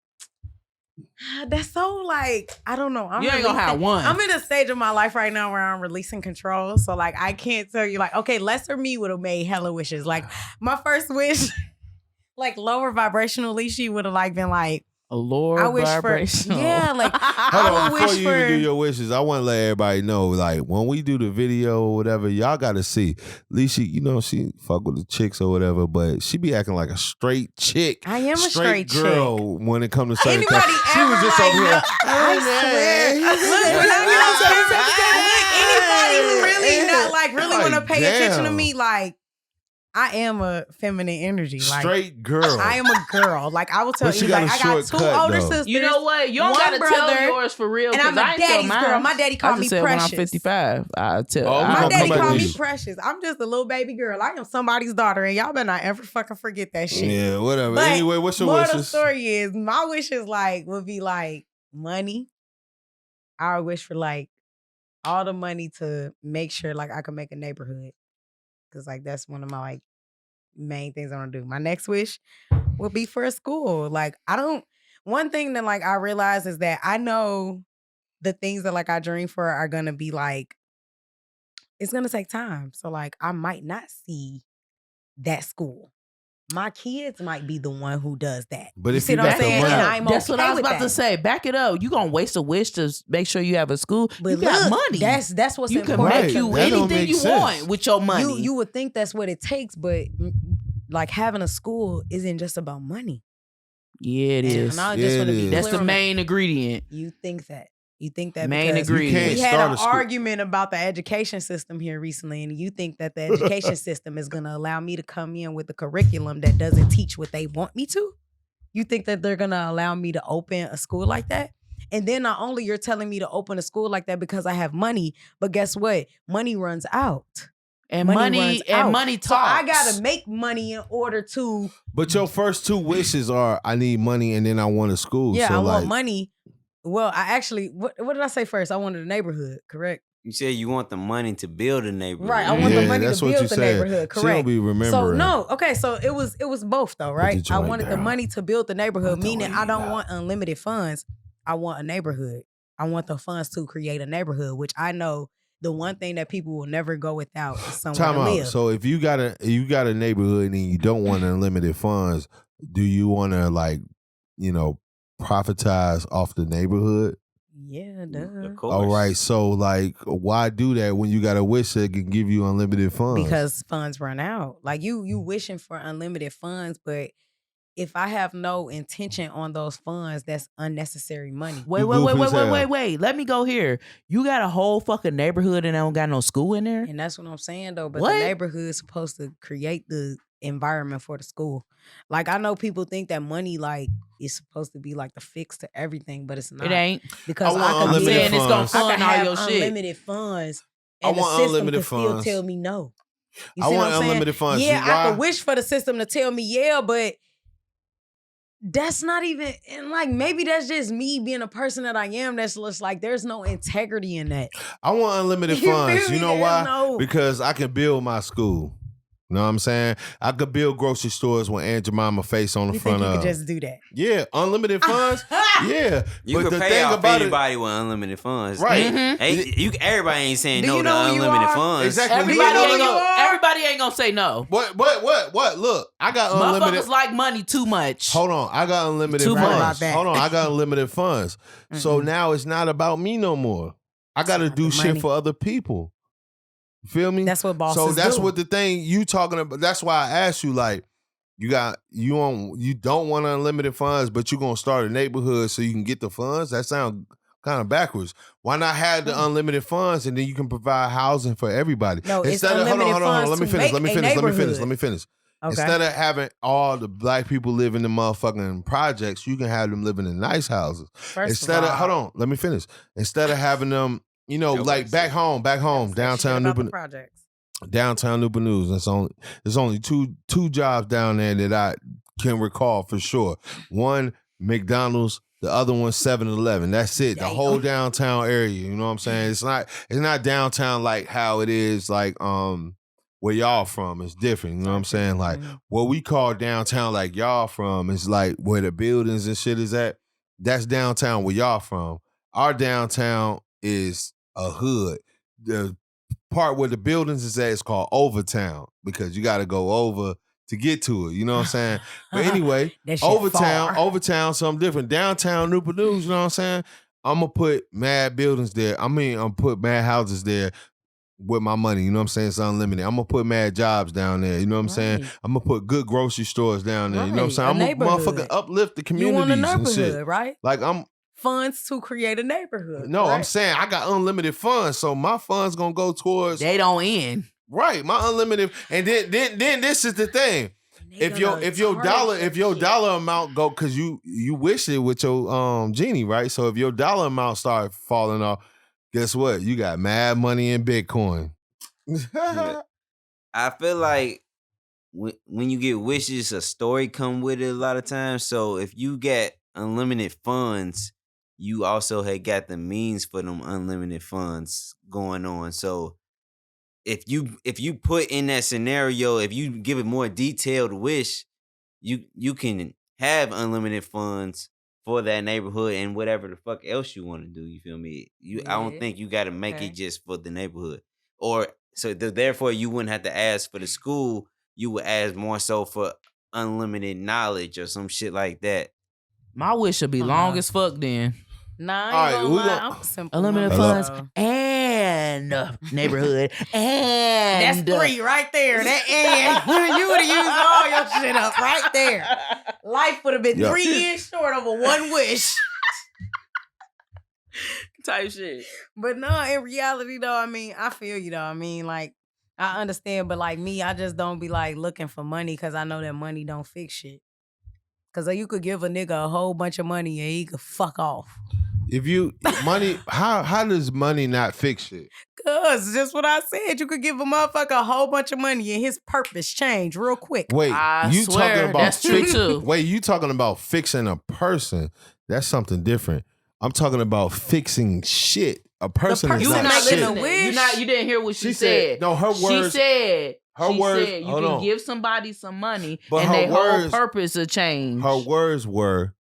that's so like I don't know. You ain't gonna have one. I'm in a stage of my life right now where I'm releasing control, so like I can't tell you like okay, lesser me would have made hella wishes. Like my first wish, like lower vibrationally, she would have like been like. A lower vibration. Yeah, like Hold on, wish before you even do your wishes, I want to let everybody know, like, when we do the video or whatever, y'all got to see. At least she fuck with the chicks or whatever, but she be acting like a straight chick. I am a straight girl chick. When it comes to certain Anybody things. ever She was just like, over here. I swear. Anybody who really not like really want to pay attention to me, like, I am a feminine energy. Like, straight girl. I am a girl. Like, I will tell But you, she got like, a I got short 2 cut, older though. sisters. You know what? You don't one gotta brother, tell yours for real. And I'm I a ain't tell daddy's mine. girl. My daddy called me said Precious. When I'm 55, I tell. Oh, My daddy come back called to me you. Precious. I'm just a little baby girl. I am somebody's daughter, and y'all better not ever fucking forget that shit. Yeah, whatever. But Anyway, what's your more wishes? of the story is my wishes like would be like money. I would wish for like all the money to make sure like I can make a neighborhood, because like that's one of my like main things I want to do. My next wish would be for a school. Like one thing that like I realize is that I know the things that like I dream for are gonna be like it's gonna take time. So like I might not see that school. My kids might be the one who does that. But you if see you what I'm got the saying? money- And I'm That's what okay I was with about to that. say. Back it up. You gonna waste a wish to make sure you have a school. But you got look, money. That's what's you can important. make you That don't anything make you sense. want with your money. You would think that's what it takes, but like having a school isn't just about money. Yeah, it And is. I Yeah, just want to it be is. That's clear the on that. main ingredient. You think that. You think that Main because ingredient. You we can't had start an a school. argument about the education system here recently, and you think that the education system is going to allow me to come in with a curriculum that doesn't teach what they want me to? You think that they're going to allow me to open a school like that? And then not only you're telling me to open a school like that because I have money, but guess what? Money runs out. And money talks. So I gotta make money in order to. But your first 2 wishes are, I need money and then I want a school. Yeah, so I like, want money. Well, I actually, what did I say first? I wanted a neighborhood, correct? You said you want the money to build a neighborhood. Right, I want the Yeah, money that's to what build you the said. neighborhood, She correct? don't be remembering. So no, okay, so it was both though, right? the I joint wanted the down. money to build the neighborhood, What the meaning way I you don't got? want unlimited funds. I want a neighborhood. I want the funds to create a neighborhood, which I know the one thing that people will never go without is somewhere Time to out. live. So if you got a neighborhood and you don't want unlimited funds, do you want to profitize off the neighborhood? Yeah, duh. Of course. All right. So like, why do that when you got a wish that can give you unlimited funds? Because funds run out. Like you wishing for unlimited funds, but if I have no intention on those funds, that's unnecessary money. Wait. You goofy as hell. Let me go here. You got a whole fucking neighborhood and I don't got no school in there? And that's what I'm saying though. But What? the neighborhood's supposed to create the environment for the school. Like I know people think that money like is supposed to be like the fix to everything, but it's not. It ain't. Because I want I can unlimited be saying it's gonna funds. I fund can all have your shit. unlimited funds, I and the want system unlimited can still funds. tell me no. You I see want what I'm saying? unlimited funds. Yeah, Why? I could wish for the system to tell me yeah, but that's not even, and like maybe that's just me being a person that I am. That's just like there's no integrity in that. I want unlimited You feel funds. me? You know There's why? no- Because I can build my school. You know what I'm saying? I could build grocery stores with Aunt Jemima face on the You front think you of. could just do that? Yeah, unlounlimited funds. Yeah, You but could the pay thing off about anybody with unlimited funds. Right. Hey, everybody ain't saying Do no you to know who you unlimited are? funds. Exactly. Everybody ain't gonna say no. What? Look, I got unlimited. Motherfuckers like money too much. Hold on, I got unlimited Too funds. much. About that. Hold on, I got unlimited funds. So now it's not about me no more. I got to do shit money. for other people. You feel me? That's what bosses So that's do. what the thing you talking about. That's why I asked you, like, you don't want unlimited funds, but you gonna start a neighborhood so you can get the funds. That sounds kind of backwards. Why not have the unlimited funds and then you can provide housing for everybody? No, it's Hold unlimited on. funds Let me to finish. Let me make a finish. neighborhood. Okay. Instead of having all the black people live in the motherfucking projects, you can have them living in nice houses. Hold on, let me finish. Instead of having them, like back home, downtown Newport, downtown Newport News. There's only two jobs down there that I can recall for sure. One, McDonald's. The other one, 7-Eleven. That's it. The whole downtown area. You know what I'm saying? It's not downtown like how it is like where y'all from. It's different. You know what I'm saying? Like what we call downtown like y'all from is like where the buildings and shit is at. That's downtown where y'all from. Our downtown is a hood. The part where the buildings is at is called Overtown because you got to go over to get to it. You know what I'm saying? But anyway, Overtown, something different. Downtown Newport News, you know what I'm saying? I'm going to put mad buildings there. I'm going to put mad houses there with my money. You know what I'm saying? It's unlimited. I'm going to put mad jobs down there. You know what I'm saying? I'm going to put good grocery stores down there. You know what I'm saying? I'm going to motherfucking uplift the communities You want a and neighborhood, shit. right? Like funds to create a neighborhood. No, right? I'm saying I got unlimited funds, so my funds going to go towards. They don't end. Right, my unlimited, and then this is the thing. If your dollar amount go, cause you wish it with your genie, right? So if your dollar amount start falling off, guess what? You got mad money in Bitcoin. Yeah. I feel like when you get wishes, a story come with it a lot of times. So if you get unlimited funds, you also had got the means for them unlimited funds going on. So if you put in that scenario, if you give it more detailed wish, you can have unlimited funds for that neighborhood and whatever the fuck else you want to do. You feel me? I don't think you got to make it just for the neighborhood, or so therefore you wouldn't have to ask for the school. You would ask more so for unlimited knowledge or some shit like that. My wish should be long as fuck then. Nah, I ain't gonna lie. I'm simple. Unlimited funds and neighborhood and that's 3 right there. That and you would have used all your shit up right there. Life would have been 3 years short of a one wish. type shit. But no, in reality though, I mean, I feel you though. I mean, like, I understand, but like me, I just don't be like looking for money because I know that money don't fix shit. Because you could give a nigga a whole bunch of money and he could fuck off. If you money, how does money not fix shit? Cause just what I said, you could give a motherfucker a whole bunch of money and his purpose change real quick. Wait, I swear, that's true too. Wait, you talking about fixing a person? That's something different. I'm talking about fixing shit. A person is not shit. You didn't hear what she said. No, her words. She said you hold can on. give somebody some money But and their whole words, purpose will change. Her words were,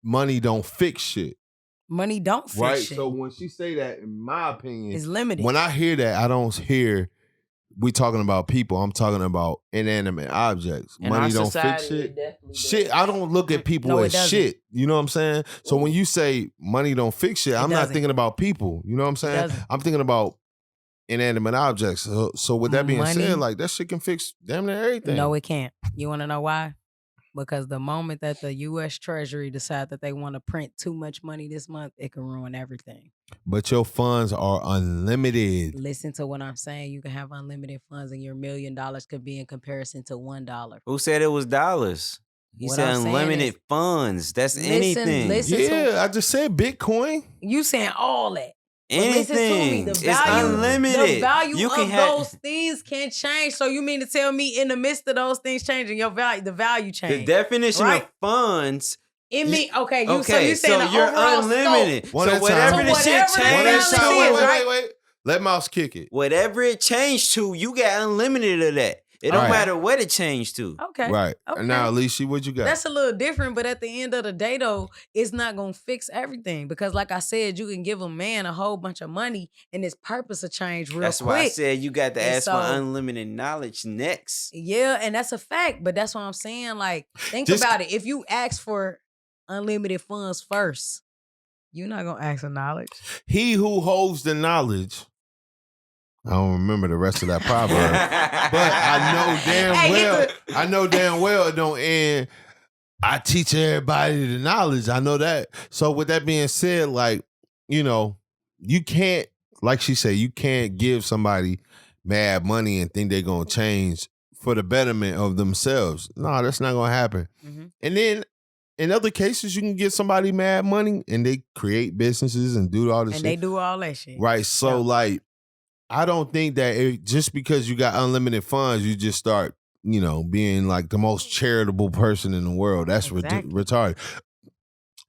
money don't fix shit. Money don't fix shit. So when she say that, in my opinion, it's limited. When I hear that, I don't hear we talking about people. I'm talking about inanimate objects. In money don't society, fix shit. does. Shit, I don't look at people as shit. You know what I'm saying? So when you say money don't fix shit, I'm not thinking about people. You know what I'm saying? I'm thinking about inanimate objects. So with that being said, like that shit can fix damn near everything. No, it can't. You want to know why? Because the moment that the U.S. Treasury decide that they want to print too much money this month, it can ruin everything. But your funds are unlimited. Listen to what I'm saying. You can have unlimited funds and your $1 million could be in comparison to $1. Who said it was dollars? He said unlimited funds. That's anything. I just said Bitcoin. You saying all that. Anything. It's unlimited. The value you of those things can change. So you mean to tell me in the midst of those things changing, the value change? The definition of funds. It mean okay. So you saying so you're unlimited. Scope. So whatever the shit changes. Wait. Let Mouse kick it. Whatever it changed to, you got unlimited of that. It don't matter what it changed to. Okay. Right. Okay. Now, Alicia, what you got? That's a little different, but at the end of the day, though, it's not going to fix everything. Because like I said, you can give a man a whole bunch of money and his purpose will change real quick. That's why I said you got to And ask so- for unlimited knowledge next. Yeah, and that's a fact. But that's what I'm saying. Like, think about it. If you ask for unlimited funds first, you're not going to ask for knowledge. He who holds the knowledge. I don't remember the rest of that proverb, but I know damn well it don't end. I teach everybody the knowledge. I know that. So with that being said, like, you know, you can't, like she said, you can't give somebody mad money and think they're gonna change for the betterment of themselves. No, that's not gonna happen. Mm-hmm. And then in other cases, you can give somebody mad money and they create businesses and do all this shit. And they do all that shit. Right. So like, I don't think that just because you got unlimited funds, you just start, you know, being like the most charitable person in the world. That's retarded.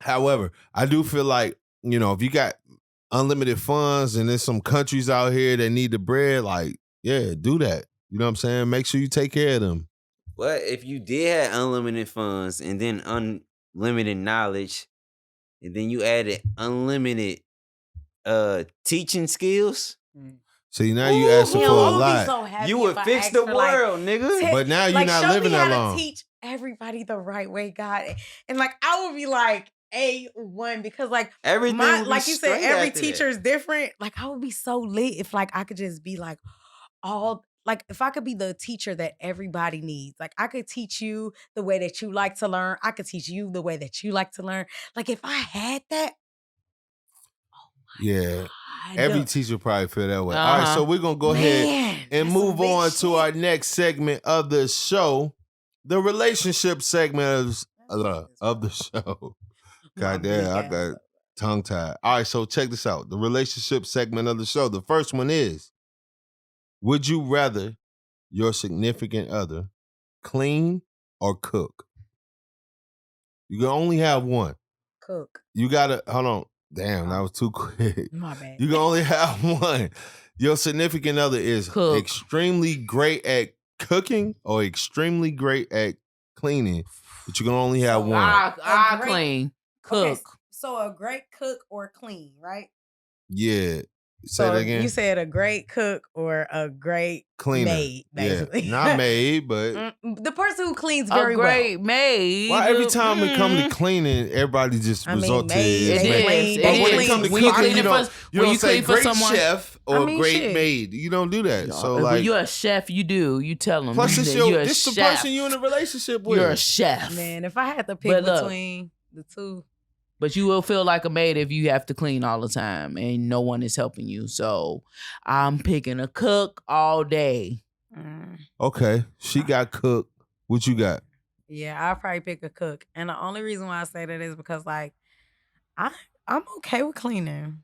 However, I do feel like, you know, if you got unlimited funds and there's some countries out here that need the bread, like, yeah, do that. You know what I'm saying? Make sure you take care of them. Well, if you did have unlimited funds and then unlimited knowledge, and then you added unlimited teaching skills. See, now you asking for a lot. So happy you would fix the world, nigga. But now you're not living that long. To teach everybody the right way, God. And like, I would be like A1 because like everything, like you said, every teacher that. is different. Like, I would be so lit if like I could just be like if I could be the teacher that everybody needs. Like, I could teach you the way that you like to learn. I could teach you the way that you like to learn. Like, if I had that, yeah. Every teacher probably feel that way. All right, so we're going to go ahead and move on to our next segment of the show, the relationship segment of the show. God damn, I got tongue-tied. All right, so check this out. The relationship segment of the show. The first one is, would you rather your significant other clean or cook? You can only have one. Cook. You got to, hold on. Damn, that was too quick. My bad. You can only have one. Your significant other is extremely great at cooking or extremely great at cleaning, but you can only have one. I clean, cook. Okay, so a great cook or clean, right? Yeah. Say that again. You said a great cook or a great cleaner. Maid, basically. Yeah. Not maid, but the person who cleans very a great maid. Why every time it come to cleaning, everybody just resort to maid, maid. But when it come to cooking, you don't say great chef or great maid. You don't do that. So like, when you're a chef, you do. You tell them. Plus, this you're the person you're in a relationship with. You're a chef. Man, if I had to pick between the two. But you will feel like a maid if you have to clean all the time and no one is helping you. So I'm picking a cook all day. Okay. She got cook. What you got? Yeah, I'll probably pick a cook. And the only reason why I say that is because like I'm okay with cleaning.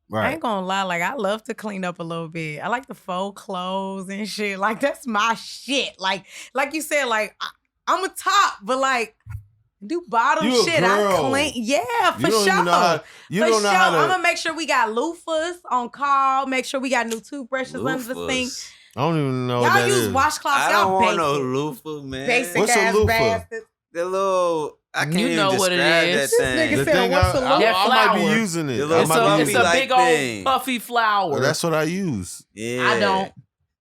Right. I ain't gonna lie, like I love to clean up a little bit. I like to fold clothes and shit. Like that's my shit. Like you said, like I'm a top, but like do bottom shit. I clean. Yeah, for sure. You don't know how to. I'm gonna make sure we got loofahs on call. Make sure we got new toothbrushes under the sink. I don't even know. Y'all what that use is. washcloths. I Y'all don't want basic. no loofah, man. Basic What's ass a loofah? bastards. The little. I can't even know describe what it is. that thing. This nigga said, "What's a loofah?" That I might be flour. using it. It's a like big thing. old puffy flour. That's what I use. Yeah. I don't.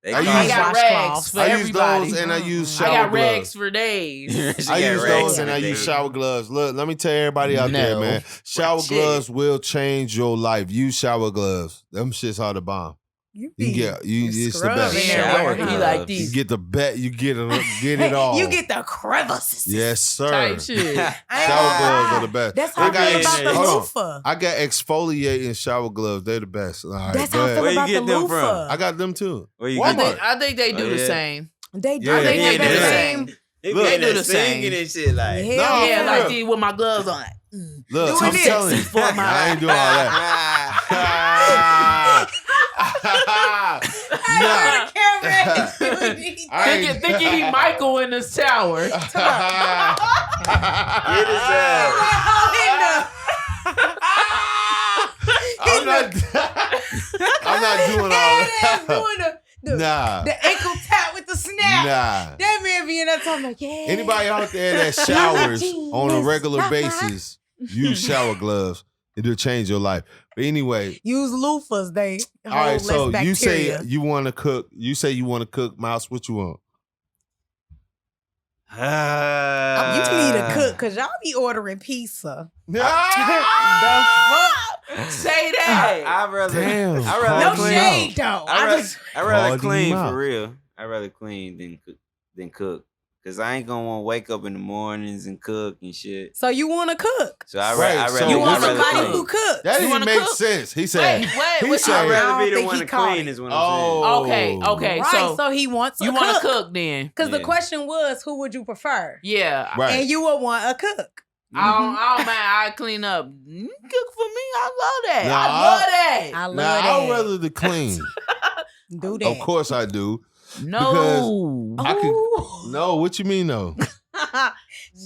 I got rags for I use everybody. those and I use shower I got gloves. rags for days. I use those and I use shower gloves. Look, let me tell everybody out there, man. Shower gloves will change your life. Use shower gloves. Them shits are the bomb. It's the best. Shower gloves. He like these. You get the bet. You get it all. You get the crevices. Yes, sir. Type shit. Shower gloves are the best. That's how I feel about the loofah. I got exfoliating shower gloves. They're the best. All right, that's how I feel Where you about get the them loofah. from? I got them too. Where you I think they do the same. They do. Yeah, They they do the do. same. They do the same. Singing and shit like. Hell Yeah, for like real. these with my gloves on. Look, Doing I'm this telling you, for my- I ain't doing all that. Thinking he Michael in the shower. Get his ass. I'm I'm not doing all that. Doing the ankle tap with the snap. Nah. That man be in that time like, yeah. Anybody out there that showers on a regular basis, use shower gloves. It'll change your life. But anyway. Use loofahs, they all right, so bacteria. you say you want to cook. You say you want to cook. Mouse, what you want? You need to cook because y'all be ordering pizza. The fuck? Say that. I rather no clean. shade though. I rather clean out. for real. I rather clean than cook. Cause I ain't gonna want to wake up in the mornings and cook and shit. So you want to cook? So I Right, rather so You want rather somebody clean. who cooks? That You didn't wanna make cook? sense. He said. Wait, he what said. I'd I rather don't be the think one he to caught clean it. is what I'm saying. Okay. Right, so he wants you want to cook then? Because the Yeah. question was, who would you prefer? Yeah. Right. And you would want a cook. I don't mind. I clean up. Cook for me. I love that. Nah, I love that. I love Nah, that. I'd rather the clean. Do that. Of course I do. No. I could. No, what you mean no?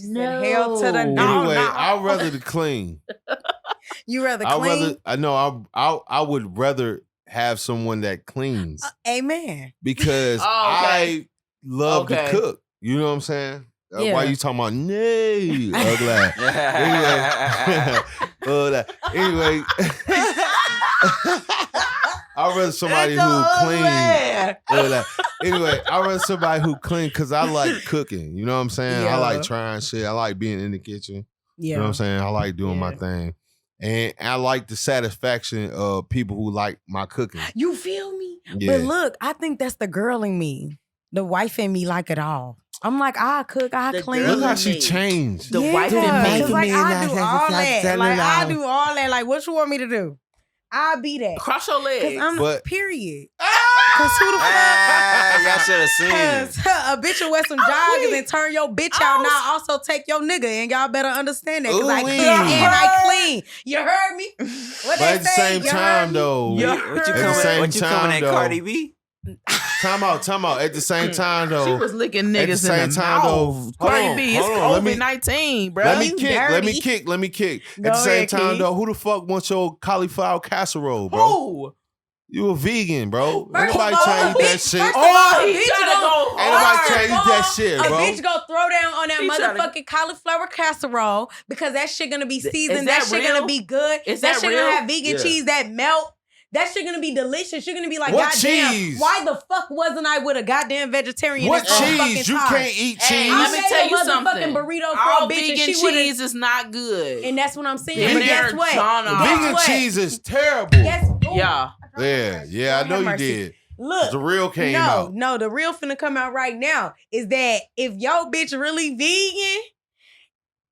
No. Hell to the no. Anyway, no. I'd rather the clean. You rather I clean? I would rather have someone that cleans Amen. because I love to cook. You know what I'm saying? Yeah. Why you talking about nay? Ugly. Anyway, I'd rather somebody who clean. Anyway, I'd rather somebody who clean because I like cooking. You know what I'm saying? I like trying shit. I like being in the kitchen. Yeah. You know what I'm saying? I like doing my thing. And I like the satisfaction of people who like my cooking. You feel me? Yeah. But look, I think that's the girl in me. The wife in me like it all. I'm like, I cook, I clean. Look how she changed. The wife in me. Cause like I do all that. Like I do all that. Like what you want me to do? I'll be that. Cross your legs. But- Period. Cause who the fuck? Y'all should have seen it. Cause a bitch will wear some joggers and turn your bitch out. Now I also take your nigga, and y'all better understand that. Cause I cook Ooh-wee. and I clean. You heard me? What But they at the say? same You heard time, me? though, What you at the coming? same What you time, coming at though, Cardi B? Time out. At the same time, though, She was licking at the niggas same in the time, though, mouth. Cardi B, it's COVID-19, bro. Let me You kick. dirty. Let me kick. Go At the same ahead, time, Keith. though, who the fuck wants your cauliflower casserole, bro? Who? You a vegan, bro. Ain't First nobody of all, trying to eat that bitch, shit. first of Ain't all, he bitch tryna go nobody hard. trying to eat that shit, A bro. bitch go throw down on that He tryna- motherfucking cauliflower casserole because that shit gonna be seasoned. that That shit real? gonna be good. Is that that shit real? gonna have vegan Yeah. cheese that melt. That shit gonna be delicious. You're gonna be like, What goddamn, cheese? why the fuck wasn't I with a goddamn vegetarian? What this whole cheese? fucking You time? can't eat cheese. Hey, I let me made tell a you motherfucking something. burrito for All a bitch and vegan she would've- cheese is not good. And that's what I'm saying. And But guess they're what? trying to- Guess Vegan what? cheese is terrible. Guess ooh, Yeah. Yeah, I know Lord you have mercy. did. Look, The real came out. No, the real finna come out right now is that if your bitch really vegan,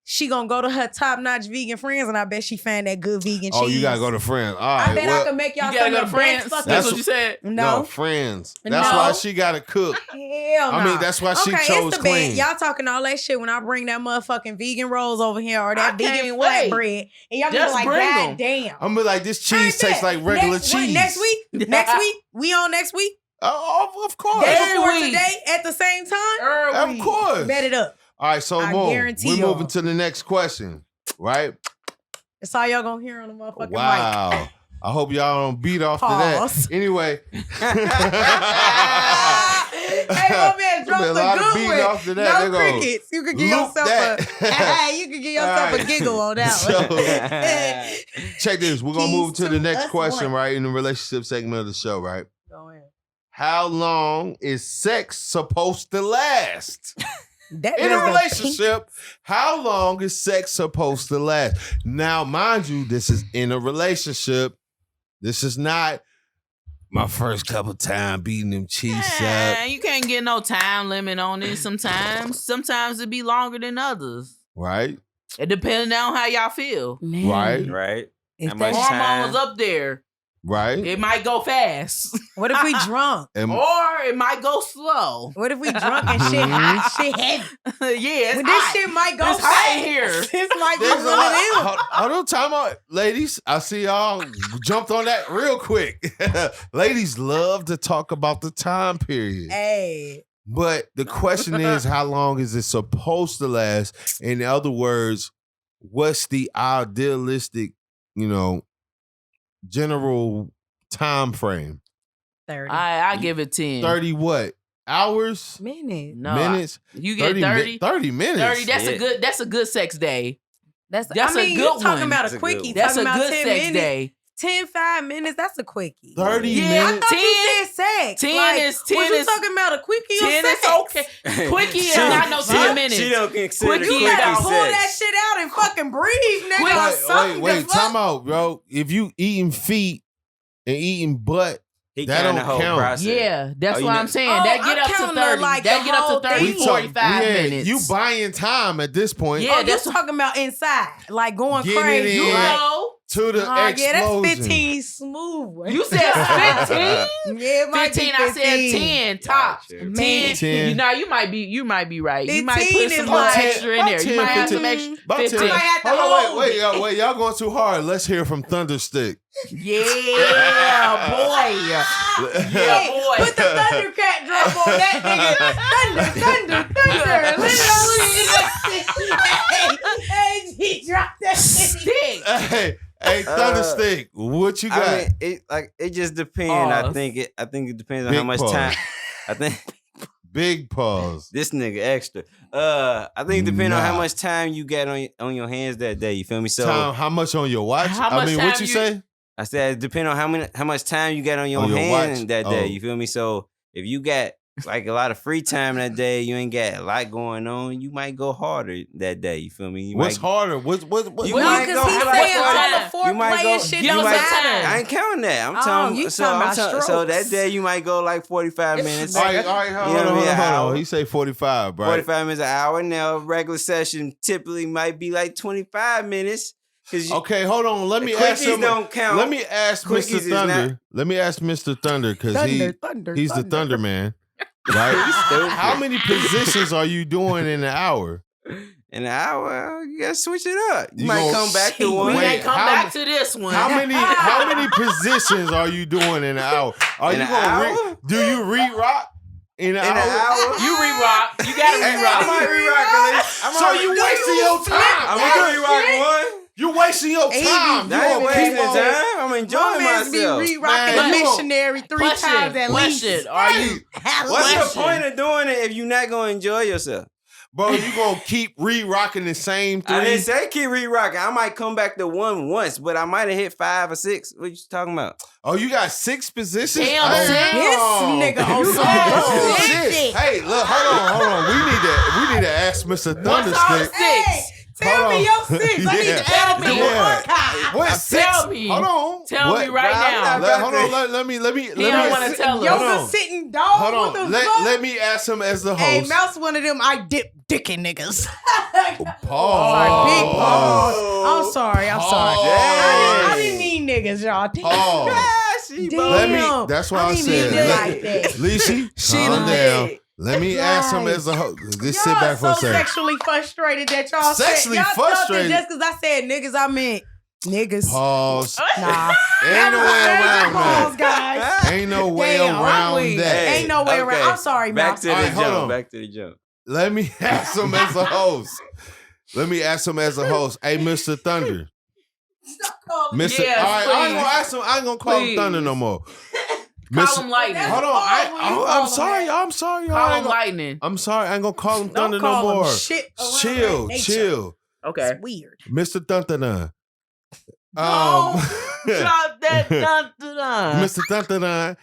she gonna go to her top-notch vegan friends, and I bet she find that good vegan cheese. Oh, you gotta go to Friends. All right, I bet I can make y'all You gotta some go of to the Friends. best fucking. That's what you said. No, Friends. That's No. why she gotta cook. Hell no. I mean, that's why she okay, chose it's the clean. bad. Y'all talking all that shit when I bring that motherfucking vegan rolls over here or I that vegan can't wait. flatbread, and y'all Just be like, bring 'em. God damn. I'm be like, this cheese Heard tastes that. like regular Next cheese. Next week? Next week? We on next week? Oh, of course. Day Every before week. today at the same time? Of course. Bet it up. All right, so I Mo, guarantee we're y'all. moving to the next question, right? That's all y'all gonna hear on the motherfucking mic. Wow. I hope y'all don't beat off Pause. to that. Anyway. Hey, my man, drop There'll be a the lot of good beating one. off to that. No They gonna crickets. You can give loop yourself that. you can give yourself All a giggle on that So, one. check this. We're going to Keys move to the to next us question, one. right? In the relationship segment of the show, right? Go ahead. How long is sex supposed to last? That In a is relationship, how long is sex supposed to last? Now, mind you, this is in a relationship. This is not my first couple time beating them cheeks up. Yeah, you can't get no time limit on it sometimes. Sometimes it be longer than others. Right? It depends on how y'all feel. Man, Right? Right? if How that- much Hormones time? up there. Right? It might go fast. What if we drunk? And- Or it might go slow. What if we drunk and shit hot, shit heavy? Yeah, it's Well, hot. this shit might go It's hot in fast. here. This might be There's one a of lot. them. Hold on, time out. Ladies, I see y'all jumped on that real quick. Ladies love to talk about the time period. Hey, But the question is, how long is it supposed to last? In other words, what's the idealistic, general time frame? 30 I give it 10. 30 what? Hours? minutes. No, Minutes? you get 30. 30 minutes. 30. That's a good sex day. That's a good you're talking one. about That's a a good quickie. one. That's talking a about good 10 sex minutes. day. 5 minutes. That's a quickie. 30 Yeah, I minutes. thought you said sex. 10 like, is- was 10 you is- talking about a quickie or 10 sex? is okay. Quickie is not no 10 minutes. She don't consider Quickie You gotta about pull sex. that shit out and fucking breathe, nigga. or something. Wait, The fuck? time out, bro. If you eating feet and eating butt, He that counting don't the whole count. process. Yeah, that's Oh, you what know- I'm saying. Oh, that get I'm up to counting 30. like that the get up whole to 30, thing. 45 yeah, minutes. you buying time at this point. Yeah, Oh, that's you talking about inside, like going Getting crazy. it in. Right? know. To the Oh, yeah, that's explosion. 15 smooth. You said 15? Yeah, it might 15, be I said 10 tops. Gotcha. 10. 10. You know, you might be right. You might 15 put some is more like- extra in there. You might have some 10, extra. About 10. 15. I might have to Hold on, hold wait, y'all going too hard. Let's hear from Thunderstick. Yeah, boy. Yeah, Hey, boy. put the Thundercat drop on that nigga. Thunder. Hey, he dropped that shit. Stick. Hey, Thunderstick, what you got? I mean, it just depends. I Pause. think it depends on Big how much pause. time. I think Big pause. this nigga extra. I think it depends on how Nah. much time you got on your hands that day. You feel me? So Time, how much on your watch? How I much mean, what time you you- say? I said it depend on how much time you got on your On your hand watch? that day. Oh. You feel me? So if you got like a lot of free time that day, you ain't got a lot going on, you might go harder that day. You feel me? You What's might, harder? What? You No, might because go he's for like saying all 40. the You might foreplay go- and shit you don't might- matter. I ain't counting that. I'm Oh, talking. you So talking I'm about talking. So strokes. that day you might go like 45 minutes. All right, hold You know what I mean? on. An hour. He say 45, right? 45 minutes, an hour. Now, regular session typically might be like 25 minutes. Cause Okay, hold on. Let me the ask quickies him. don't count. Let me ask Quickies Mr. is Thunder. not- Let me ask Mr. Thunder because he's the Thunder man, He's right? stupid. How many positions are you doing in an hour? In an hour, you gotta switch it up. You You might gonna- come back to We one. Wait, ain't come how- back to this one. How many positions are you doing in an hour? Are In you an gonna hour? do you re-rock in an In an hour? hour? You re-rock. You gotta I re-rock. might re-rock. So you wasting your time. I'm bro. gonna re-rock one. You wasting your He be time. You That ain't gonna wasting keep on- time. I'm enjoying Romance be myself. re-rocking Man, the you gon- missionary 3 times at least. Question. Are you? What's the Question. point of doing it if you're not gonna enjoy yourself? Bro, you gonna keep re-rocking the same I three? didn't say keep re-rocking. I might come back to one once, but I might have hit 5 or 6. What you talking about? Oh, you got 6 positions? Damn, Oh, six? This nigga on some Oh, bullshit. shit. Hey, look, hold on. We need to ask Mr. What's all Thunderstick. Hey, tell Hold me on. your 6. I need Yeah. to add it to the Yeah. archive. What Tell 6? me. Hold on. Tell What? me right Bro, I'm now. not- Hold on. Let me. He don't want to tell us. Hold Yoga on. sitting dog. Hold What on. the fuck? Let me ask him as the Hey, host. Mouse one of them I dip dicking niggas. Pause. Sorry, big pause. I'm sorry. Pause. I didn't mean niggas, y'all. Pause. Damn. Let me. That's why I didn't mean said. it like that. Lisi, calm down. Let me ask him as a host. Just sit Y'all back for a so second. sexually frustrated that y'all Sexually said, y'all thought frustrated? that just because I said niggas, I meant niggas. Pause. Nah. Ain't no way around Pause, that. guys. Ain't no way Damn, around we- that. Ain't no way around. I'm sorry, Back Mouse. to the All right, hold jump. on. Back to the jump. Let me ask him as a host. Let me ask him as a host. Hey, Mr. Thunder. Mr. Yes, all right, I ain't please. gonna ask him. I ain't gonna call him Please. Thunder no more. Call him lightning. Hold on. I'm sorry. I'm sorry. Call I him ain't gonna- lightning. I'm sorry. I ain't gonna call him Don't Thunder call no him more. shit around Chill, nature. chill. Okay. It's weird. Mr. Thunder. Drop that dun-dun-dun. Mr. Thunder,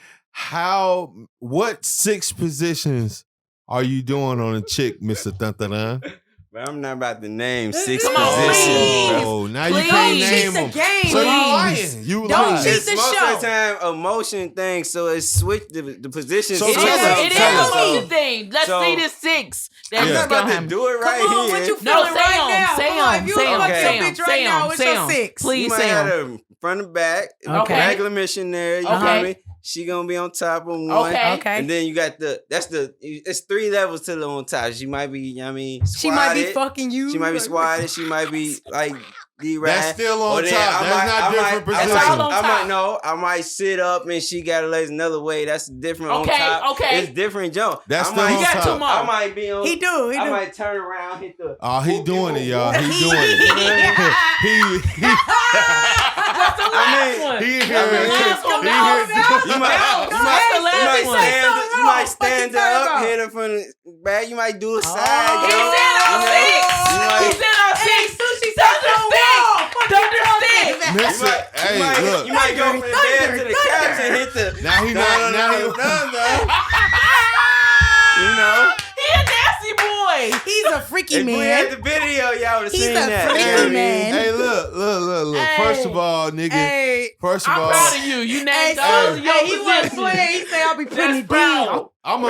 what 6 positions are you doing on a chick, Mr. Thunder? But I'm not about to name 6 Come on, positions, please. bro. Oh, now you Please. can't Cheat name the them. game. So you Please. lying. You Don't lying. cheat It's the most show. of the time emotion thing, so it's switched the positions. So It tell is, us, it is tell a us. motion thing. Let's So- see this 6. I'm That's Yeah. not just gonna about to happen. do it right Come on, here. what you No, feeling say right him. now? Say Come on, him. if you Say fuck him. your Say him. bitch right Say now, him. what's Say your him. 6? You Please might say have him. a front and back, Okay. regular missionary. You Okay. feel me? She gonna be on top of one. Okay. Okay. And then you got it's 3 levels to the on top. She might be, you know what I mean, She might be squatted. fucking you. She might be squatted. She might be like That's still on top. That's not different position. I might sit up and she got her legs another way. That's different on top. Okay. It's different jump. That's still on top. I might be on. He do. I might turn around, hit the. Oh, he doing it, y'all. He doing it. You might stand up, hit her from the back. You might do a side. He said I'm six. Sushi said Thunder stick. Listen, hey, look. You might go from the bed to the couch and hit the. Now he not. You know. He a nasty boy. He's a freaky man. If we had the video, y'all would have seen that. He's a freaky man. Hey, look. Hey. First of all, nigga. Hey. First of all, I'm proud of you. You named all of your he wasn't playing. He said I'll be putting it down. I'm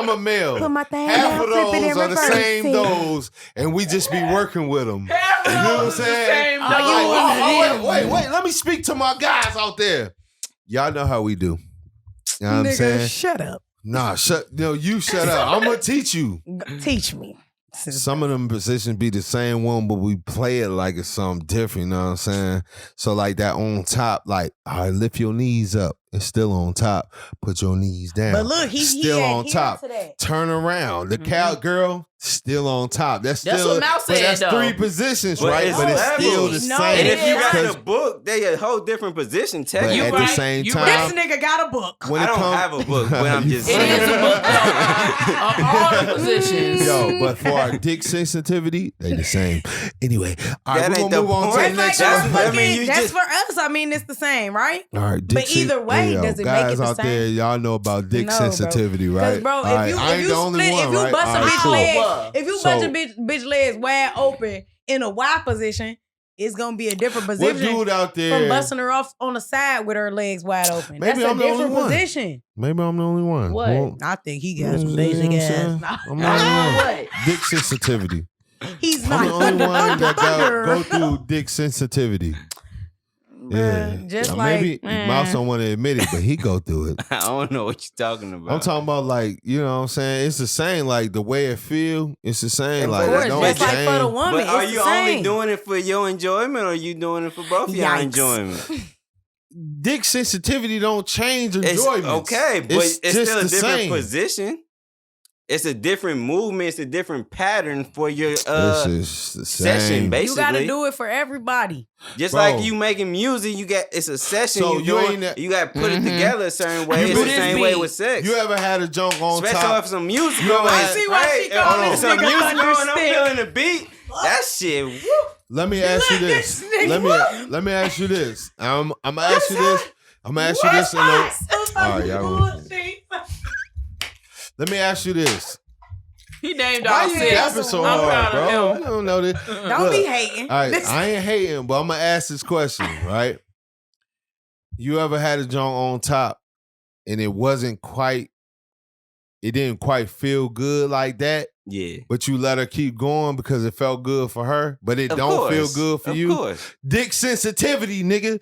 a male. Put my thing Half down, of flip it in those are the reverse. same those, and we just be working with them. Half of You know what I'm those the saying? same Wait. Let me speak to my guys out there. Y'all know how we do. You know what I'm saying? Shut up. Nah, you shut up. I'm gonna teach you. Teach me. Some of them positions be the same one, but we play it like it's something different, you know what I'm saying? So like that on top, like, all right, lift your knees up. It's still on top. Put your knees down. But look, he still on here top. to that. Turn around. The cowgirl still on top. That's what Mouse but said, that's though. 3 positions, But right? it's But it's still the levels. No, same. And if you got Because- the book, they a whole different position. but Technically, at the same time, This nigga got a book. when I it don't come- have a book, but I'm just It saying. is a book of all the positions. Yo, but for our dick sensitivity, they the same. Anyway, all right, That we're ain't gonna the move on to point. the next That's- one. I mean, you That's just- for us. I mean, it's the same, right? All right, dick But either way, yo, does it make guys it the out same? there, y'all know about dick No, bro. sensitivity, Because, right? bro, All right, I ain't the only one, if you right? bust All a right, bitch cool. leg, if you So- bust a bitch legs wide open in a Y position, it's gonna be a different What position dude out from there? busting her off on the side with her legs wide open. Maybe That's I'm a the only different one. position. Maybe I'm the only one. What? Well, I think he you got know some what basic I'm ass. saying? I'm the only one. What? Dick sensitivity. He's I'm not the only one that thunder. go through dick sensitivity. Yeah, just Now, like maybe Mouse don't want to admit it, but he go through it. I don't know what you're talking about. I'm talking about like, you know what I'm saying? It's the same, like the way it feel, it's the same. Like course, it don't just like for the change. woman, But are it's you the same. only doing it for your enjoyment, or are you doing it for both of y'all Yikes. enjoyment? Dick sensitivity don't change It's enjoyment. okay, but it's just still a the different same. position. It's a different movement. It's a different pattern for your This is the session, same. basically. You gotta do it for everybody. Just Bro. like you making music, it's a session. So you you doing, ain't- you got to put it together a certain way. You It's do the this same way beat. with sex. You ever had a junk on Especially top? if some music You going. ever I had- see why she Hey, called if this some nigga music going, I'm Thunderstick. feeling the beat. That shit. Woo. Let me ask you this. this nigga. Let me ask you this. I'm gonna ask you this. I'm gonna ask you this. All right, y'all. Let me ask you this. He named Why all you six. yapping so I'm hard, proud of bro? him. You don't know this. Don't be hating. All right, I ain't hating, but I'm gonna ask this question, right? You ever had a joint on top and it didn't quite feel good like that, Yeah. but you let her keep going because it felt good for her, but it Of don't feel course. good for Of you? course. Dick sensitivity, nigga.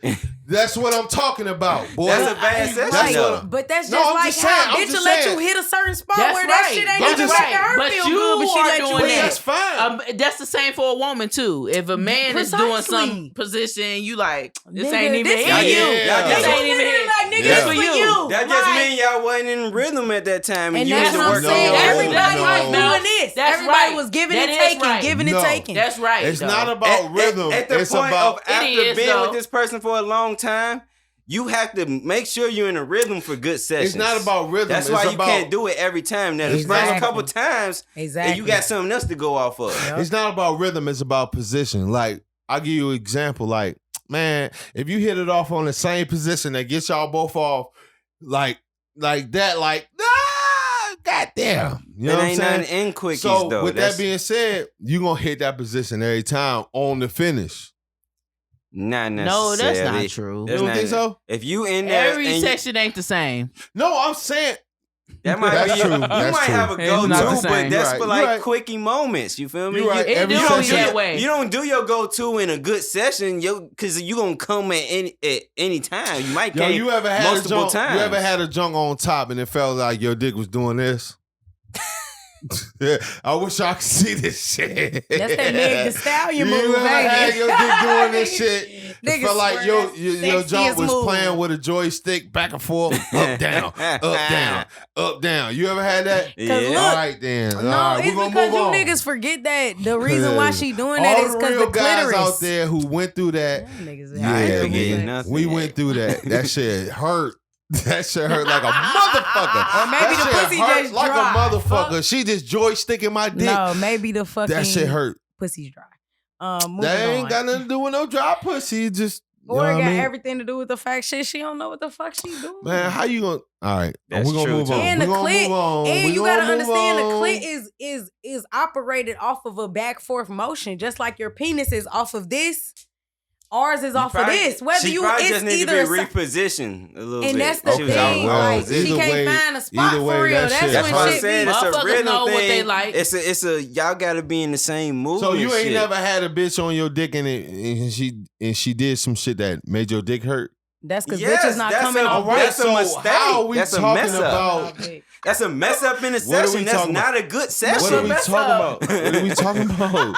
That's what I'm talking about, boy. That's a bad session, That's though. what- But that's No, just I'm like just saying, how I'm bitch just will let saying. you hit a certain spot That's where that right. shit ain't I'm even just making saying. her But feel you good, but she are let you doing hit. that. That's fine. That's the same for a woman too. If a man is doing Precisely. some position, you like this Nigga, ain't even this for for you. you. Yeah. This Nigga, ain't even literally hit. like, nigga, Yeah. it's for you. That just Like, means y'all wasn't in rhythm at that time. and you that's need to what I'm work saying. on your Everybody rhythm. was No. doing this. That's Everybody right. was giving That and is taking, right. giving No. and taking. That's right. It's though. not about rhythm. At the It's point about of after is, being though. with this person for a long time, you have to make sure you're in a rhythm for good sessions. It's not about rhythm. That's It's why you about- can't do it every time. Now, the first Exactly. couple times, Exactly. you got something else to go off of. It's not about rhythm, it's about position. Like, I'll give you an example. Like, man, if you hit it off on the same position that gets y'all both off, like that, like, goddamn. You know It what I'm ain't saying? nothing in quickies, So, though. with that being said, you going to hit that position every time on the finish. Not No, necessarily. that's not true. You don't think so? If you in there, Every and section ain't the same. No, I'm saying, that might That's be true. You That's might true. have a It's go-to, not the but same. that's You're for right. like You're right. quickie moments. You feel me? You're right. It Every do section- be that way. You don't do your go-to in a good session, because you gonna come at any time. You might yo, come you ever had multiple a junk, times. You ever had a junk on top and it felt like your dick was doing this? I wish y'all could see this shit. That's that Meg Thee Stallion You move, ever had your dick doing this shit? It Niggas felt like swear your that's jump sexiest was move. playing with a joystick back and forth, up, down, up, down, up, down. You ever had that? Yeah. Look, All right, then. All No, right, it's we're gonna because move you on. niggas forget that the reason why she doing that all is the because real the guys clitoris. out there who went through that. Y'all niggas Yeah, ain't yeah, forgetting nothing. we went through that. That shit hurt. That shit hurt like a motherfucker. Or maybe that the shit pussy hurt just like dry. a motherfucker. She just joysticking my dick. No, maybe the fucking That shit hurt. pussy's dry. Moving That ain't on. got nothing to do with no dry pussy. It just you know Or it what got I mean? everything to do with the fact shit. She don't know what the fuck she doing. Man, how you gonna? All right, That's we're gonna true, move too. on. And We're the gonna clit, move on. and We you gonna gotta move understand the on. clit is operated off of a back forth motion, just like your penis is off of this. Ours is off of this. Whether she you, probably it's just need either to be a si- repositioned a little and bit. that's the She was out thing. of Like position. she can't find a spot for real. That's That's when what I'm shit saying. be. It's a Motherfuckers rhythm know thing. what they like. It's a y'all gotta be in the same mood. So you and ain't shit. never had a bitch on your dick and she did some shit that made your dick hurt. That's because Yes, bitches not that's coming a- off. that's a so mistake. how are we That's a talking mess up. about? That's a mess up in a What are we session. That's talking not a good session. What are we talking about? What are we talking about?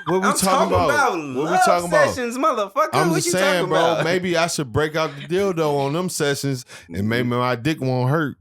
What are we I'm talking about What are we love talking about? sessions, motherfucker. I'm what just you saying, talking bro. about? Maybe I should break out the dildo on them sessions, and maybe my dick won't hurt.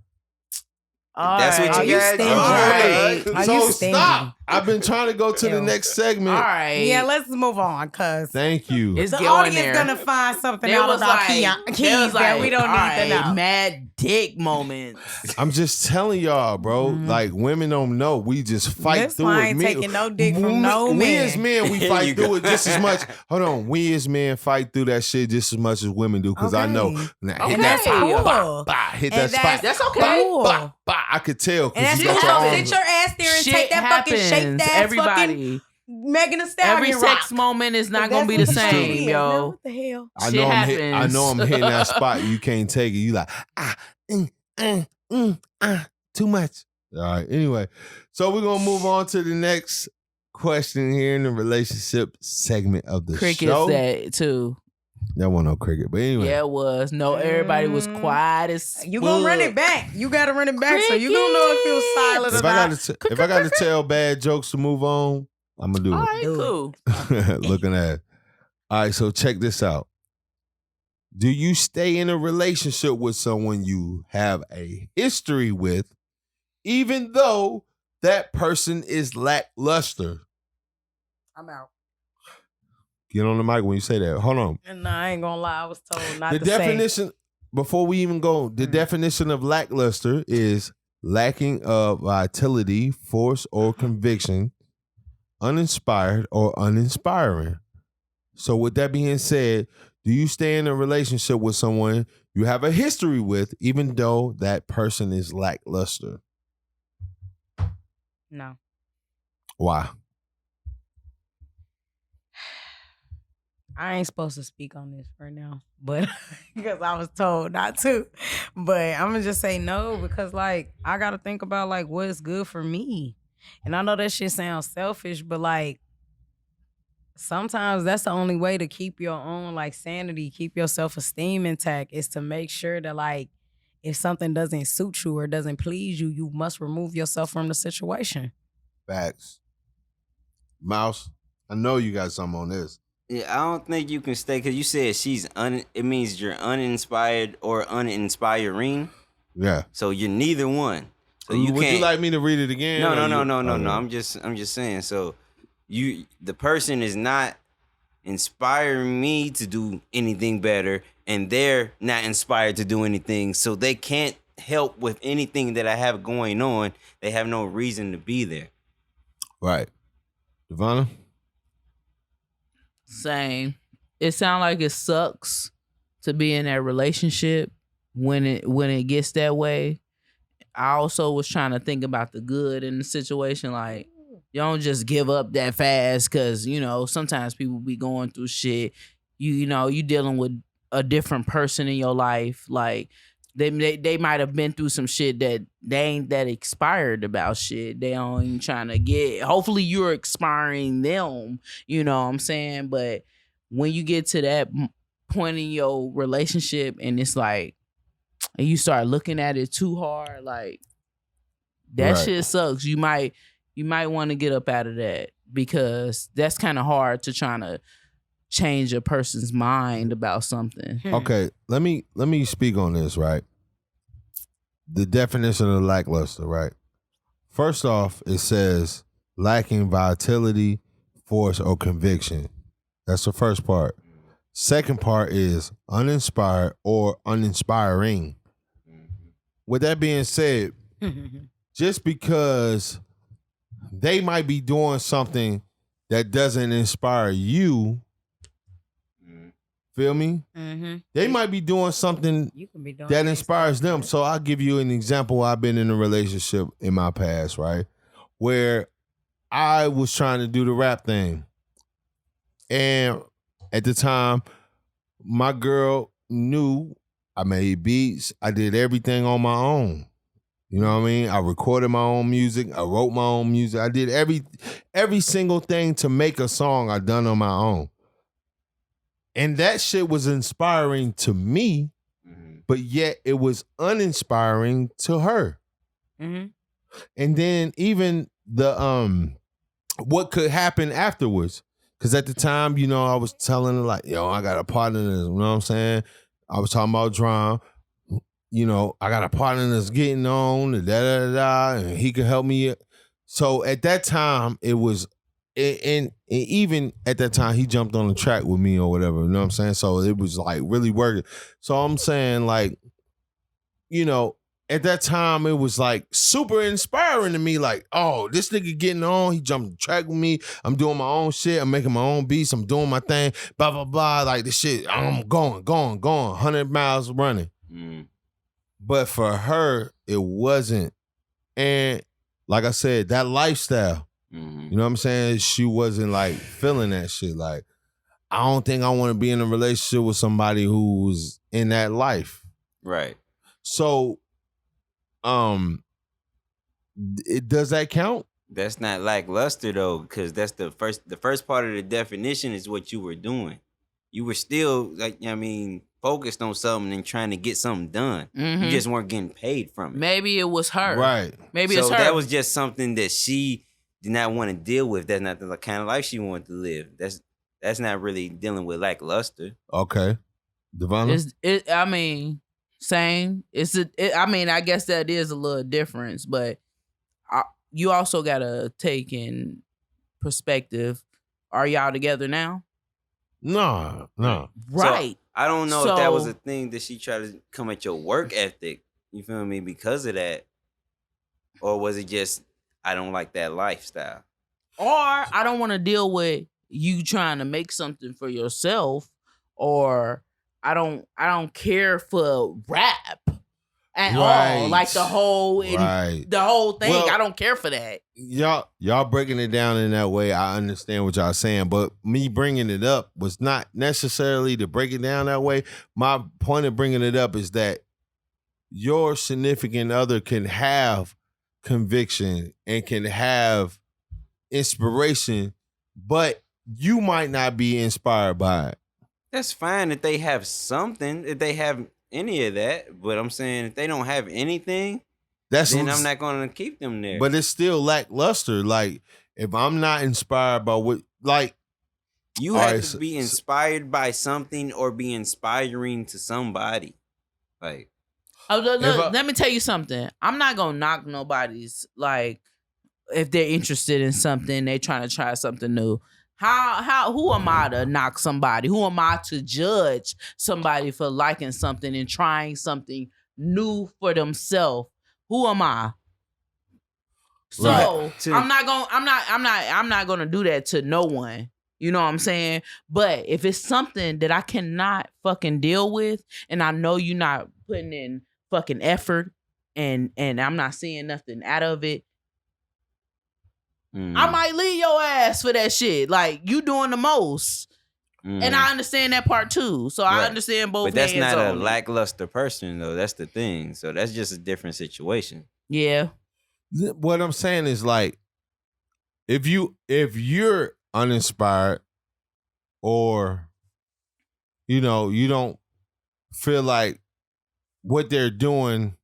That's what Are you you got. stingy? Alright. Are So you stingy? stop. I've been trying to go to the next segment. All right. Yeah, let's move on, cause Thank you. It's the going audience there. gonna find something There out was about like, keys that we don't all need to right, know. mad dick moments. I'm just telling y'all, bro. Like women don't know. We just fight This through one it. ain't taking no dick from no we man. as men, we Here fight you through go. it just as much. Hold on, we as men fight through that shit just as much as women do. Because I know, Okay. now, And hit that's that spot, cool. bah, bah, hit And that spot. That's okay. Cool. Bah, bah, I could tell. And that's Because you got cool. your Sit arms. your ass there and Shit take that fucking shape happens. that fucking Everybody. Megan Thee Every Stallion sex rock. moment is not That's gonna be what the fuck same, is. yo. Now, what the hell? I Shit know happens. I'm hitting that spot. You can't take it. You like too much. All right. Anyway, so we're gonna move on to the next question here in the relationship segment of the Cricket show. said too. That wasn't no cricket, but anyway. Yeah, it was. No, everybody was quiet as You gonna run it back. You gotta run it back, so you gonna know if you're silent If or I not. if I got to tell bad jokes to move on, I'm gonna do All it. right, Do cool. Looking at it. All right, so check this out. Do you stay in a relationship with someone you have a history with, even though that person is lackluster? I'm out. Get on the mic when you say that. Hold on. And nah, I ain't gonna lie. I was told not The to say. definition, before we even go, the definition of lackluster is lacking of vitality, force, or conviction, uninspired or uninspiring. So with that being said, do you stay in a relationship with someone you have a history with, even though that person is lackluster? No. Why? I ain't supposed to speak on this right now, but because I was told not to. But I'm gonna just say no because, like, I gotta think about like what's good for me. And I know that shit sounds selfish, but like sometimes that's the only way to keep your own like sanity, keep your self-esteem intact, is to make sure that like if something doesn't suit you or doesn't please you, you must remove yourself from the situation. Facts. Mouse, I know you got something on this. Yeah, I don't think you can stay because you said it means you're uninspired or uninspiring. Yeah. So you're neither one. So you Would can't. you like me to read it again? No. Okay. I'm just saying. So the person is not inspiring me to do anything better, and they're not inspired to do anything. So they can't help with anything that I have going on. They have no reason to be there. Right. Devonna? Same. It sounds like it sucks to be in that relationship when it gets that way. I also was trying to think about the good in the situation. Like, you don't just give up that fast because, you know, sometimes people be going through shit. You know, you dealing with a different person in your life. Like, they might have been through some shit that they ain't that expired about shit. They ain't trying to get. Hopefully you're expiring them, you know what I'm saying? But when you get to that point in your relationship and it's like, and you start looking at it too hard, like, That Right. shit sucks. You might want to get up out of that because that's kind of hard to try to change a person's mind about something. Okay, let me speak on this, right? The definition of lackluster, right? First off, it says lacking vitality, force, or conviction. That's the first part. Second part is uninspired or uninspiring. With that being said, just because they might be doing something that doesn't inspire you, feel me? Mm-hmm. They might be doing something that inspires them. So I'll give you an example. I've been in a relationship in my past, right? Where I was trying to do the rap thing. And at the time, my girl knew I made beats. I did everything on my own. You know what I mean? I recorded my own music. I wrote my own music. I did every single thing to make a song I done on my own. And that shit was inspiring to me, but yet it was uninspiring to her. Mm-hmm. And then even the what could happen afterwards. Because at the time, you know, I was telling her like, yo, I got a partner that's, you know what I'm saying? I was talking about drum. You know, I got a partner that's getting on, and he could help me. So at that time, it was, and even at that time, he jumped on the track with me or whatever, you know what I'm saying? So it was like really working. So I'm saying like, you know, at that time, it was like super inspiring to me. Like, oh, this nigga getting on. He jumped the track with me. I'm doing my own shit. I'm making my own beats. I'm doing my thing. Blah, blah, blah. Like this shit, I'm going. 100 miles running. But for her, it wasn't. And like I said, that lifestyle, you know what I'm saying? She wasn't like feeling that shit. Like, I don't think I want to be in a relationship with somebody who's in that life. Right. So, does that count? That's not lackluster though, because that's the first part of the definition is what you were doing. You were still like, I mean, focused on something and trying to get something done. You just weren't getting paid from it. Maybe it was her. Right. Maybe so it's her. That was just something that she did not want to deal with. That's not the kind of life she wanted to live. That's not really dealing with lackluster. Okay. Devonna? I mean, same. I mean, I guess that is a little difference, but you also got to take in perspective. Are y'all together now? No. Right. So, I don't know if that was a thing that she tried to come at your work ethic, you feel me, because of that. Or was it just, I don't like that lifestyle? Or I don't want to deal with you trying to make something for yourself, or I don't care for rap at all. Like the whole thing. Well, I don't care for that. Y'all breaking it down in that way. I understand what y'all saying, but me bringing it up was not necessarily to break it down that way. My point of bringing it up is that your significant other can have conviction and can have inspiration, but you might not be inspired by it. That's fine if they have something, if they have any of that. But I'm saying if they don't have anything, then I'm not going to keep them there. But it's still lackluster. Like, if I'm not inspired by what, like, you have to be inspired by something or be inspiring to somebody. Like, let me tell you something. I'm not gonna knock nobody's, like, if they're interested in something, they trying to try something new. Who am I to knock somebody? Who am I to judge somebody for liking something and trying something new for themselves? Who am I? So right. I'm not gonna do that to no one. You know what I'm saying? But if it's something that I cannot fucking deal with, and I know you're not putting in fucking effort, and I'm not seeing nothing out of it, I might leave your ass for that shit. Like, you doing the most. And I understand that part too. So I understand both. But that's not a lackluster person though. That's the thing. So that's just a different situation. Yeah. What I'm saying is, like, if you're uninspired, or you know, you don't feel like what they're doing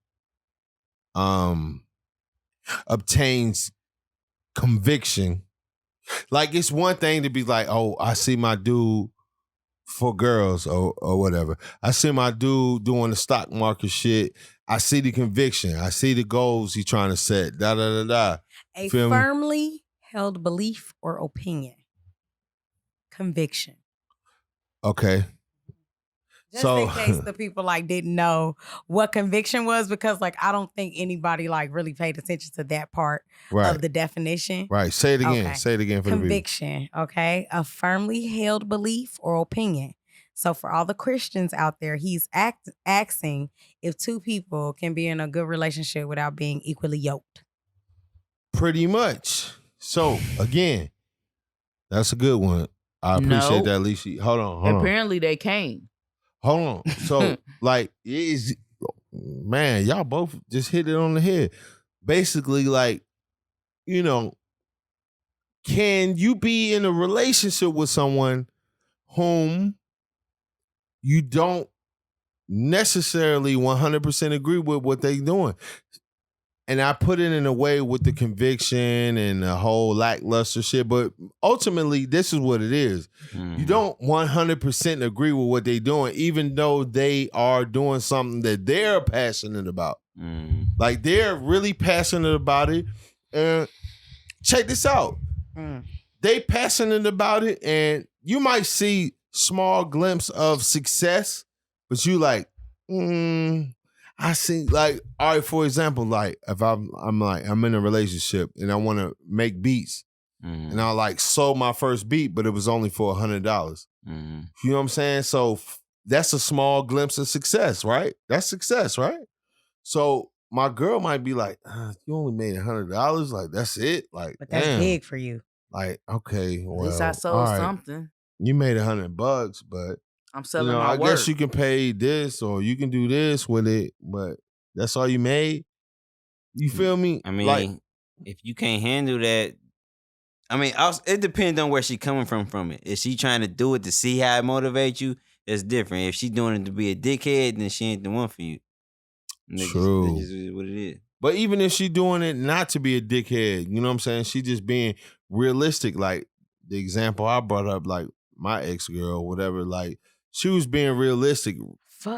obtains conviction. Like, it's one thing to be like, oh, I see my dude for girls or whatever. I see my dude doing the stock market shit. I see the conviction. I see the goals he's trying to set. Da da da da. A Feel me? firmly held belief or opinion. Conviction. Okay. Just So in case the people like didn't know what conviction was, because like I don't think anybody like really paid attention to that part right. of the definition. Right. Say it again. Okay. Say it again for the people. Conviction, okay? A firmly held belief or opinion. So for all the Christians out there, he's asking if two people can be in a good relationship without being equally yoked. Pretty much. So again, that's a good one. I appreciate that, Alicia. Hold on. Apparently they can't. Hold on. So, like, man, y'all both just hit it on the head. Basically, like, you know, can you be in a relationship with someone whom you don't necessarily 100% agree with what they doing? And I put it in a way with the conviction and the whole lackluster shit, but ultimately, this is what it is. You don't 100% agree with what they're doing, even though they are doing something that they're passionate about. Like, they're really passionate about it. And check this out. They passionate about it, and you might see small glimpse of success, but you like, I see, like, all right, for example, like, if I'm in a relationship and I want to make beats, and I like sold my first beat, but it was only for $100. You know what I'm saying? So that's a small glimpse of success, right? That's success, right? So my girl might be like, you only made $100? Like, that's it? Like, but that's big for you. Like, okay, well, at least I sold something. You made $100, but I'm selling my I work. guess you can pay this or you can do this with it, but that's all you made. You feel me? I mean, like, if you can't handle that, I mean, it depends on where she coming from it. If she trying to do it to see how it motivates you, it's different. If she doing it to be a dickhead, then she ain't the one for you. True. That's just what it is. But even if she doing it not to be a dickhead, you know what I'm saying? She just being realistic. Like the example I brought up, like my ex-girl, whatever, like she was being realistic.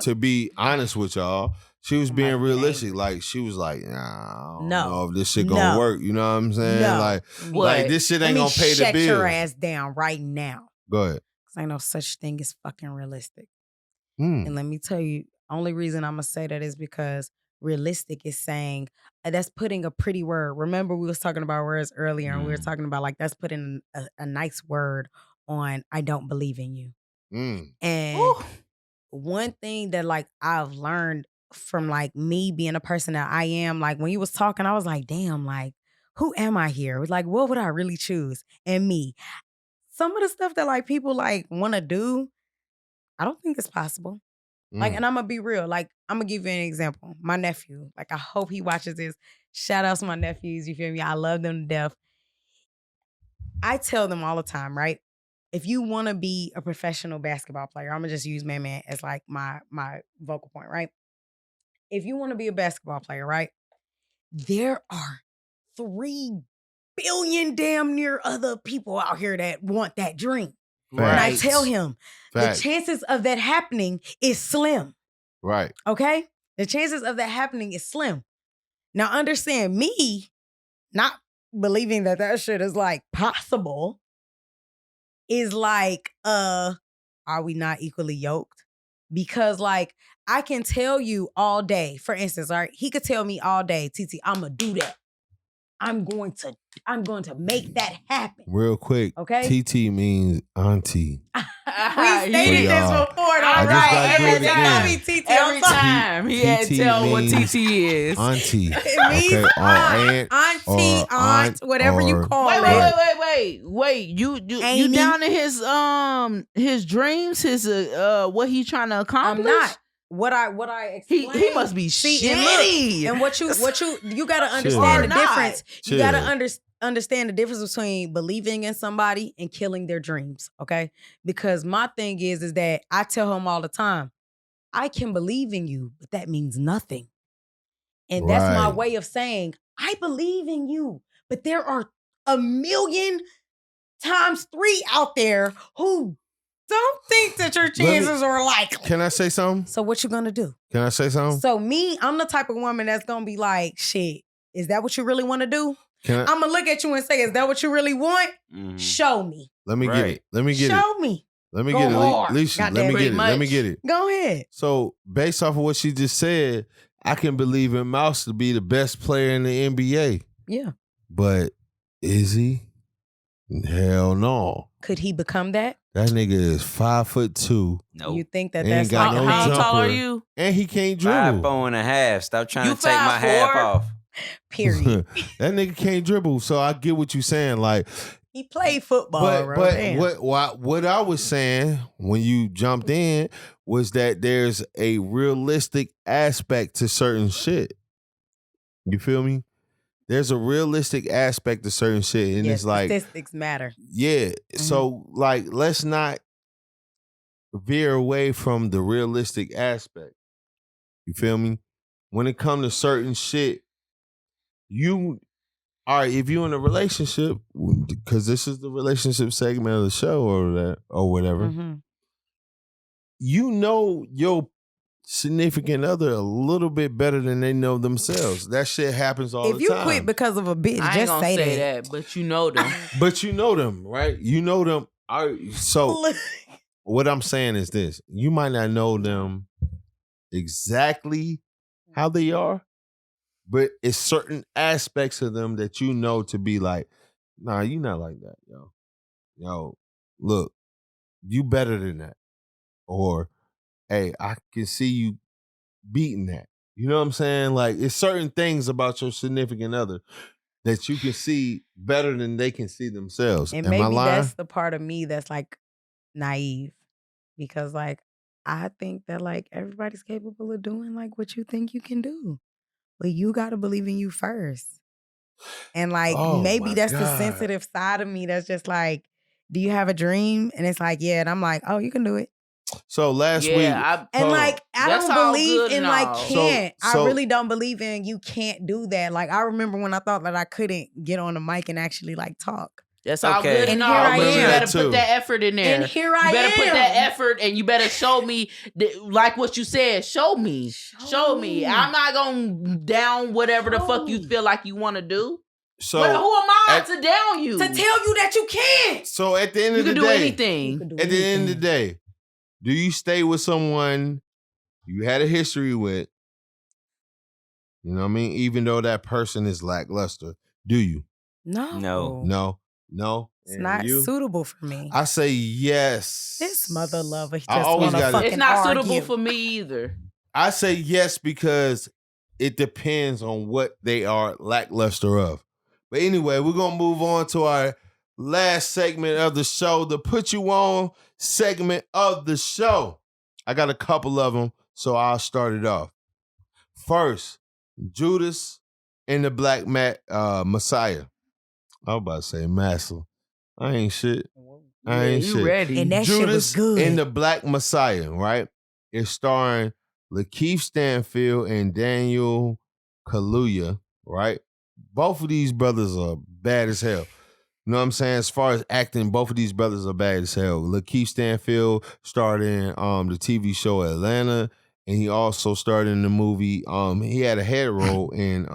To be honest with y'all, she was being realistic. Like she was like, nah, I don't know if this shit gonna work. You know what I'm saying? Like this shit ain't gonna pay the bill. Shut your ass down right now. Go ahead. Because ain't no such thing as fucking realistic. And let me tell you, only reason I'm gonna say that is because realistic is saying that's putting a pretty word. Remember, we was talking about words earlier, and we were talking about like that's putting a nice word on I don't believe in you. And one thing that like I've learned from like me being a person that I am, like when you was talking, I was like, damn, like who am I here? Like, what would I really choose? And me, some of the stuff that like people like want to do, I don't think it's possible. Like, and I'm gonna be real. Like, I'm gonna give you an example. My nephew, like, I hope he watches this. Shout out to my nephews. You feel me? I love them to death. I tell them all the time, right? If you want to be a professional basketball player, I'm gonna just use Man as like my vocal point, right? If you want to be a basketball player, right? There are 3 billion damn near other people out here that want that dream. Right. And I tell him, the chances of that happening is slim. Right. Okay? The chances of that happening is slim. Now, understand me not believing that shit is like possible is like, are we not equally yoked? Because like, I can tell you all day, for instance, all right, he could tell me all day, TT, I'm gonna do that. I'm going to make that happen. Real quick. Okay. TT means auntie. We stated this before, though, right? Every time TT, every time he had to tell what TT is. Auntie. It means aunt, whatever you call it. Wait. You down to his dreams, his what he trying to accomplish? I'm not. What I explained. He must be shitty. And what you gotta understand the difference. You gotta understand the difference between believing in somebody and killing their dreams. Okay, because my thing is that I tell him all the time, I can believe in you, but that means nothing. And that's my way of saying I believe in you. But there are 1,000,000 times 3 out there who don't think that your chances are likely. Can I say something? So what you gonna do? Can I say something? So me, I'm the type of woman that's gonna be like, shit, is that what you really want to do? I'm gonna look at you and say, is that what you really want? Mhm. Show me. Let me get it. Let me get it. Show me. Let me Go get it. hard. Alicia, let Goddamn me get it. much. Let me get it. Go ahead. So, based off of what she just said, I can believe in Mouse to be the best player in the NBA. Yeah. But is he? Hell no. Could he become that? That nigga is 5'2". Nope. You think that Ain't that's got like no How tall are jumper. you? And he can't 5'4" dribble. and a half. Stop trying You to take my half 5'4"? off. period. That nigga can't dribble. So I get what you're saying. Like, He played football, bro. but Damn. what I was saying when you jumped in was that there's a realistic aspect to certain shit. You feel me? There's a realistic aspect to certain shit, and Yeah, it's like, statistics matter. yeah. So like, let's not veer away from the realistic aspect. You feel me? When it comes to certain shit, you all right, if you're in a relationship, because this is the relationship segment of the show or whatever, Mhm. you know your significant other a little bit better than they know themselves. That shit happens all If the you time. quit because of a bitch, I ain't just gonna say that. that, but you know them. But you know them, right? You know them. So what I'm saying is this. You might not know them exactly how they are, but it's certain aspects of them that you know to be like, nah, you not like that, yo. Yo, look, you better than that. Or, hey, I can see you beating that. You know what I'm saying? Like, it's certain things about your significant other that you can see better than they can see themselves. And Am I maybe lying? that's the part of me that's like naive. Because like I think that like everybody's capable of doing like what you think you can do. But you gotta believe in you first. And like Oh, maybe my that's the God. sensitive side of me that's just like, do you have a dream? And it's like, yeah. And I'm like, oh, you can do it. So last week, And like I That's don't all believe good in and like all. can't. So- I really don't believe in you can't do that. Like I remember when I thought that I couldn't get on the mic and actually like talk. That's all Okay. good And and here all. I But you am. better Too. put that effort in there. And here I You better put that am. effort, and you better show me, like what you said. Show me. Show me. I'm not gonna down whatever the fuck you feel like you want to do. so But who am I at- to down you? To tell you that you can't. So at the end you of the can do day, anything. at the end of the day, do you stay with someone you had a history with? You know what I mean? Even though that person is lackluster, do you? No. No. It's And not you? suitable for me. I say yes. This mother lover just I always wanna gotta- fucking It's not argue. suitable for me either. I say yes because it depends on what they are lackluster of. But anyway, we're gonna move on to our last segment of the show, the Put You On segment of the show. I got a couple of them, so I'll start it off. First, Judas and the Black Messiah. I was about to say Master. I ain't shit. I ain't you shit. ready. And that shit was Judas good. and the Black Messiah, right? It's starring Lakeith Stanfield and Daniel Kaluuya, right? Both of these brothers are bad as hell. You know what I'm saying? As far as acting, both of these brothers are bad as hell. Lakeith Stanfield starred in the TV show Atlanta, and he also starred in the movie. He had a head role in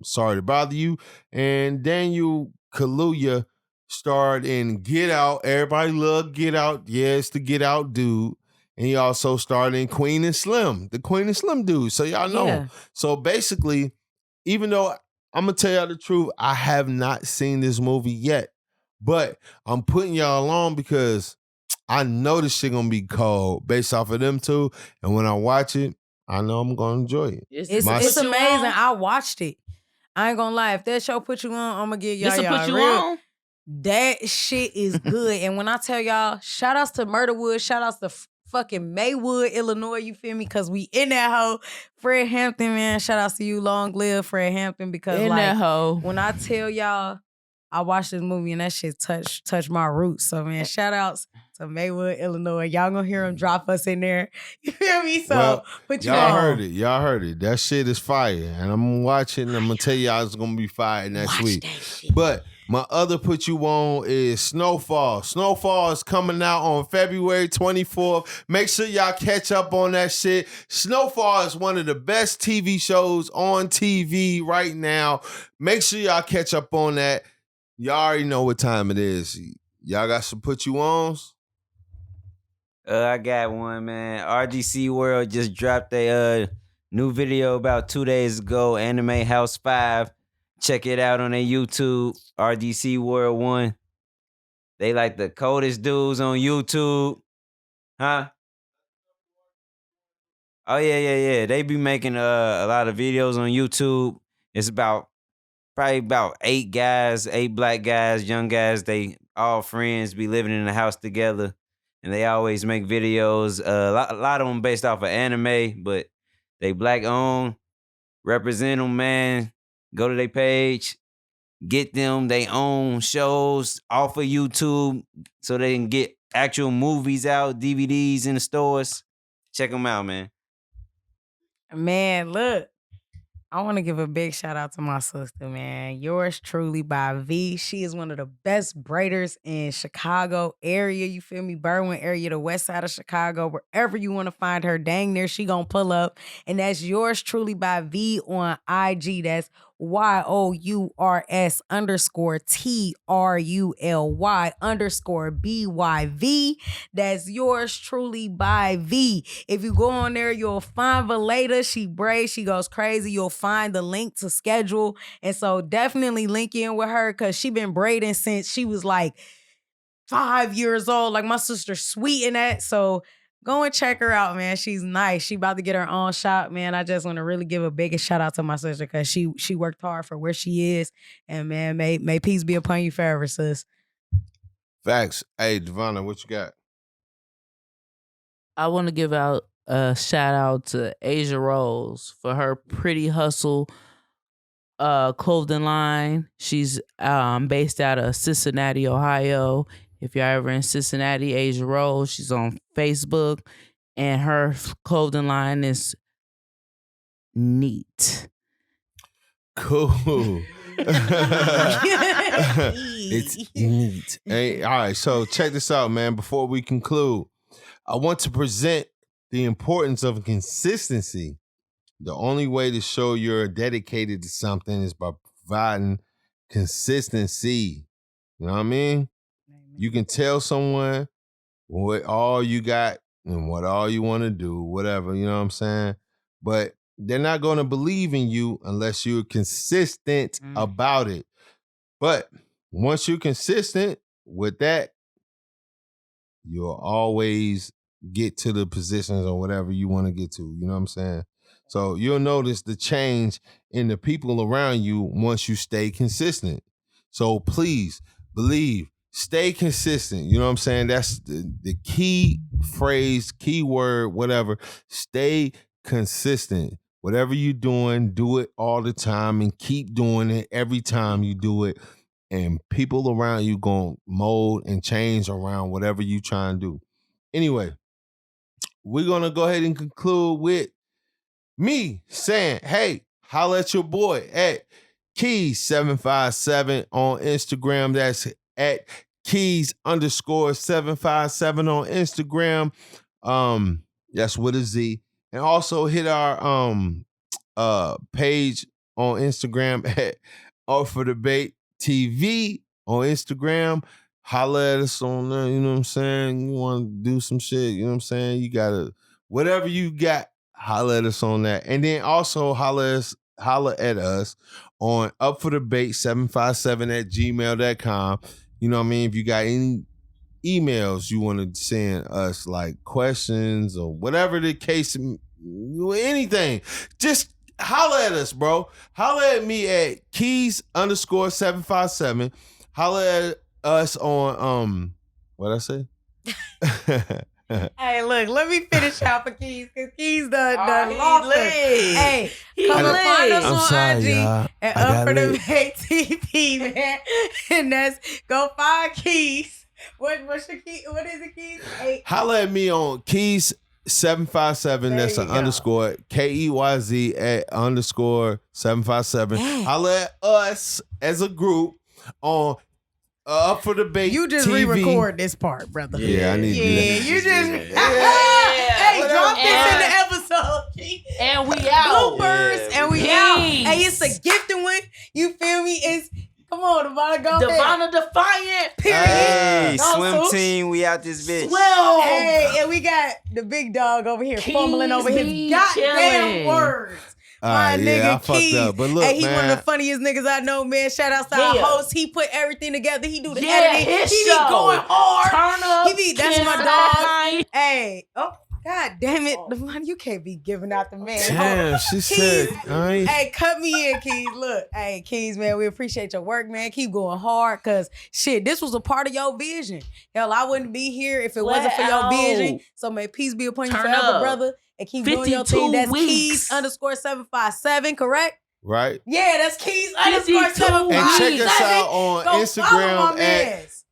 Sorry to Bother You, and Daniel Kaluuya starred in Get Out. Everybody loved Get Out. Yeah, it's the Get Out dude. And he also starred in Queen and Slim, the Queen and Slim dude. So y'all know. Yeah. So basically, even though I'm going to tell y'all the truth, I have not seen this movie yet. But I'm putting y'all on because I know this shit going to be cold based off of them two. And when I watch it, I know I'm going to enjoy it. It's Put you amazing. on? I watched it. I ain't gonna lie. If that show put you on, I'm gonna give y'all This will put you real. on. That shit is good. And when I tell y'all, shout outs to Murderwood, shout outs to fucking Maywood, Illinois, you feel me? Because we in that hoe. Fred Hampton, man, shout outs to you. Long live Fred Hampton. Because In like, that hoe. when I tell y'all, I watched this movie and that shit touched my roots. So man, shout outs to Maywood, Illinois. Y'all gonna hear him drop us in there. You feel me? So put you y'all on. heard it. Y'all heard it. That shit is fire. And I'm gonna watch it and I'm gonna tell y'all it's gonna be fire next week. But my other put you on is Snowfall. Snowfall is coming out on February 24th. Make sure y'all catch up on that shit. Snowfall is one of the best TV shows on TV right now. Make sure y'all catch up on that. Y'all already know what time it is. Y'all got some put you ons? I got one, man. RGC World just dropped a new video about 2 days ago, Anime House 5. Check it out on their YouTube, RGC World 1. They like the coldest dudes on YouTube. Huh? Oh, yeah. They be making a lot of videos on YouTube. It's probably about 8 black guys, young guys. They all friends, be living in the house together. And they always make videos. A lot of them based off of anime, but they black owned. Represent them, man. Go to their page. Get them their own shows off of YouTube so they can get actual movies out, DVDs in the stores. Check them out, man. Man, look. I want to give a big shout out to my sister, man. Yours truly by V. She is one of the best braiders in Chicago area. You feel me? Berwyn area, the west side of Chicago. Wherever you want to find her, dang near she gonna pull up. And that's Yours truly by V on IG. That's YOURS_TRULY_BYV. That's Yours truly by V. If you go on there, you'll find Valeda. She braids, she goes crazy. You'll find the link to schedule. And so definitely link in with her because she been braiding since she was like 5 years old. Like my sister sweet in that. So go and check her out, man. She's nice. She about to get her own shop, man. I just want to really give a biggest shout out to my sister because she worked hard for where she is. And man, may peace be upon you forever, sis. Facts. Hey, Devonna, what you got? I want to give out a shout out to Asia Rose for her Pretty Hustle clothing line. She's based out of Cincinnati, Ohio. If you're ever in Cincinnati, Asia Rose, she's on Facebook, and her clothing line is neat. Cool. It's neat. Hey, all right, so check this out, man. Before we conclude, I want to present the importance of consistency. The only way to show you're dedicated to something is by providing consistency. You know what I mean? You can tell someone what all you got and what all you want to do, whatever, you know what I'm saying? But they're not going to believe in you unless you're consistent about it. But once you're consistent with that, you'll always get to the positions or whatever you want to get to, you know what I'm saying? So you'll notice the change in the people around you once you stay consistent. So please believe, stay consistent. You know what I'm saying? That's the key phrase, key word, whatever. Stay consistent. Whatever you're doing, do it all the time and keep doing it every time you do it. And people around you going to mold and change around whatever you try and do. Anyway, we're going to go ahead and conclude with me saying, hey, holla at your boy at Keys757 on Instagram. That's at Keys_757 on Instagram. That's with a Z. And also hit our page on Instagram at Up for Debate TV on Instagram. Holla at us on there, you know what I'm saying? You want to do some shit, you know what I'm saying? You gotta, whatever you got, holla at us on that. And then also holla at us on upfordebate757@gmail.com. You know what I mean? If you got any emails you want to send us, like questions or whatever the case, anything, just holla at us, bro. Holla at me at Keys_757. Holla at us on what'd I say? Hey, look, let me finish out for Keys, because Keys done he lost us. lit. Hey, He come and lit. find us I'm on sorry, IG y'all. and I Up got for the lit. Bay TV, man. And that's, go find Keys. What's your key? What is it, Keys? Holla at me on Keys 757. That's an underscore KEYZ at underscore 757. Holla at us as a group on Up for Debate. You just TV. re-record this part, brother. Yeah, I need to do that. You just Yeah. hey, drop this in the episode. And we out. Bloopers, and we out. Hey, it's a gifted one. You feel me? It's come on, Devonna, go ahead. Devonna Defiant. Period. Hey, No, Slim Sooch. Team, we out this bitch. Well, Hey, and we got the big dog over here Keys fumbling over his be goddamn chillin'. words. All My right, nigga yeah, I fucked Keys. up. But look, hey, he man. one of the funniest niggas I know, man. Shout out to our Yeah. host. He put everything together. He do the Yeah, editing. his He show. be going hard. Turn up. He be that's my dog. Hey, oh God damn it, Devon, you can't be giving out the man. Damn, she said, Hey, cut me in, Keys. Look, hey, Keys, man, we appreciate your work, man. Keep going hard, cause shit, this was a part of your vision. Hell, I wouldn't be here if it wasn't for your Wow. vision. So may peace be upon you Turn forever, up. brother. And keep doing your 52 thing. That's weeks. Keys underscore 757, correct? right? Yeah, that's Keys underscore 757. And check us out on Go follow Instagram my at mans.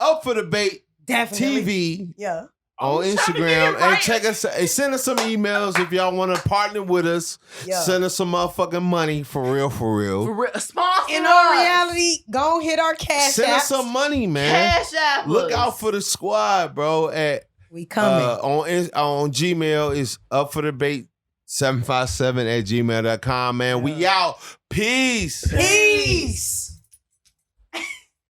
Up for Debate Definitely. TV. Yeah. On Instagram, and check us. Send us some emails if y'all want to partner with us. Yeah. Send us some motherfucking money for real. For real. Sponsor In us. all reality, go hit our cash Send us apps. some money, man. Cash app Look us. out for the squad, bro. At We coming. on Gmail is Up for Debate 757 at gmail.com, man. We out. Peace. Peace.